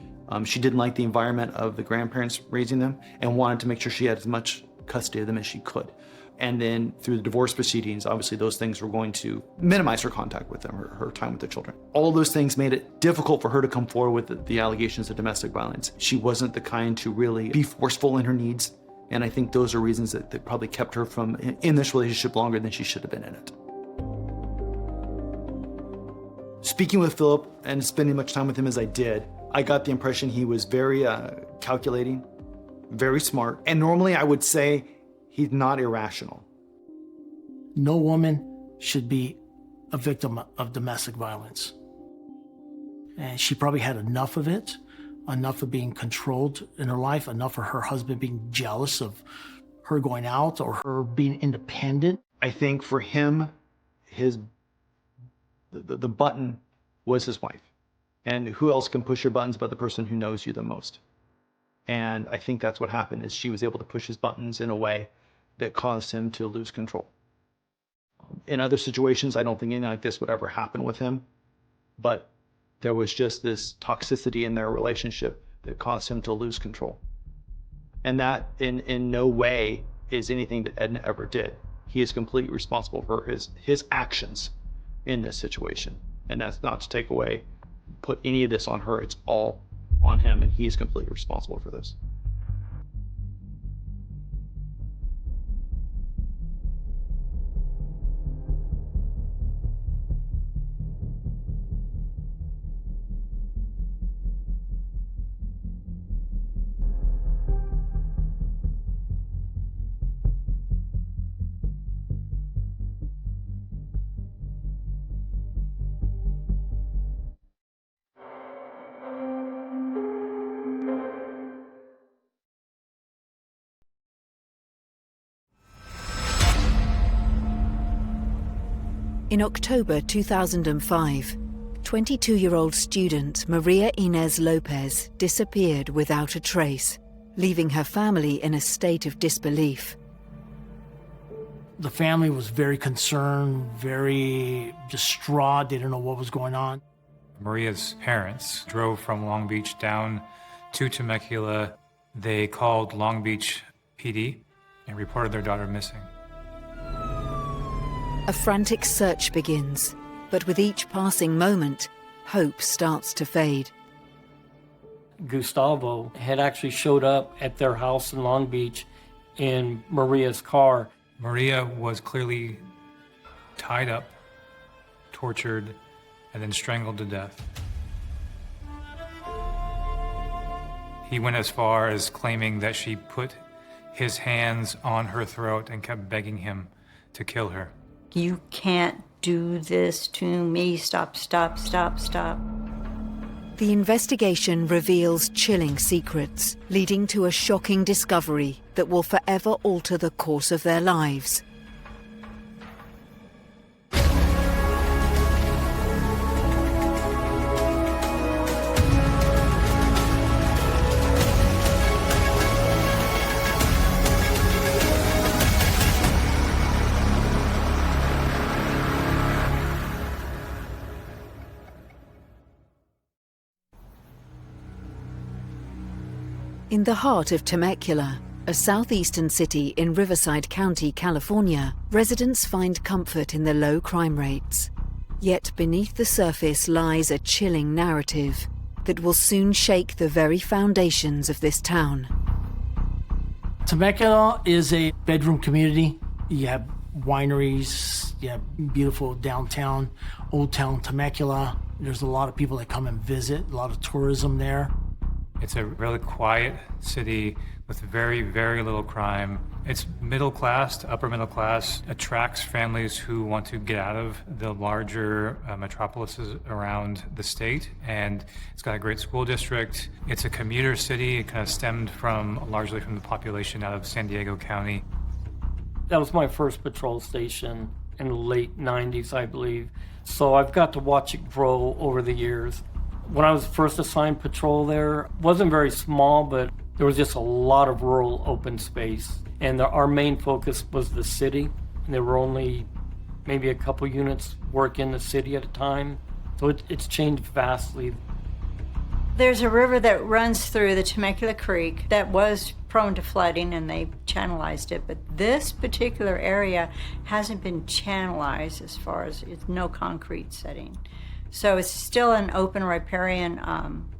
She didn't like the environment of the grandparents raising them and wanted to make sure she had as much custody of them as she could. And then through the divorce proceedings, obviously those things were going to minimize her contact with them, her time with the children. All of those things made it difficult for her to come forward with the allegations of domestic violence. She wasn't the kind to really be forceful in her needs. And I think those are reasons that probably kept her from in this relationship longer than she should have been in it. Speaking with Philip and spending much time with him as I did, I got the impression he was very calculating, very smart. And normally I would say he's not irrational. No woman should be a victim of domestic violence. And she probably had enough of it, enough of being controlled in her life, enough of her husband being jealous of her going out or her being independent. I think for him, the button was his wife. And who else can push your buttons but the person who knows you the most? And I think that's what happened, is she was able to push his buttons in a way that caused him to lose control. In other situations, I don't think anything like this would ever happen with him, but there was just this toxicity in their relationship that caused him to lose control. And that in no way is anything that Edna ever did. He is completely responsible for his actions in this situation. And that's not to put any of this on her. It's all on him, and he's completely responsible for this. In October 2005, 22-year-old student Maria Inez Lopez disappeared without a trace, leaving her family in a state of disbelief. The family was very concerned, very distraught. They didn't know what was going on. Maria's parents drove from Long Beach down to Temecula. They called Long Beach PD and reported their daughter missing. A frantic search begins, but with each passing moment, hope starts to fade. Gustavo had actually showed up at their house in Long Beach in Maria's car. Maria was clearly tied up, tortured, and then strangled to death. He went as far as claiming that she put his hands on her throat and kept begging him to kill her. You can't do this to me. Stop, stop, stop, stop. The investigation reveals chilling secrets, leading to a shocking discovery that will forever alter the course of their lives. In the heart of Temecula, a southeastern city in Riverside County, California, residents find comfort in the low crime rates. Yet beneath the surface lies a chilling narrative that will soon shake the very foundations of this town. Temecula is a bedroom community. You have wineries, you have beautiful downtown, Old Town Temecula. There's a lot of people that come and visit, a lot of tourism there. It's a really quiet city with very, very little crime. It's middle class to upper middle class, attracts families who want to get out of the larger metropolises around the state, and it's got a great school district. It's a commuter city. It kind of stemmed largely from the population out of San Diego County. That was my first patrol station in the late 90s, I believe. So I've got to watch it grow over the years. When I was first assigned patrol there, it wasn't very small, but there was just a lot of rural open space. And our main focus was the city. And there were only maybe a couple units work in the city at a time. So it's changed vastly. There's a river that runs through the Temecula Creek that was prone to flooding, and they channelized it. But this particular area hasn't been channelized as far as it's no concrete setting. So it's still an open riparian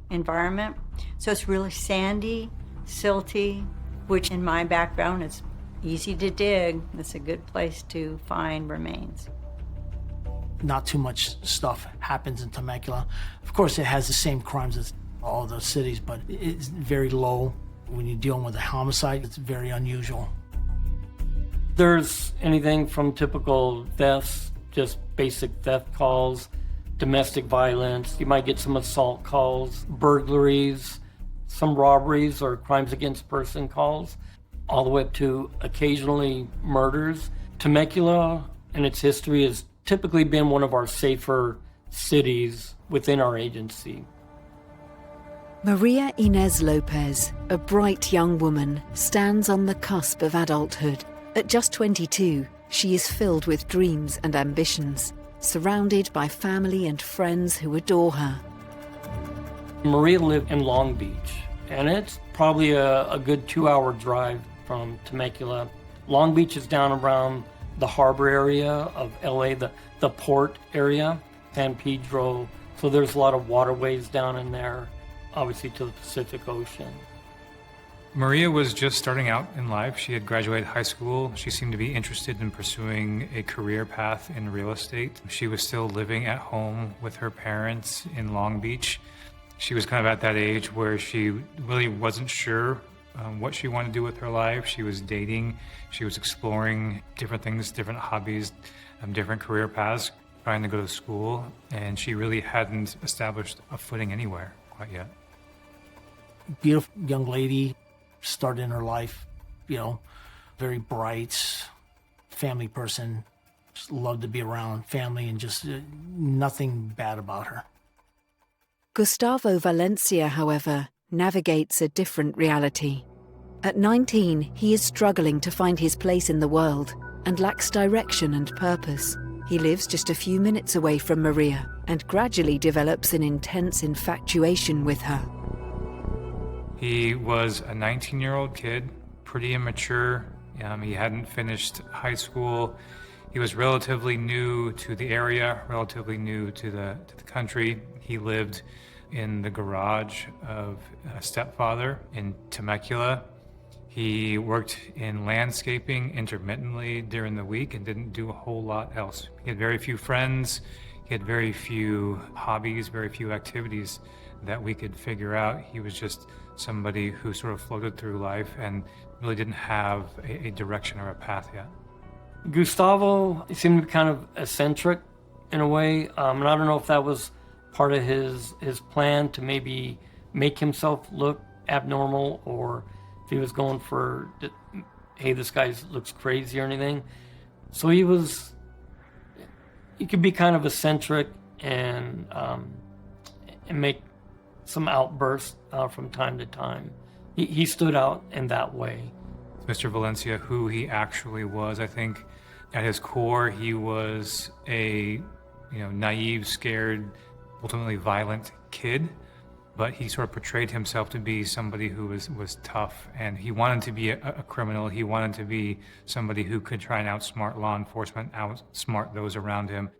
environment. So it's really sandy, silty, which in my background is easy to dig. It's a good place to find remains. Not too much stuff happens in Temecula. Of course, it has the same crimes as all those cities, but it's very low. When you're dealing with a homicide, it's very unusual. There's anything from typical thefts, just basic theft calls, domestic violence. You might get some assault calls, burglaries, some robberies or crimes against person calls, all the way up to occasionally murders. Temecula and its history has typically been one of our safer cities within our agency. Maria Inez Lopez, a bright young woman, stands on the cusp of adulthood. At just 22, she is filled with dreams and ambitions, surrounded by family and friends who adore her. Maria lived in Long Beach, and it's probably a good 2-hour drive from Temecula. Long Beach is down around the harbor area of LA, the port area, San Pedro. So there's a lot of waterways down in there, obviously to the Pacific Ocean. Maria was just starting out in life. She had graduated high school. She seemed to be interested in pursuing a career path in real estate. She was still living at home with her parents in Long Beach. She was kind of at that age where she really wasn't sure what she wanted to do with her life. She was dating. She was exploring different things, different hobbies, different career paths, trying to go to school. And she really hadn't established a footing anywhere quite yet. Beautiful young lady, started in her life, very bright, family person, just loved to be around family and just nothing bad about her. Gustavo Valencia, however, navigates a different reality. At 19, he is struggling to find his place in the world and lacks direction and purpose. He lives just a few minutes away from Maria and gradually develops an intense infatuation with her. He was a 19-year-old kid, pretty immature. He hadn't finished high school. He was relatively new to the area, relatively new to the country. He lived in the garage of a stepfather in Temecula. He worked in landscaping intermittently during the week and didn't do a whole lot else. He had very few friends. He had very few hobbies, very few activities that we could figure out. He was just somebody who sort of floated through life and really didn't have a direction or a path yet. Gustavo seemed to be kind of eccentric in a way, and I don't know if that was part of his plan to maybe make himself look abnormal, or if he was going for, hey, this guy looks crazy or anything. So he could be kind of eccentric and make some outbursts from time to time. He stood out in that way. Mr. Valencia, who he actually was, I think at his core, he was a naive, scared, ultimately violent kid, but he sort of portrayed himself to be somebody who was tough, and he wanted to be a criminal. He wanted to be somebody who could try and outsmart law enforcement, outsmart those around him.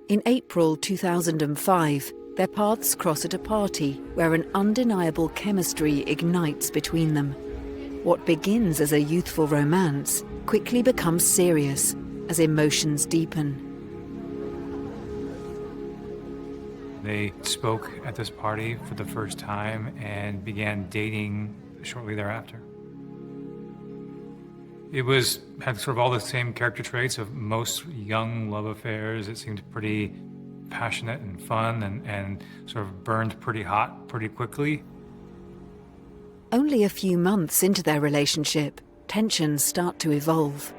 In April 2005, their paths cross at a party where an undeniable chemistry ignites between them. What begins as a youthful romance quickly becomes serious as emotions deepen. They spoke at this party for the first time and began dating shortly thereafter. It had sort of all the same character traits of most young love affairs. It seemed pretty passionate and fun and sort of burned pretty hot pretty quickly. Only a few months into their relationship, tensions start to evolve.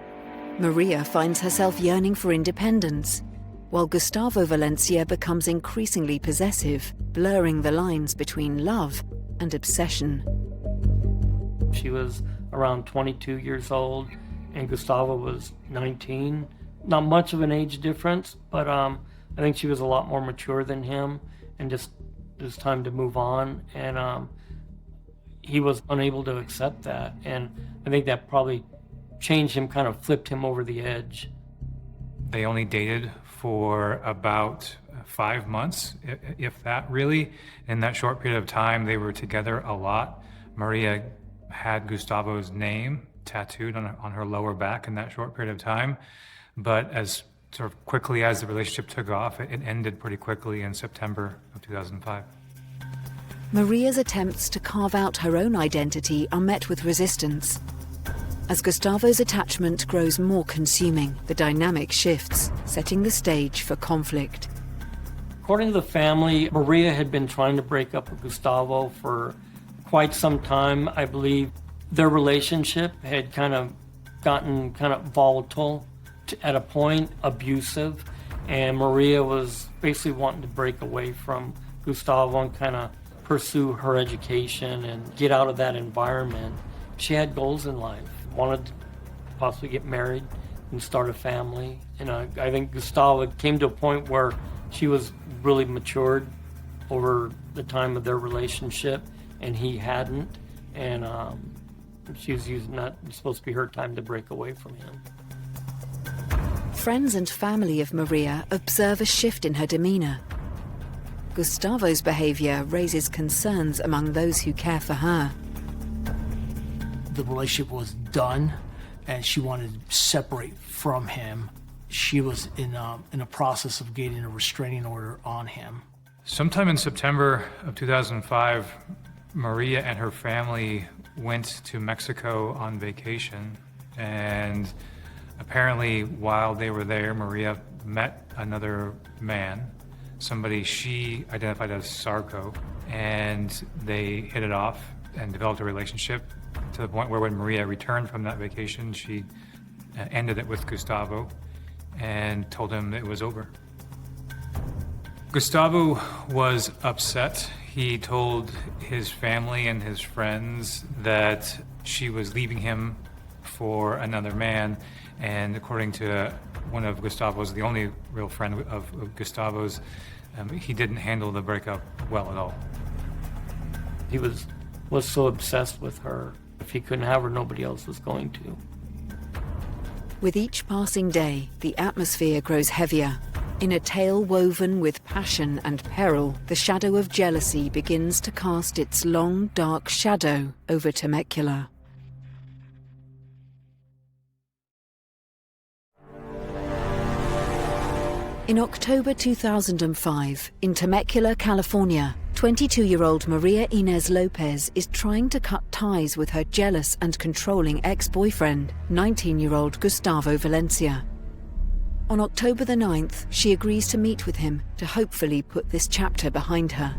Maria finds herself yearning for independence, while Gustavo Valencia becomes increasingly possessive, blurring the lines between love and obsession. She was around 22 years old, and Gustavo was 19. Not much of an age difference, but I think she was a lot more mature than him, and just it was time to move on. And he was unable to accept that, and I think that probably changed him, kind of flipped him over the edge. They only dated for about 5 months, if that really. In that short period of time, they were together a lot. Maria had Gustavo's name tattooed on her lower back in that short period of time. But as sort of quickly as the relationship took off, it ended pretty quickly in September of 2005. Maria's attempts to carve out her own identity are met with resistance. As Gustavo's attachment grows more consuming, the dynamic shifts, setting the stage for conflict. According to the family, Maria had been trying to break up with Gustavo for quite some time. I believe their relationship had kind of gotten kind of volatile, at a point abusive, and Maria was basically wanting to break away from Gustavo and kind of pursue her education and get out of that environment. She had goals in life, wanted to possibly get married and start a family. And I think Gustavo came to a point where she was really matured over the time of their relationship, and he hadn't. And she was using that, it's supposed to be her time to break away from him. Friends and family of Maria observe a shift in her demeanor. Gustavo's behavior raises concerns among those who care for her. The relationship was done, and she wanted to separate from him. She was in a process of getting a restraining order on him. Sometime in September of 2005, Maria and her family went to Mexico on vacation, and apparently while they were there, Maria met another man, somebody she identified as Sarko, and they hit it off and developed a relationship to the point where when Maria returned from that vacation, she ended it with Gustavo and told him it was over. Gustavo was upset. He told his family and his friends that she was leaving him for another man, and according to one of Gustavo's, the only real friend of Gustavo's, he didn't handle the breakup well at all. He was so obsessed with her. If he couldn't have her, nobody else was going to. With each passing day, the atmosphere grows heavier. In a tale woven with passion and peril, the shadow of jealousy begins to cast its long, dark shadow over Temecula. In October 2005, in Temecula, California, 22-year-old Maria Inez Lopez is trying to cut ties with her jealous and controlling ex-boyfriend, 19-year-old Gustavo Valencia. On October the 9th, she agrees to meet with him to hopefully put this chapter behind her.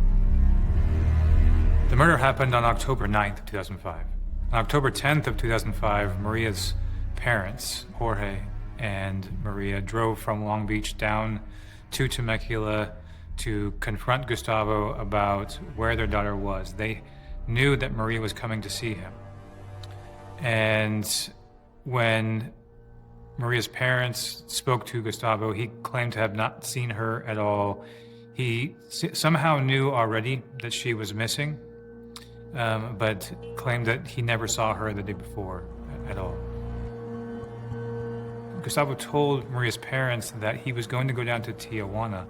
The murder happened on October 9th of 2005. On October 10th of 2005, Maria's parents, Jorge and Maria, drove from Long Beach down to Temecula to confront Gustavo about where their daughter was. They knew that Maria was coming to see him. And when Maria's parents spoke to Gustavo, he claimed to have not seen her at all. He somehow knew already that she was missing, but claimed that he never saw her the day before at all. Gustavo told Maria's parents that he was going to go down to Tijuana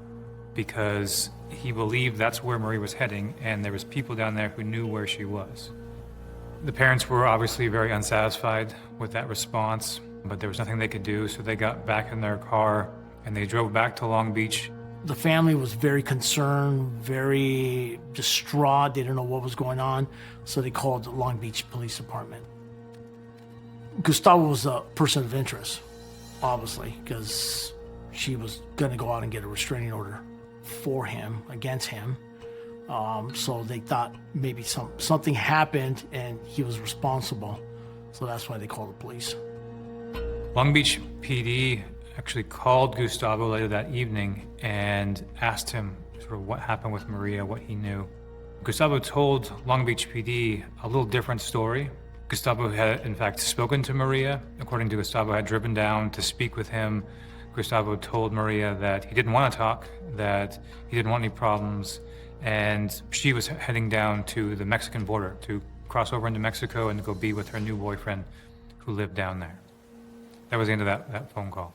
because he believed that's where Maria was heading, and there was people down there who knew where she was. The parents were obviously very unsatisfied with that response. but there was nothing they could do, so they got back in their car and they drove back to Long Beach. The family was very concerned, very distraught. They didn't know what was going on, so they called the Long Beach Police Department. Gustavo was a person of interest, obviously, because she was going to go out and get a restraining order for him, against him. So they thought maybe something happened and he was responsible. So that's why they called the police. Long Beach PD actually called Gustavo later that evening and asked him sort of what happened with Maria, what he knew. Gustavo told Long Beach PD a little different story. Gustavo had, in fact, spoken to Maria. According to Gustavo, had driven down to speak with him. Gustavo told Maria that he didn't want to talk, that he didn't want any problems, and she was heading down to the Mexican border to cross over into Mexico and go be with her new boyfriend who lived down there. That was the end of that phone call.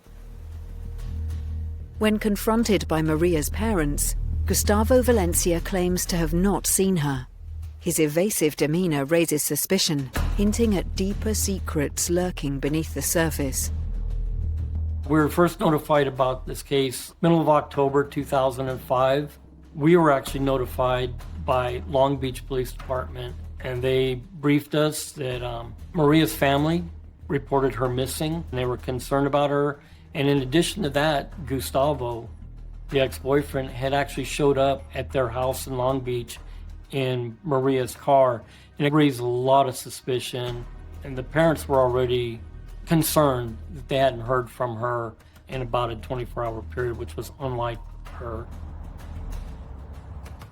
When confronted by Maria's parents, Gustavo Valencia claims to have not seen her. His evasive demeanor raises suspicion, hinting at deeper secrets lurking beneath the surface. We were first notified about this case middle of October 2005. We were actually notified by Long Beach Police Department, and they briefed us that Maria's family reported her missing, and they were concerned about her. And in addition to that, Gustavo, the ex-boyfriend, had actually showed up at their house in Long Beach in Maria's car, and it raised a lot of suspicion, and the parents were already concerned that they hadn't heard from her in about a 24-hour period, which was unlike her.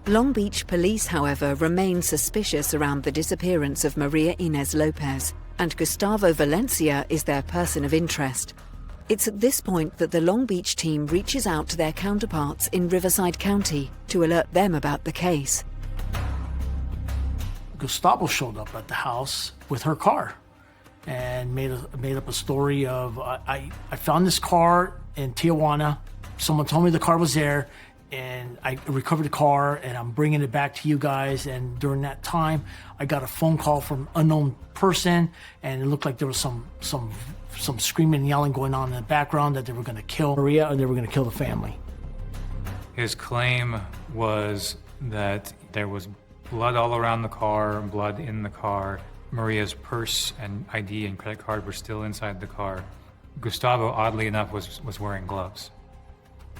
Long Beach police, however, remain suspicious around the disappearance of Maria Inez Lopez, and Gustavo Valencia is their person of interest. It's at this point that the Long Beach team reaches out to their counterparts in Riverside County to alert them about the case. Gustavo showed up at the house with her car and made up a story of, I found this car in Tijuana. Someone told me the car was there, and I recovered the car, and I'm bringing it back to you guys. And during that time, I got a phone call from an unknown person, and it looked like there was some screaming and yelling going on in the background, that they were going to kill Maria and they were going to kill the family. His claim was that there was blood all around the car, blood in the car. Maria's purse and ID and credit card were still inside the car. Gustavo, oddly enough, was wearing gloves.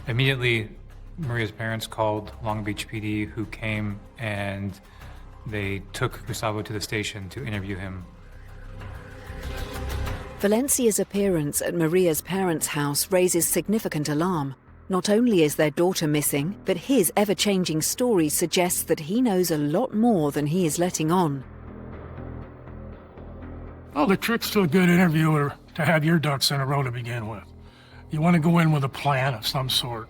Immediately, Maria's parents called Long Beach PD, who came and they took Gustavo to the station to interview him. Valencia's appearance at Maria's parents' house raises significant alarm. Not only is their daughter missing, but his ever-changing story suggests that he knows a lot more than he is letting on. Well, the trick's to a good interviewer to have your ducks in a row to begin with. You want to go in with a plan of some sort.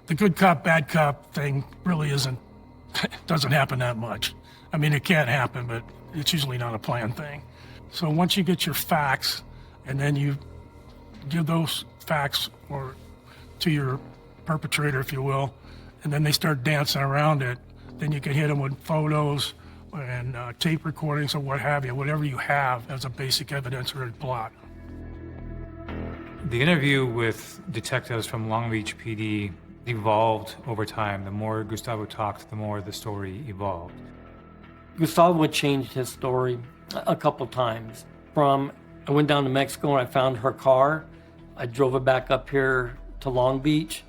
The good cop, bad cop thing really doesn't happen that much. I mean, it can happen, but it's usually not a planned thing. So once you get your facts, and then you give those facts to your perpetrator, if you will, and then they start dancing around it, then you can hit them with photos and tape recordings or what have you, whatever you have as a basic evidence or a plot. The interview with detectives from Long Beach PD evolved over time. The more Gustavo talked, the more the story evolved. Gustavo had changed his story a couple times. I went down to Mexico and I found her car. I drove it back up here to Long Beach,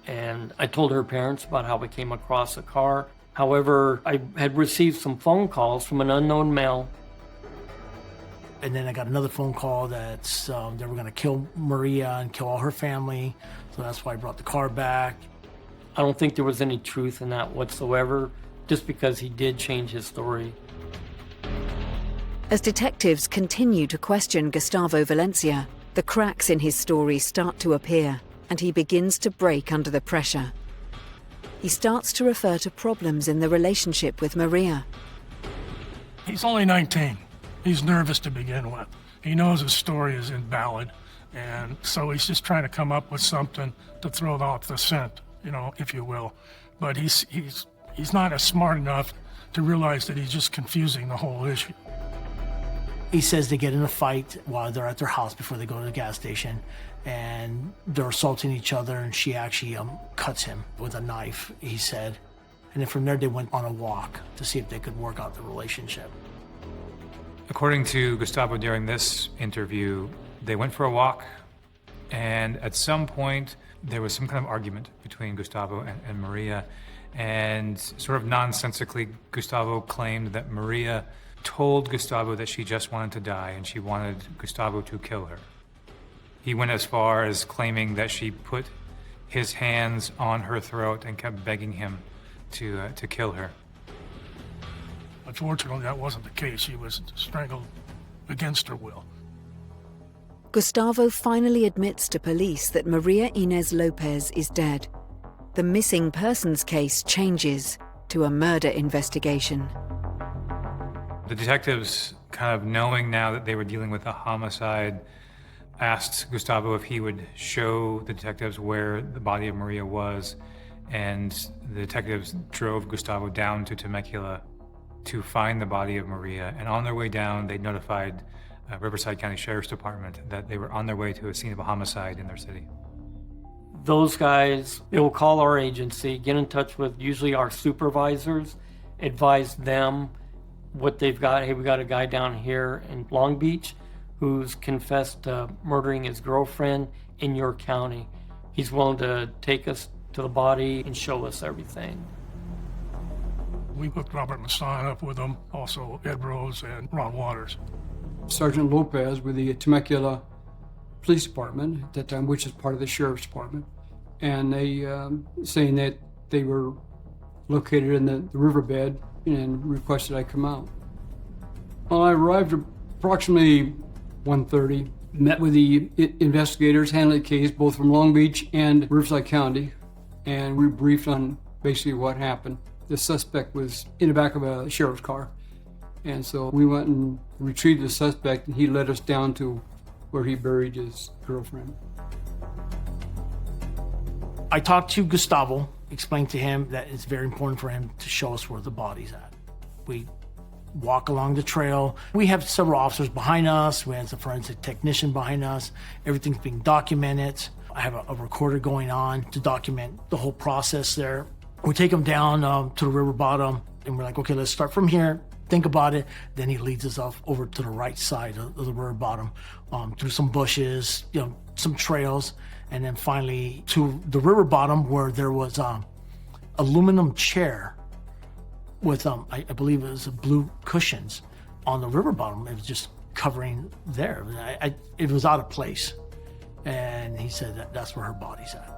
and I told her parents about how we came across the car. However, I had received some phone calls from an unknown male. And then I got another phone call that they were going to kill Maria and kill all her family. So that's why I brought the car back. I don't think there was any truth in that whatsoever, just because he did change his story. As detectives continue to question Gustavo Valencia, the cracks in his story start to appear, and he begins to break under the pressure. He starts to refer to problems in the relationship with Maria. He's only 19. He's nervous to begin with. He knows his story is invalid, and so he's just trying to come up with something to throw off the scent, if you will. But he's not as smart enough to realize that he's just confusing the whole issue. He says they get in a fight while they're at their house before they go to the gas station, and they're assaulting each other, and she actually cuts him with a knife, he said. And then from there, they went on a walk to see if they could work out the relationship. According to Gustavo during this interview, they went for a walk, and at some point, there was some kind of argument between Gustavo and Maria, and sort of nonsensically, Gustavo claimed that Maria told Gustavo that she just wanted to die and she wanted Gustavo to kill her. He went as far as claiming that she put his hands on her throat and kept begging him to kill her. Unfortunately, that wasn't the case. She was strangled against her will. Gustavo finally admits to police that Maria Inez Lopez is dead. The missing persons case changes to a murder investigation. The detectives, kind of knowing now that they were dealing with a homicide, asked Gustavo if he would show the detectives where the body of Maria was, and the detectives drove Gustavo down to Temecula to find the body of Maria. And on their way down, they notified Riverside County Sheriff's Department that they were on their way to a scene of a homicide in their city. Those guys, they will call our agency, get in touch with usually our supervisors, advise them what they've got. Hey, we got a guy down here in Long Beach who's confessed to murdering his girlfriend in your county. He's willing to take us to the body and show us everything. We hooked Robert Masson up with them, also Ed Rose and Ron Waters. Sergeant Lopez with the Temecula Police Department at that time, which is part of the Sheriff's Department, and they saying that they were located in the riverbed and requested I come out. Well, I arrived approximately 1:30, met with the investigators handling the case, both from Long Beach and Riverside County, and we briefed on basically what happened. The suspect was in the back of a sheriff's car, and so we went and retrieved the suspect, and he led us down to where he buried his girlfriend. I talked to Gustavo, explained to him that it's very important for him to show us where the body's at. We walk along the trail. We have several officers behind us. We have a forensic technician behind us. Everything's being documented. I have a recorder going on to document the whole process there. We take him down to the river bottom, and we're like, okay, let's start from here. Think about it. Then he leads us off over to the right side of the river bottom, through some bushes, some trails, and then finally to the river bottom where there was aluminum chair with I believe it was blue cushions on the river bottom. It was just covering there. It was out of place, and he said that's where her body's at.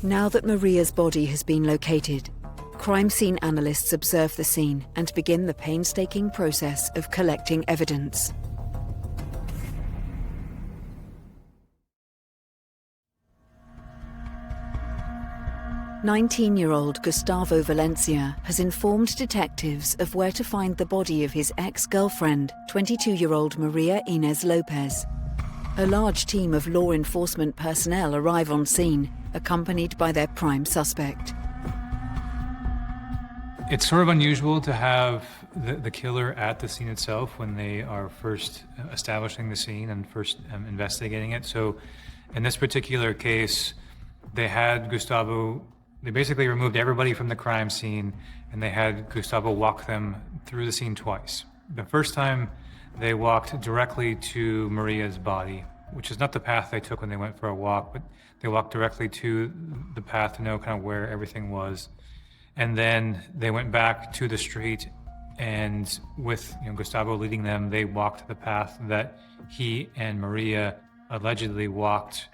Now that Maria's body has been located, crime scene analysts observe the scene and begin the painstaking process of collecting evidence. "19-year-old Gustavo Valencia has informed detectives of where to find the body of his ex-girlfriend, 22-year-old Maria Inez Lopez. A large team of law enforcement personnel arrive on scene, accompanied by their prime suspect. It's sort of unusual to have the killer at the scene itself when they are first establishing the scene and first investigating it. So in this particular case, they had Gustavo, they basically removed everybody from the crime scene, and they had Gustavo walk them through the scene twice. The first time they walked directly to Maria's body, which is not the path they took when they went for a walk, but they walked directly to the path to know kind of where everything was. And then they went back to the street, and with Gustavo leading them, they walked the path that he and Maria allegedly walked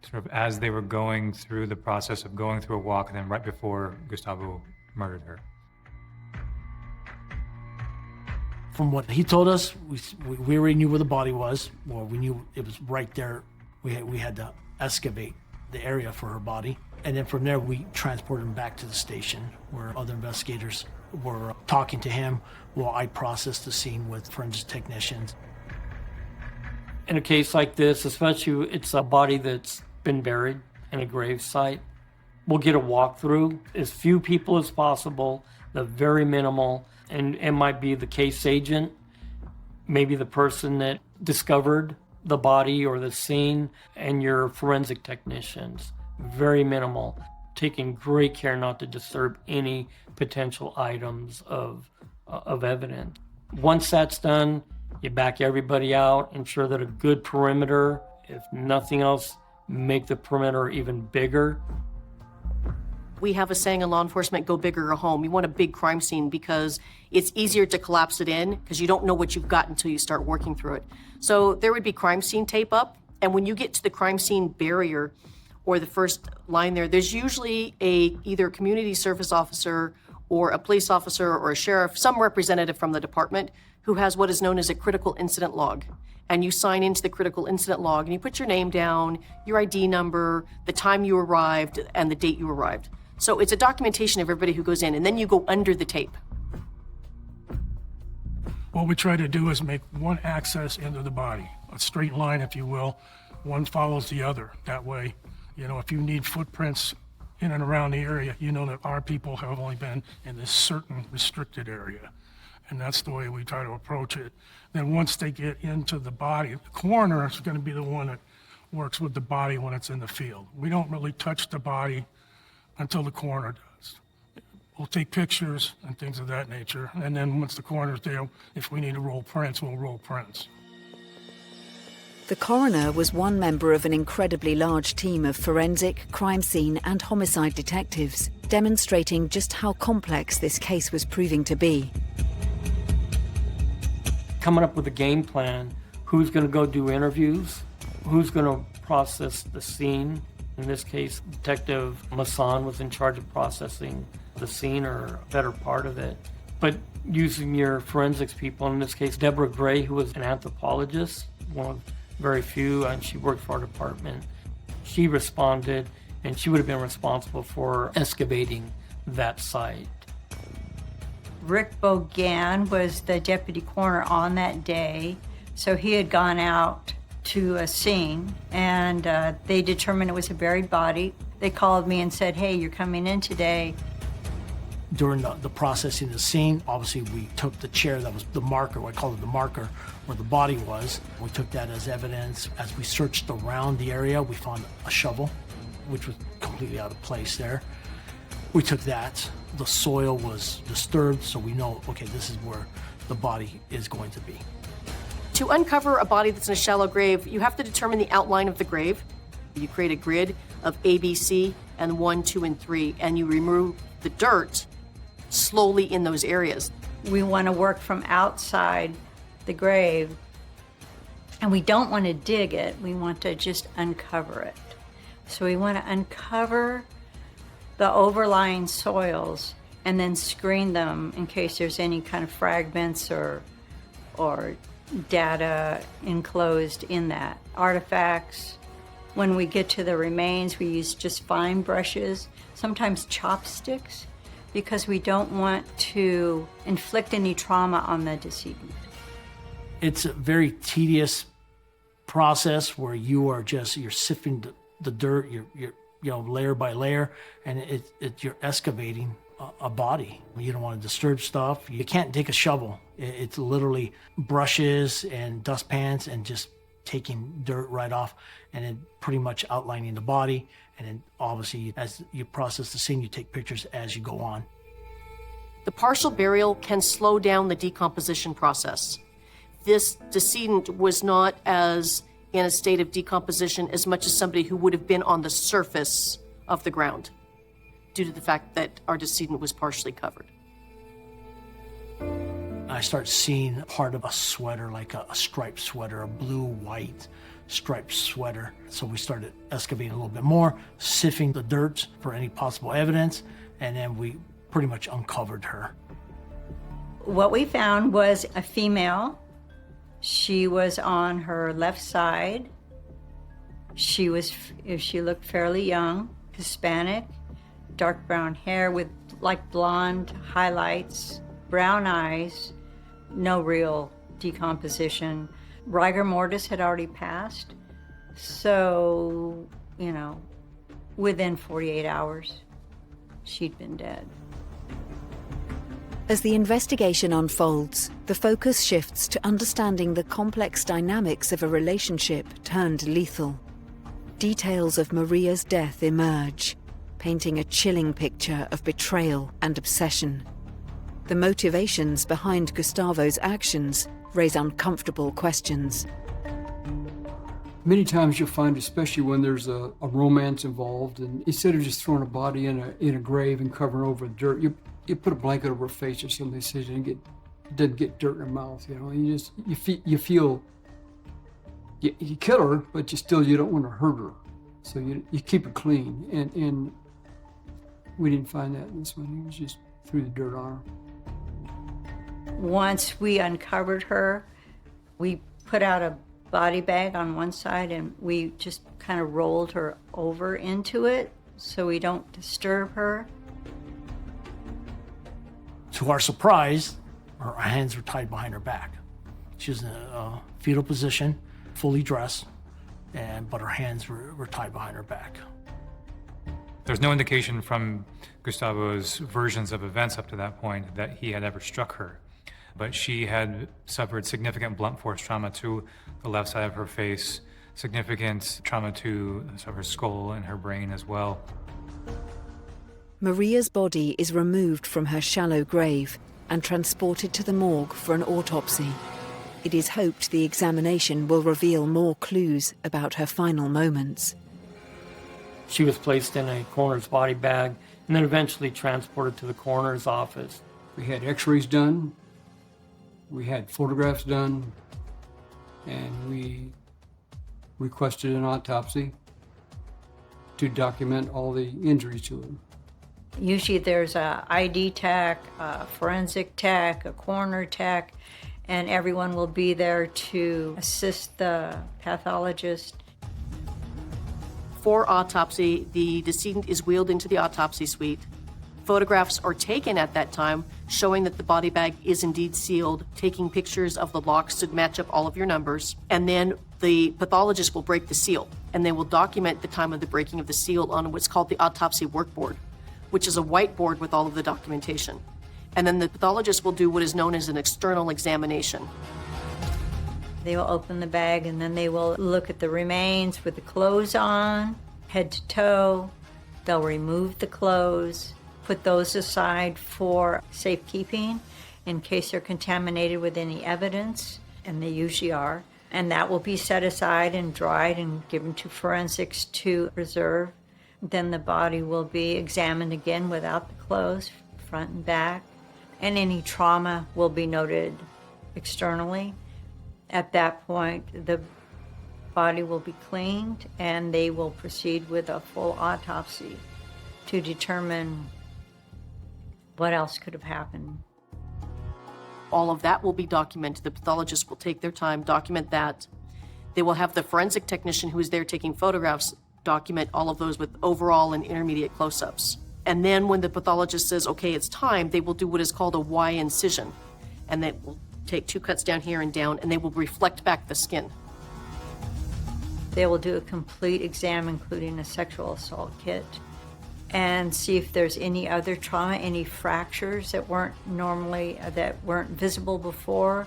sort of as they were going through the process of going through a walk, and then right before Gustavo murdered her. From what he told us, we already knew where the body was. Well, we knew it was right there. We had to excavate the area for her body. And then from there, we transported him back to the station where other investigators were talking to him while I processed the scene with forensic technicians. In a case like this, especially it's a body that's been buried in a grave site, we'll get a walkthrough. As few people as possible the very minimal, and it might be the case agent, maybe the person that discovered the body or the scene, and your forensic technicians. Very minimal, taking great care not to disturb any potential items of evidence. Once that's done, you back everybody out, ensure that a good perimeter, if nothing else, make the perimeter even bigger. We have a saying in law enforcement, go big or go home. You want a big crime scene because it's easier to collapse it in because you don't know what you've got until you start working through it. So there would be crime scene tape up, and when you get to the crime scene barrier or the first line there's usually either a community service officer or a police officer or a sheriff, some representative from the department who has what is known as a critical incident log. And you sign into the critical incident log and you put your name down, your ID number, the time you arrived, and the date you arrived. So it's a documentation of everybody who goes in, and then you go under the tape. What we try to do is make one access into the body, a straight line, if you will. One follows the other. That way, if you need footprints in and around the area, you know that our people have only been in this certain restricted area. And that's the way we try to approach it. Then once they get into the body, the coroner is going to be the one that works with the body when it's in the field. We don't really touch the body until the coroner does. We'll take pictures and things of that nature, and then once the coroner's there, if we need to roll prints, we'll roll prints. The coroner was one member of an incredibly large team of forensic, crime scene and homicide detectives, demonstrating just how complex this case was proving to be. Coming up with a game plan, who's going to go do interviews, who's going to process the scene. In this case, Detective Masson was in charge of processing the scene, or a better part of it. But using your forensics people, in this case, Deborah Gray, who was an anthropologist, one of very few, and she worked for our department. She responded, and she would have been responsible for excavating that site. Rick Bogan was the deputy coroner on that day, so he had gone out to a scene, and they determined it was a buried body. They called me and said, hey, you're coming in today. During the processing of the scene, obviously we took the chair that was the marker, I call it the marker, where the body was. We took that as evidence. As we searched around the area, we found a shovel, which was completely out of place there. We took that. The soil was disturbed, so we know, okay, this is where the body is going to be. To uncover a body that's in a shallow grave, you have to determine the outline of the grave. You create a grid of A, B, C, and 1, 2, and 3, and you remove the dirt slowly in those areas. We want to work from outside the grave, and we don't want to dig it. We want to just uncover it. So we want to uncover the overlying soils and then screen them in case there's any kind of fragments or data enclosed in that. Artifacts. When we get to the remains, we use just fine brushes, sometimes chopsticks, because we don't want to inflict any trauma on the decedent. It's a very tedious process where you're sifting the dirt, you're layer by layer, and you're excavating a body. You don't want to disturb stuff. You can't take a shovel. It's literally brushes and dustpans and just taking dirt right off and then pretty much outlining the body. And then obviously as you process the scene, you take pictures as you go on. The partial burial can slow down the decomposition process. This decedent was not as in a state of decomposition as much as somebody who would have been on the surface of the ground, due to the fact that our decedent was partially covered. I start seeing part of a sweater, like a striped sweater, a blue-white striped sweater. So we started excavating a little bit more, sifting the dirt for any possible evidence, and then we pretty much uncovered her. What we found was a female. She was on her left side. She looked fairly young, Hispanic, dark brown hair with like blonde highlights, brown eyes, no real decomposition. Rigor mortis had already passed, so, within 48 hours, she'd been dead. As the investigation unfolds, the focus shifts to understanding the complex dynamics of a relationship turned lethal. Details of Maria's death emerge, painting a chilling picture of betrayal and obsession. The motivations behind Gustavo's actions raise uncomfortable questions. Many times you'll find, especially when there's a romance involved, and instead of just throwing a body in a grave and covering over with dirt, you put a blanket over her face or something so she doesn't get dirt in her mouth. You know, you feel you kill her, but you don't want to hurt her, so you keep it clean. And we didn't find that in this one. He was just threw the dirt on her. Once we uncovered her, we put out a body bag on one side and we just kind of rolled her over into it so we don't disturb her. To our surprise, her hands were tied behind her back. She was in a fetal position, fully dressed, but her hands were tied behind her back. There's no indication from Gustavo's versions of events up to that point that he had ever struck her, but she had suffered significant blunt force trauma to the left side of her face, significant trauma to her skull and her brain as well. Maria's body is removed from her shallow grave and transported to the morgue for an autopsy. It is hoped the examination will reveal more clues about her final moments. She was placed in a coroner's body bag and then eventually transported to the coroner's office. We had x-rays done, we had photographs done, and we requested an autopsy to document all the injuries to her. Usually there's a ID tech, a forensic tech, a coroner tech, and everyone will be there to assist the pathologist. For autopsy, the decedent is wheeled into the autopsy suite. Photographs are taken at that time showing that the body bag is indeed sealed, taking pictures of the locks to match up all of your numbers, and then the pathologist will break the seal, and they will document the time of the breaking of the seal on what's called the autopsy workboard, which is a whiteboard with all of the documentation. And then the pathologist will do what is known as an external examination. They will open the bag and then they will look at the remains with the clothes on, head to toe. They'll remove the clothes, put those aside for safekeeping in case they're contaminated with any evidence, and they usually are. And that will be set aside and dried and given to forensics to preserve. Then the body will be examined again without the clothes, front and back, and any trauma will be noted externally. At that point, the body will be cleaned and they will proceed with a full autopsy to determine what else could have happened. All of that will be documented. The pathologist will take their time, document that. They will have the forensic technician who is there taking photographs document all of those with overall and intermediate close-ups. And then when the pathologist says, okay, it's time, they will do what is called a Y incision. And they will take 2 cuts down here and down, and they will reflect back the skin. They will do a complete exam, including a sexual assault kit, and see if there's any other trauma, any fractures that weren't visible before,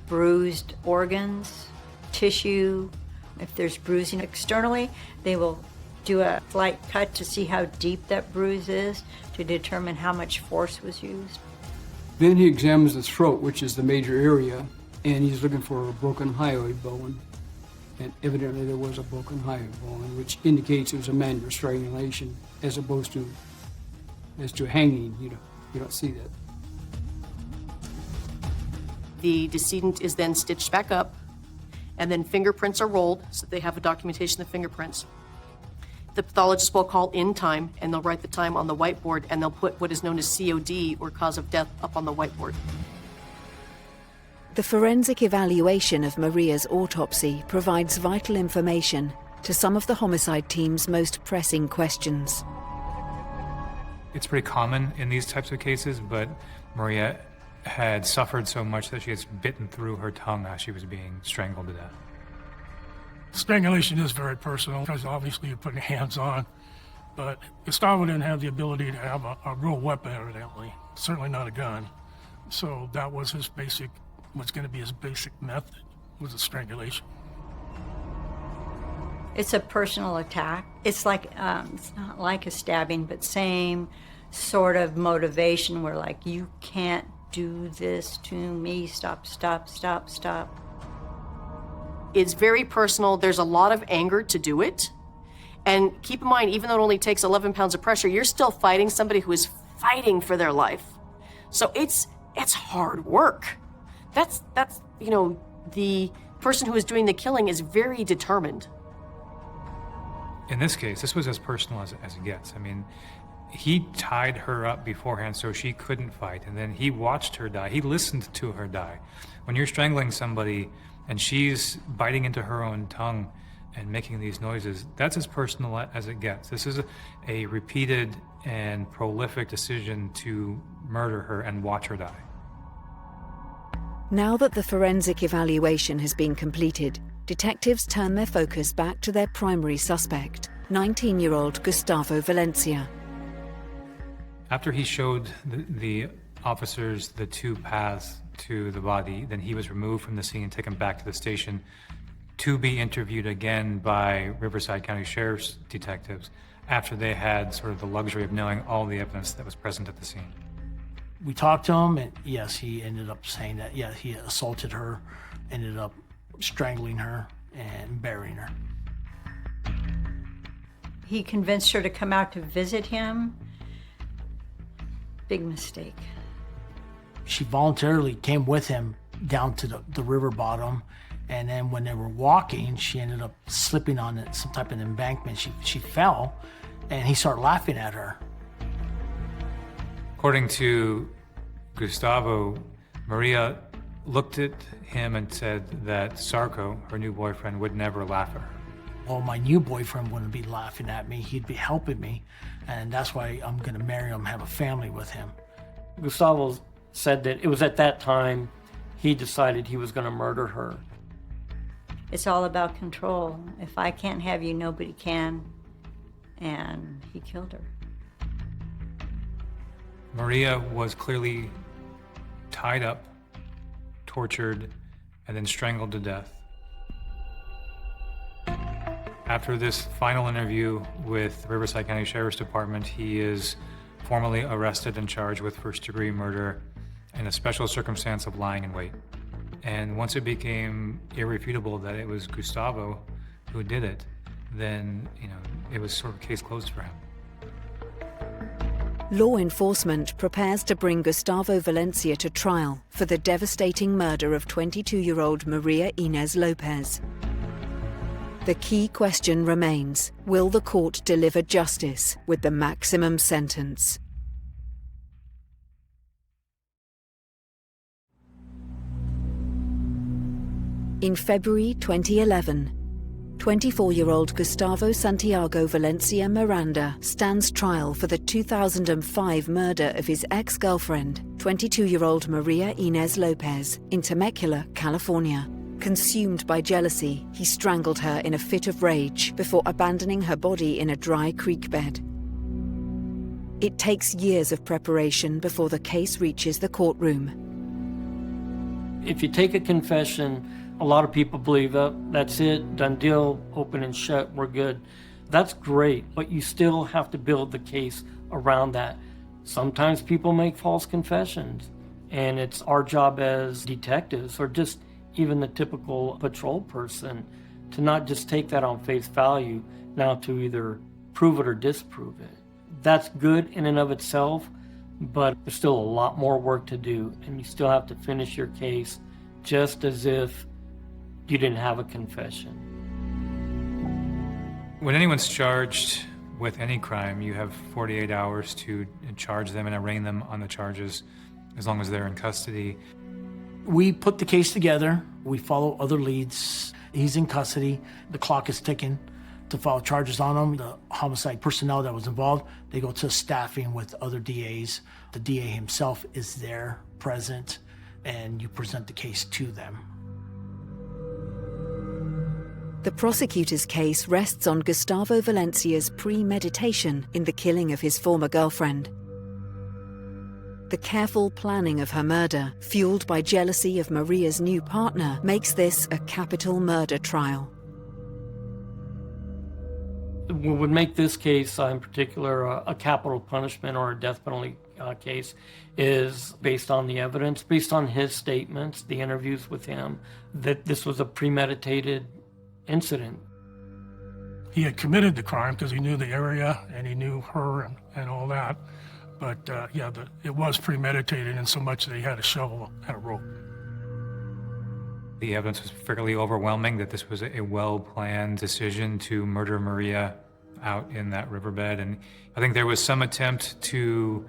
bruised organs, tissue. If there's bruising externally, they will do a slight cut to see how deep that bruise is to determine how much force was used. Then he examines the throat, which is the major area, and he's looking for a broken hyoid bone. And evidently there was a broken hyoid bone, which indicates it was a manual strangulation as opposed to hanging. You don't see that. The decedent is then stitched back up, and then fingerprints are rolled, so they have a documentation of fingerprints. The pathologist will call in time, and they'll write the time on the whiteboard, and they'll put what is known as COD, or cause of death, up on the whiteboard. The forensic evaluation of Maria's autopsy provides vital information to some of the homicide team's most pressing questions. It's pretty common in these types of cases, but Maria had suffered so much that she has bitten through her tongue as she was being strangled to death. Strangulation is very personal because obviously you're putting hands on But Gustavo didn't have the ability to have a real weapon, evidently. Certainly not a gun. So that was his basic, what's going to be his basic method, was a strangulation. It's a personal attack. It's like, it's not like a stabbing, but same sort of motivation where like, you can't do this to me, stop, stop, stop, stop. It's very personal. There's a lot of anger to do it. And keep in mind, even though it only takes 11 pounds of pressure, you're still fighting somebody who is fighting for their life. So it's hard work. That's you know, the person who is doing the killing is very determined. In this case, this was as personal as it gets. I mean, he tied her up beforehand so she couldn't fight, and then he watched her die. He listened to her die. When you're strangling somebody and she's biting into her own tongue and making these noises, that's as personal as it gets. This is a repeated and prolific decision to murder her and watch her die. Now that the forensic evaluation has been completed, detectives turn their focus back to their primary suspect, 19-year-old Gustavo Valencia. After he showed the officers the two paths to the body, then he was removed from the scene and taken back to the station to be interviewed again by Riverside County Sheriff's detectives after they had sort of the luxury of knowing all the evidence that was present at the scene. We talked to him, and yes, he ended up saying that, yeah, he assaulted her, ended up strangling her and burying her. He convinced her to come out to visit him. Big mistake. She voluntarily came with him down to the river bottom, and then when they were walking, she ended up slipping on some type of embankment. She fell, and he started laughing at her. According to Gustavo, Maria looked at him and said that Sarko, her new boyfriend, would never laugh at her. Well, my new boyfriend wouldn't be laughing at me. He'd be helping me, and that's why I'm going to marry him, have a family with him. Gustavo said that it was at that time he decided he was going to murder her. It's all about control. If I can't have you, nobody can. And he killed her. Maria was clearly tied up, tortured, and then strangled to death. After this final interview with the Riverside County Sheriff's Department, he is formally arrested and charged with first-degree murder in a special circumstance of lying in wait. And once it became irrefutable that it was Gustavo who did it, then, it was sort of case closed for him. Law enforcement prepares to bring Gustavo Valencia to trial for the devastating murder of 22-year-old Maria Inez Lopez. The key question remains, will the court deliver justice with the maximum sentence? In February 2011, 24-year-old Gustavo Santiago Valencia Miranda stands trial for the 2005 murder of his ex-girlfriend, 22-year-old Maria Inez Lopez, in Temecula, California. Consumed by jealousy, he strangled her in a fit of rage before abandoning her body in a dry creek bed. It takes years of preparation before the case reaches the courtroom. If you take a confession, a lot of people believe that's it, done deal, open and shut, we're good. That's great, but you still have to build the case around that. Sometimes people make false confessions, and it's our job as detectives, or just even the typical patrol person, to not just take that on face value, now to either prove it or disprove it. That's good in and of itself, but there's still a lot more work to do, and you still have to finish your case just as if you didn't have a confession. When anyone's charged with any crime, you have 48 hours to charge them and arraign them on the charges as long as they're in custody. We put the case together. We follow other leads. He's in custody. The clock is ticking to file charges on him. The homicide personnel that was involved, they go to staffing with other DAs. The DA himself is there, present, and you present the case to them. The prosecutor's case rests on Gustavo Valencia's premeditation in the killing of his former girlfriend. The careful planning of her murder, fueled by jealousy of Maria's new partner, makes this a capital murder trial. What would make this case in particular a capital punishment or a death penalty case is based on the evidence, based on his statements, the interviews with him, that this was a premeditated incident. He had committed the crime because he knew the area and he knew her and all that. But it was premeditated in so much that he had a shovel and a rope. The evidence was fairly overwhelming that this was a well-planned decision to murder Maria out in that riverbed. And I think there was some attempt to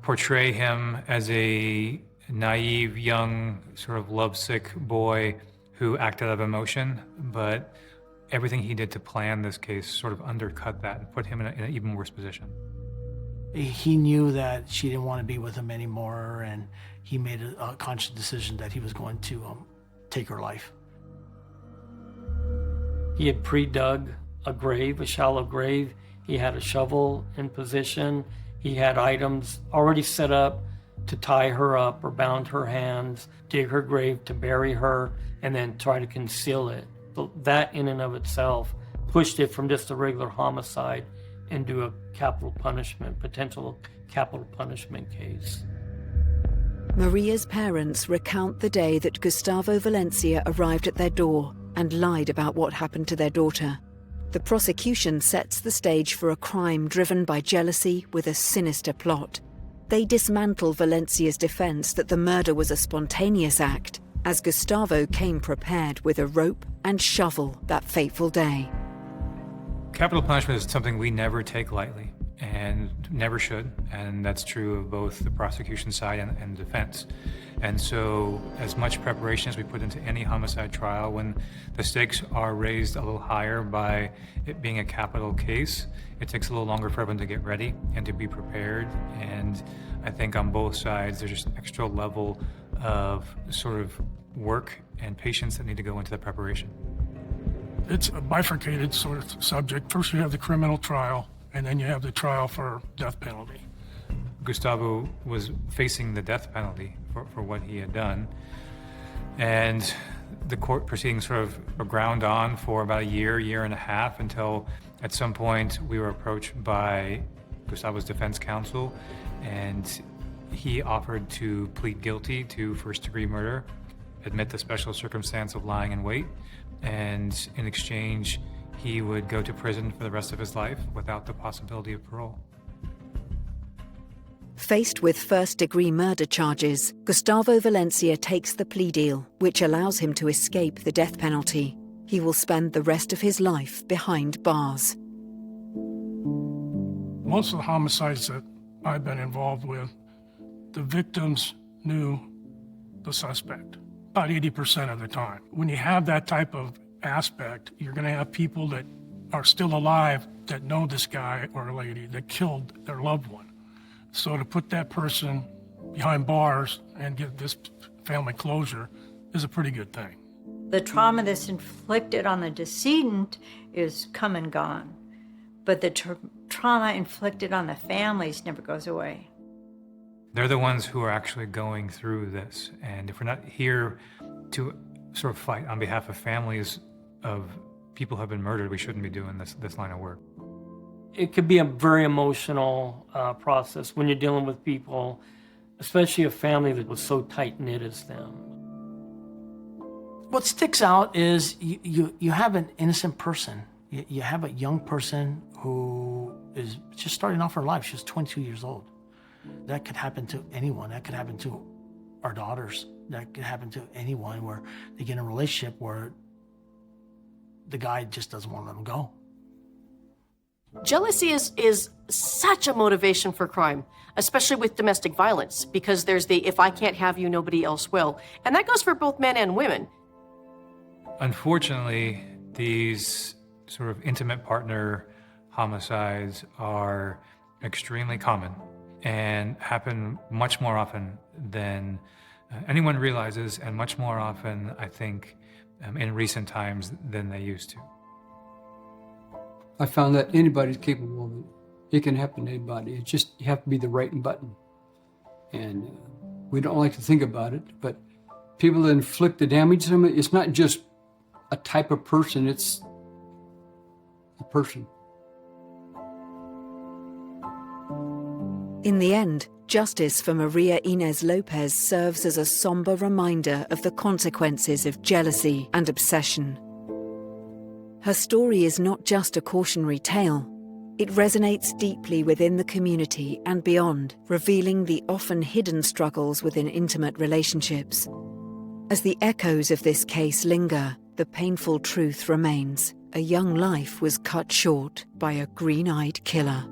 portray him as a naive, young, sort of lovesick boy who acted out of emotion. But everything he did to plan this case sort of undercut that and put him in an even worse position. He knew that she didn't want to be with him anymore, and he made a conscious decision that he was going to take her life. He had pre-dug a grave, a shallow grave. He had a shovel in position. He had items already set up to tie her up or bound her hands, dig her grave to bury her, and then try to conceal it. So that in and of itself pushed it from just a regular homicide into a capital punishment, potential capital punishment case. Maria's parents recount the day that Gustavo Valencia arrived at their door and lied about what happened to their daughter. The prosecution sets the stage for a crime driven by jealousy with a sinister plot. They dismantle Valencia's defense that the murder was a spontaneous act, as Gustavo came prepared with a rope and shovel that fateful day. Capital punishment is something we never take lightly and never should, and that's true of both the prosecution side and defense. And so as much preparation as we put into any homicide trial, when the stakes are raised a little higher by it being a capital case, it takes a little longer for everyone to get ready and to be prepared. And I think on both sides, there's just an extra level of sort of work and patience that need to go into the preparation. It's a bifurcated sort of subject. First you have the criminal trial, and then you have the trial for death penalty. Gustavo was facing the death penalty for what he had done. And the court proceedings sort of ground on for about a year and a half, until at some point we were approached by Gustavo's defense counsel, and he offered to plead guilty to first-degree murder, admit the special circumstance of lying in wait, and in exchange, he would go to prison for the rest of his life without the possibility of parole. Faced with first-degree murder charges, Gustavo Valencia takes the plea deal, which allows him to escape the death penalty. He will spend the rest of his life behind bars. Most of the homicides that I've been involved with, the victims knew the suspect about 80% of the time. When you have that type of aspect, you're going to have people that are still alive that know this guy or lady that killed their loved one. So to put that person behind bars and give this family closure is a pretty good thing. The trauma that's inflicted on the decedent is come and gone, but the trauma inflicted on the families never goes away. They're the ones who are actually going through this. And if we're not here to sort of fight on behalf of families of people who have been murdered, we shouldn't be doing this line of work. It could be a very emotional process when you're dealing with people, especially a family that was so tight-knit as them. What sticks out is you have an innocent person. You have a young person who is just starting off her life. She's 22 years old. That could happen to anyone. That could happen to our daughters. That could happen to anyone where they get in a relationship where the guy just doesn't want to let them go. Jealousy is such a motivation for crime, especially with domestic violence, because there's the if I can't have you, nobody else will. And that goes for both men and women. Unfortunately, these sort of intimate partner homicides are extremely common and happen much more often than anyone realizes, and much more often, I think, in recent times than they used to. I found that anybody's capable of it. It can happen to anybody. It's just you have to be the right button. And we don't like to think about it, but people that inflict the damage to them, it's not just a type of person, it's a person. In the end, justice for Maria Inez Lopez serves as a somber reminder of the consequences of jealousy and obsession. Her story is not just a cautionary tale. It resonates deeply within the community and beyond, revealing the often hidden struggles within intimate relationships. As the echoes of this case linger, the painful truth remains: a young life was cut short by a green-eyed killer.